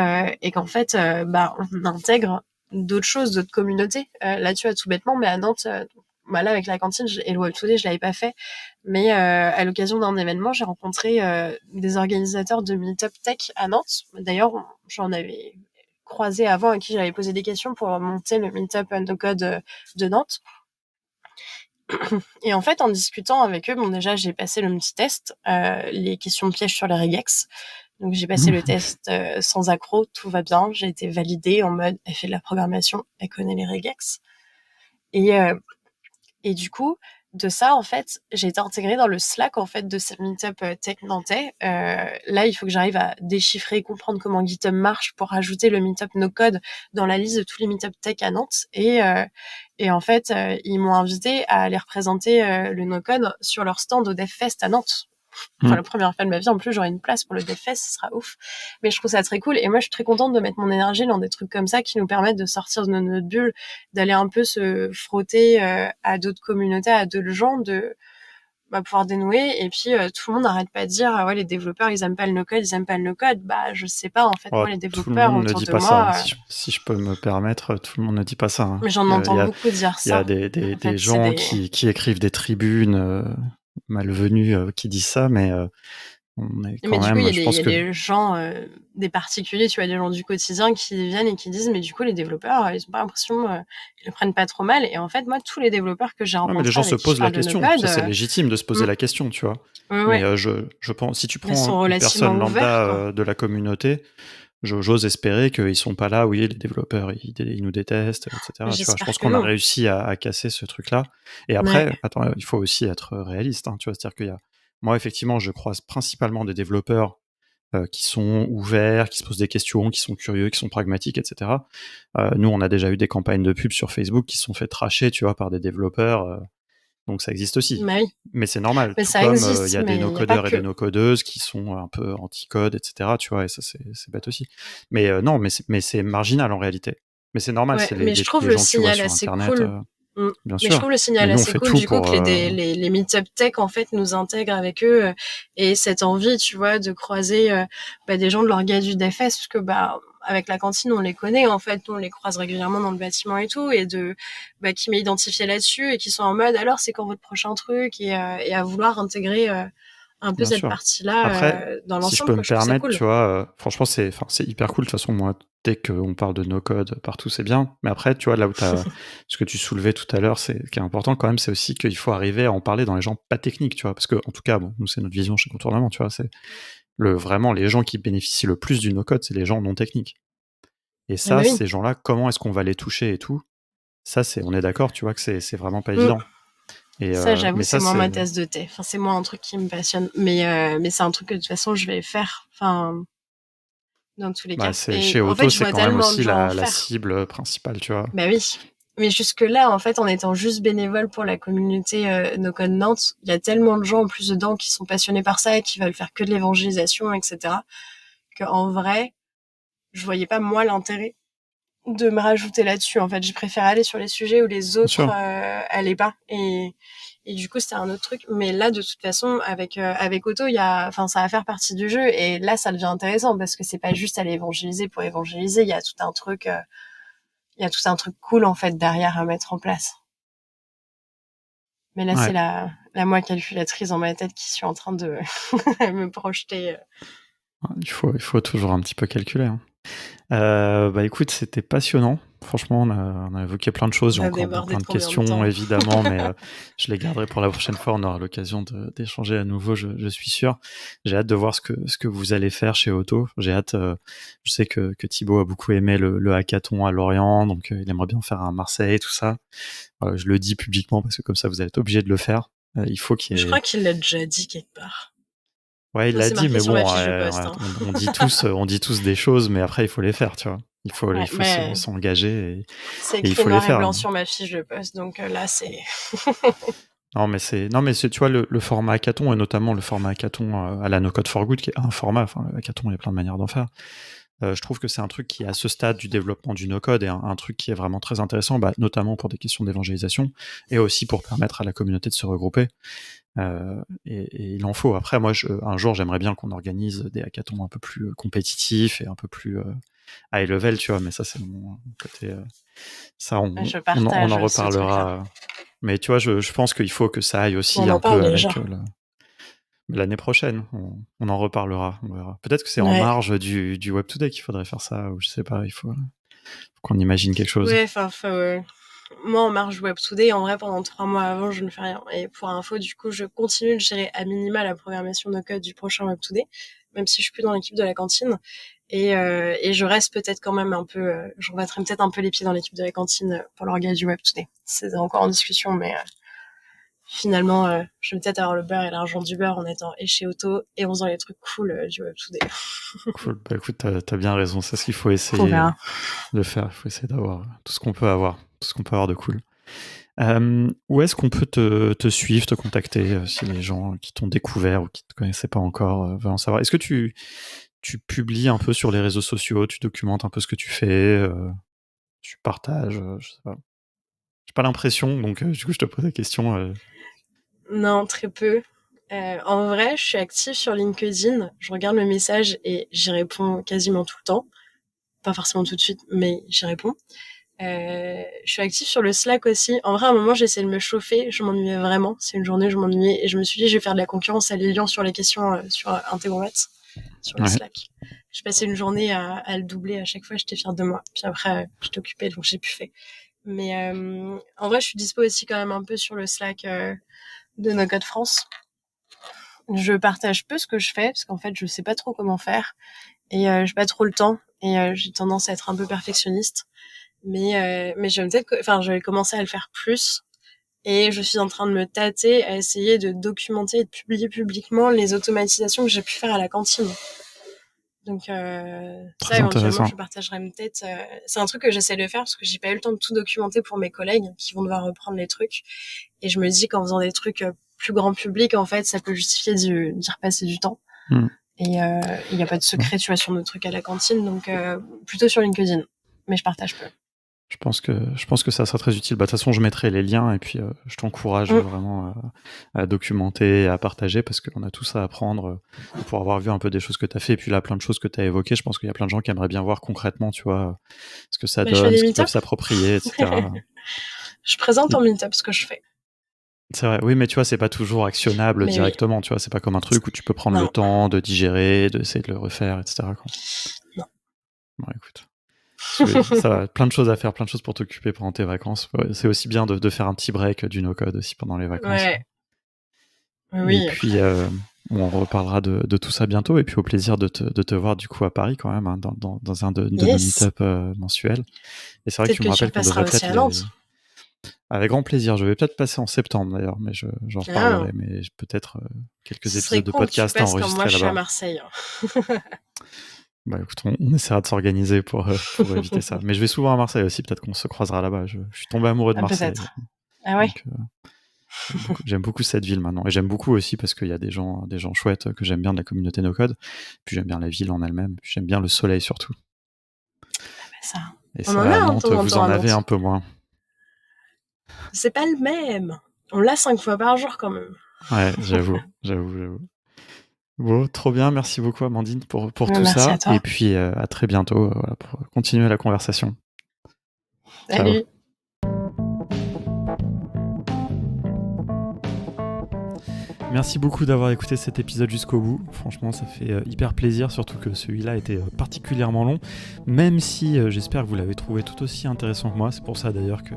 qu'en fait, on intègre d'autres choses, d'autres communautés. Là, tu vois, tout bêtement, mais à Nantes, là, avec la cantine et le Web Today, je l'avais pas fait, mais à l'occasion d'un événement, j'ai rencontré des organisateurs de Meetup Tech à Nantes. D'ailleurs, j'en avais croisé avant à qui j'avais posé des questions pour monter le Meetup No Code de Nantes. Et en fait, en discutant avec eux, bon, déjà, j'ai passé le petit test, les questions pièges sur les regex. Donc, j'ai passé le Mhm. test sans accroc, tout va bien. J'ai été validée en mode, elle fait de la programmation, elle connaît les regex. Et, euh, et du coup, de ça, en fait, j'ai été intégrée dans le Slack, en fait, de cette meetup tech nantais. Là, il faut que j'arrive à déchiffrer et comprendre comment GitHub marche pour ajouter le meetup no code dans la liste de tous les meetup tech à Nantes. Et en fait, ils m'ont invité à aller représenter le no code sur leur stand au DevFest à Nantes. Enfin, la Mhm. première fois de ma vie, en plus, j'aurai une place pour le DevFest, ce sera ouf. Mais je trouve ça très cool. Et moi, je suis très contente de mettre mon énergie dans des trucs comme ça qui nous permettent de sortir de notre bulle, d'aller un peu se frotter à d'autres communautés, à d'autres gens, de pouvoir dénouer. Et puis, tout le monde n'arrête pas de dire, ah ouais, les développeurs, ils aiment pas le no-code, ils aiment pas le no-code. Je sais pas, en fait, Oh, moi, les tout le développeurs monde ne autour dit de pas ça, hein. moi, Si je peux me permettre, tout le monde ne dit pas ça, hein. mais j'en entends beaucoup dire Il y a ça. En des fait, c'est gens des... qui écrivent des tribunes malvenues qui disent ça, mais on est Mais quand du coup, même, je il y pense a que des gens, des particuliers, tu vois, des gens du quotidien qui viennent et qui disent, mais du coup, les développeurs, ils ont pas l'impression, ils le prennent pas trop mal. Et en fait, moi, tous les développeurs que j'ai ouais, mais les rencontrés gens se avec qui je posent la parle de no question. code, Ça, c'est légitime de se poser mm, la question, tu vois. ouais, Mais ouais, je pense, si tu ils prends sont une relativement personne ouverts, lambda quoi. de la communauté, j'ose espérer qu'ils sont pas là, oui, les développeurs, ils nous détestent, etc. Tu vois, je J'espère pense que qu'on a non. réussi à casser ce truc-là. Et Ouais. après, attends, il faut aussi être réaliste, hein, tu vois, c'est-à-dire qu'il y a, moi, effectivement, je croise principalement des développeurs qui sont ouverts, qui se posent des questions, qui sont curieux, qui sont pragmatiques, etc. Nous, on a déjà eu des campagnes de pub sur Facebook qui se sont fait tracher, tu vois, par des développeurs. Donc ça existe aussi. Bah oui. Mais c'est normal. Mais Tout ça comme existe, il y a des mais il y a pas no-codeurs et que. des no-codeuses qui sont un peu anti-code, etc. Tu vois, et ça, c'est bête aussi. Mais non, mais c'est marginal en réalité. Mais c'est normal, Ouais, c'est mais je trouve les le gens que tu vois signal sur assez Internet, cool. bien Mais je trouve sûr. le Mais signal nous, on assez fait cool tout du coup pour... que les meet-up tech en fait nous intègrent avec eux et cette envie, tu vois, de croiser des gens de l'orga du DFS parce que avec la cantine on les connaît en fait, on les croise régulièrement dans le bâtiment et tout et qui m'est identifié là-dessus et qui sont en mode alors c'est quand votre prochain truc et à vouloir intégrer un peu Bien cette sûr. partie-là Après, dans si je l'ensemble peux quoi. me Je trouve ça permettre, cool. tu vois, franchement, c'est hyper cool. De toute façon, moi, dès qu'on parle de no-code partout, c'est bien. Mais après, tu vois, là où ce que tu soulevais tout à l'heure, ce qui est important quand même, c'est aussi qu'il faut arriver à en parler dans les gens pas techniques, tu vois. Parce que, en tout cas, bon, nous, c'est notre vision chez Contournement, tu vois. C'est vraiment les gens qui bénéficient le plus du no-code, c'est les gens non techniques. Et Ah bah ça, oui. ces gens-là, comment est-ce qu'on va les toucher et tout? Ça, on est d'accord, tu vois, que c'est vraiment pas Mm. évident. Et, Ça, j'avoue, mais c'est ça, moins ma tasse de thé. Enfin, c'est moins un truc qui me passionne. Mais c'est un truc que de toute façon, je vais faire. Enfin, dans tous les cas. chez Et en fait, Auto, je c'est vois quand même tellement de aussi gens en la faire. cible principale, tu vois. Bah oui. Mais jusque-là, en fait, en étant juste bénévole pour la communauté No Code Nantes, il y a tellement de gens en plus dedans qui sont passionnés par ça et qui veulent faire que de l'évangélisation, etc. qu'en vrai, je voyais pas moi l'intérêt de me rajouter là-dessus. En fait, je préfère aller sur les sujets où les Bien autres sûr. allaient pas. Et du coup, c'était un autre truc. Mais là, de toute façon, avec Otto, ça va faire partie du jeu. Et là, ça devient intéressant parce que c'est pas juste aller évangéliser pour évangéliser. Il y a tout un truc cool en fait derrière à mettre en place. Mais là, c'est Ouais. la moi calculatrice dans ma tête qui suis en train de me projeter. Il faut toujours un petit peu calculer, hein. Écoute, c'était passionnant. Franchement, on a évoqué plein de choses. On J'ai a encore débordé plein de de combien de questions, temps? évidemment, mais je les garderai pour la prochaine fois. On aura l'occasion d'échanger à nouveau, je suis sûr. J'ai hâte de voir ce que vous allez faire chez Auto. J'ai hâte. Je sais que Thibaut a beaucoup aimé le hackathon à Lorient, donc il aimerait bien faire un à Marseille, tout ça. Je le dis publiquement parce que comme ça, vous allez être obligé de le faire. Il faut qu'il y Je ait... crois qu'il l'a déjà dit quelque part. Ouais, il l'a C'est dit, marqué mais sur ma bon, fiche de poste. Hein. on dit tous des choses, mais après, il faut les faire, tu vois. Il Ouais, faut mais s'engager c'est et il écrit faut les noir et faire. blanc sur ma fiche de poste, donc là, c'est. Non, mais tu vois, le format hackathon, et notamment le format hackathon à la No Code for Good, qui est un format, enfin, le hackathon, il y a plein de manières d'en faire. Je trouve que c'est un truc qui, à ce stade du développement du no-code, est un truc qui est vraiment très intéressant, notamment pour des questions d'évangélisation, et aussi pour permettre à la communauté de se regrouper. Et il en faut. Après, moi, un jour, j'aimerais bien qu'on organise des hackathons un peu plus compétitifs et un peu plus high level, tu vois, mais ça, c'est mon côté... ça, Je on en partage ce truc-là. reparlera. Mais tu vois, je pense qu'il faut que ça aille aussi On un en peu parle déjà. avec l'année prochaine. On en reparlera, on verra. Peut-être que c'est en Ouais. marge du Web Today qu'il faudrait faire ça, ou je sais pas, faut qu'on imagine quelque chose. Ouais, moi, en marge Web Today, en vrai, pendant 3 mois avant, je ne fais rien. Et pour info, du coup, je continue de gérer à minima la programmation no code du prochain Web Today, même si je suis plus dans l'équipe de la cantine. Et je reste peut-être quand même un peu, je remettrai peut-être un peu les pieds dans l'équipe de la cantine pour l'organe du Web Today. C'est encore en discussion, mais finalement, je vais peut-être avoir le beurre et l'argent du beurre en étant chez Auto et en faisant les trucs cool du Web Today. Cool. Écoute, t'as bien raison. C'est ce qu'il faut On essayer verra. de faire. Il faut essayer d'avoir tout ce qu'on peut avoir, tout ce qu'on peut avoir de cool. Où est-ce qu'on peut te suivre, te contacter, si les gens qui t'ont découvert ou qui te connaissaient pas encore veulent en savoir? Est-ce que tu publies un peu sur les réseaux sociaux, tu documentes un peu ce que tu fais, tu partages, je sais pas. J'ai pas l'impression, donc du coup, je te pose la question. Non, très peu. En vrai, je suis active sur LinkedIn. Je regarde mes messages et j'y réponds quasiment tout le temps. Pas forcément tout de suite, mais j'y réponds. Je suis active sur le Slack aussi. En vrai, à un moment, j'ai essayé de me chauffer. Je m'ennuyais vraiment. C'est une journée, je m'ennuyais. Et je me suis dit, je vais faire de la concurrence à Lilian sur les questions sur Integromat, sur le Ouais. Slack. J'ai passé une journée à le doubler à chaque fois. J'étais fière de moi. Puis après, j'étais occupée, donc j'ai plus fait. Mais en vrai, je suis dispo aussi quand même un peu sur le Slack de No Code France. Je partage peu ce que je fais parce qu'en fait, je sais pas trop comment faire et j'ai pas trop le temps et j'ai tendance à être un peu perfectionniste. Mais je vais commencer à le faire plus et je suis en train de me tâter à essayer de documenter et de publier publiquement les automatisations que j'ai pu faire à la cantine. Donc ça, Très éventuellement, intéressant. je partagerai peut-être. C'est un truc que j'essaie de faire parce que j'ai pas eu le temps de tout documenter pour mes collègues qui vont devoir reprendre les trucs. Et je me dis qu'en faisant des trucs plus grand public, en fait, ça peut justifier d'y repasser du temps. Et il y a pas de secret, tu vois, sur nos trucs à la cantine. Donc plutôt sur LinkedIn. Mais je partage peu. Je pense que ça sera très utile. Bah, de toute façon, je mettrai les liens et puis je t'encourage vraiment à documenter et à partager parce qu'on a tout ça à apprendre pour avoir vu un peu des choses que tu as fait et puis là, plein de choses que tu as évoquées. Je pense qu'il y a plein de gens qui aimeraient bien voir concrètement, tu vois, ce que ça donne, ce qu'ils peuvent s'approprier, etc. Je présente en meet-up ce que je fais. C'est vrai, oui, mais tu vois, c'est pas toujours actionnable directement, tu vois, c'est pas comme un truc où tu peux prendre le temps de digérer, d'essayer de le refaire, etc. Quoi. Non. Bon, écoute. Ça va, plein de choses à faire, plein de choses pour t'occuper pendant tes vacances. C'est aussi bien de faire un petit break du no-code aussi pendant les vacances. Ouais. Oui. Et puis, on reparlera de tout ça bientôt. Et puis, au plaisir de te voir du coup à Paris quand même, hein, dans un de nos meet-up mensuels. Et c'est vrai que tu me rappelles qu'on devrait peut-être... Avec grand plaisir. Je vais peut-être passer en septembre d'ailleurs, mais j'en reparlerai. Mais peut-être quelques épisodes de podcast à enregistrer moi, là-bas. Je suis à Marseille. Bah écoute, on essaiera de s'organiser pour éviter ça. Mais je vais souvent à Marseille aussi, peut-être qu'on se croisera là-bas. Je suis tombé amoureux de Marseille. Peut-être. Ah ouais. Donc, j'aime beaucoup cette ville maintenant. Et j'aime beaucoup aussi parce qu'il y a des gens chouettes que j'aime bien de la communauté no-code. Puis j'aime bien la ville en elle-même. Puis j'aime bien le soleil surtout. Ça. Et ça, à Nantes, vous en avez un peu moins. C'est pas le même. On l'a 5 fois par jour quand même. Ouais, j'avoue. Bon, trop bien, merci beaucoup Amandine pour tout merci ça. À toi. Et puis à très bientôt pour continuer la conversation. Salut. Ciao. Merci beaucoup d'avoir écouté cet épisode jusqu'au bout. Franchement, ça fait hyper plaisir, surtout que celui-là était particulièrement long, même si j'espère que vous l'avez trouvé tout aussi intéressant que moi. C'est pour ça d'ailleurs que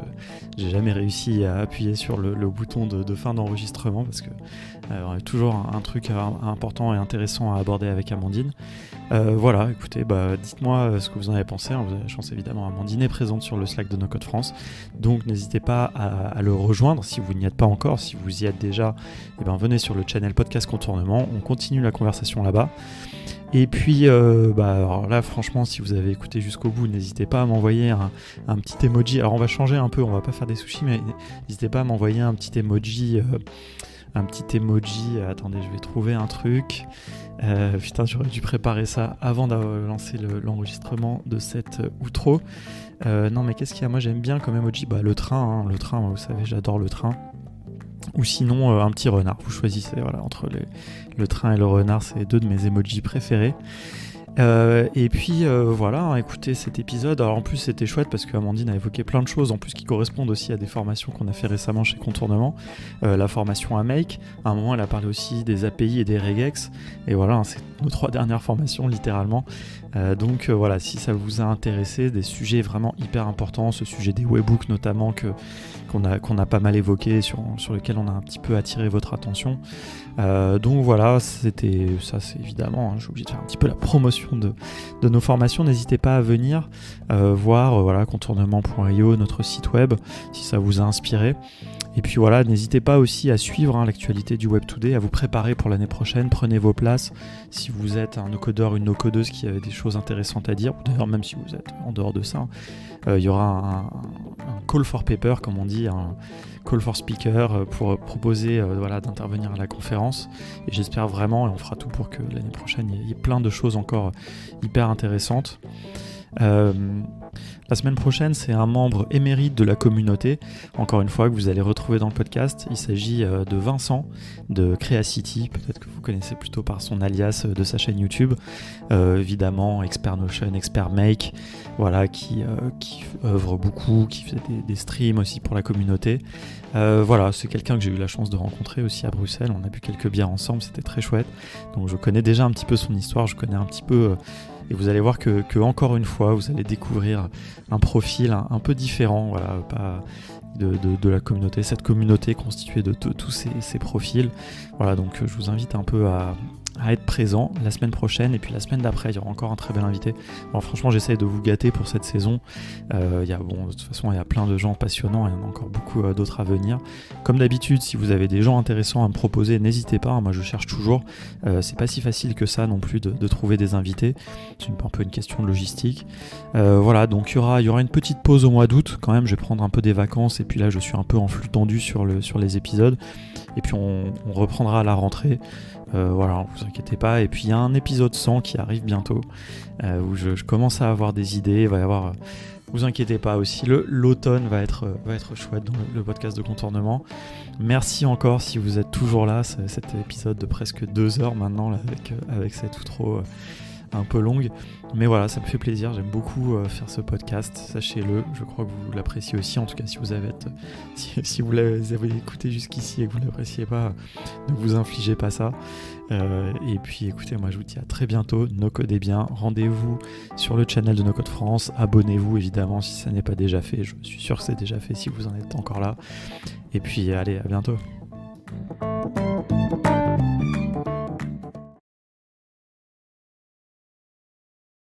j'ai jamais réussi à appuyer sur le bouton de fin d'enregistrement, parce que on a toujours un truc important et intéressant à aborder avec Amandine. Voilà, écoutez, dites-moi ce que vous en avez pensé. Vous avez la chance évidemment, Amandine est présente sur le Slack de No Code France, donc n'hésitez pas à le rejoindre si vous n'y êtes pas encore. Si vous y êtes déjà, venez sur le channel Podcast Contournement, on continue la conversation là-bas. Et puis, alors là, franchement, si vous avez écouté jusqu'au bout, n'hésitez pas à m'envoyer un petit emoji. Alors, on va changer un peu, on va pas faire des sushis, mais n'hésitez pas à m'envoyer un petit emoji. Attendez, je vais trouver un truc. Putain, j'aurais dû préparer ça avant d'avoir lancé l'enregistrement de cette outro. Non, mais qu'est-ce qu'il y a ? Moi, j'aime bien comme emoji. Le train, le train, vous savez, j'adore le train. Ou sinon un petit renard, vous choisissez, voilà, entre le train et le renard, c'est deux de mes emojis préférés. Et puis voilà, écoutez cet épisode. Alors en plus c'était chouette parce qu'Amandine a évoqué plein de choses en plus qui correspondent aussi à des formations qu'on a fait récemment chez Contournement. La formation à Make, à un moment elle a parlé aussi des API et des regex, et voilà, c'est nos 3 dernières formations littéralement. Donc voilà, si ça vous a intéressé, des sujets vraiment hyper importants, ce sujet des webbooks notamment qu'on a pas mal évoqué, sur lequel on a un petit peu attiré votre attention. Donc voilà, c'était ça, c'est évidemment, j'ai obligé de faire un petit peu la promotion de nos formations. N'hésitez pas à venir voir contournement.io, notre site web, si ça vous a inspiré. Et puis voilà, n'hésitez pas aussi à suivre l'actualité du Web Today, à vous préparer pour l'année prochaine. Prenez vos places si vous êtes un no-codeur, une no-codeuse qui avait des choses intéressantes à dire, ou d'ailleurs même si vous êtes en dehors de ça. Il y aura un call for paper, comme on dit, un call for speaker pour proposer d'intervenir à la conférence. Et j'espère vraiment, et on fera tout pour que l'année prochaine, il y ait plein de choses encore hyper intéressantes. La semaine prochaine, c'est un membre émérite de la communauté, encore une fois, que vous allez retrouver dans le podcast. Il s'agit de Vincent de Creacity, peut-être que vous connaissez plutôt par son alias de sa chaîne YouTube. Évidemment, Expert Notion, Expert Make, voilà, qui œuvre beaucoup, qui fait des streams aussi pour la communauté. Voilà, c'est quelqu'un que j'ai eu la chance de rencontrer aussi à Bruxelles. On a bu quelques bières ensemble, c'était très chouette. Donc je connais déjà un petit peu son histoire, je connais un petit peu... et vous allez voir que encore une fois, vous allez découvrir un profil un peu différent, voilà, pas de la communauté, cette communauté constituée de tous ces profils. Voilà, donc je vous invite un peu à à être présent la semaine prochaine et puis la semaine d'après, il y aura encore un très bel invité. Alors franchement, j'essaye de vous gâter pour cette saison. De toute façon, il y a plein de gens passionnants, il y en a encore beaucoup d'autres à venir. Comme d'habitude, si vous avez des gens intéressants à me proposer, n'hésitez pas, moi je cherche toujours. C'est pas si facile que ça non plus de trouver des invités. C'est un peu une question de logistique. Voilà, donc il y aura une petite pause au mois d'août quand même, je vais prendre un peu des vacances et puis là je suis un peu en flux tendu sur les épisodes. Et puis on reprendra à la rentrée. Voilà, vous inquiétez pas. Et puis il y a un épisode 100 qui arrive bientôt, où je commence à avoir des idées. Il va y avoir, vous inquiétez pas aussi, l'automne va être chouette dans le podcast de contournement. Merci encore si vous êtes toujours là, cet épisode de presque 2 heures maintenant là, avec cette outro un peu longue. Mais voilà, ça me fait plaisir, j'aime beaucoup faire ce podcast, sachez-le, je crois que vous l'appréciez aussi, en tout cas si vous l'avez écouté jusqu'ici et que vous ne l'appréciez pas, ne vous infligez pas ça. Et puis écoutez, moi je vous dis à très bientôt, no-codez bien, rendez-vous sur le channel de No Code France, abonnez-vous évidemment si ça n'est pas déjà fait, je suis sûr que c'est déjà fait si vous en êtes encore là. Et puis allez, à bientôt.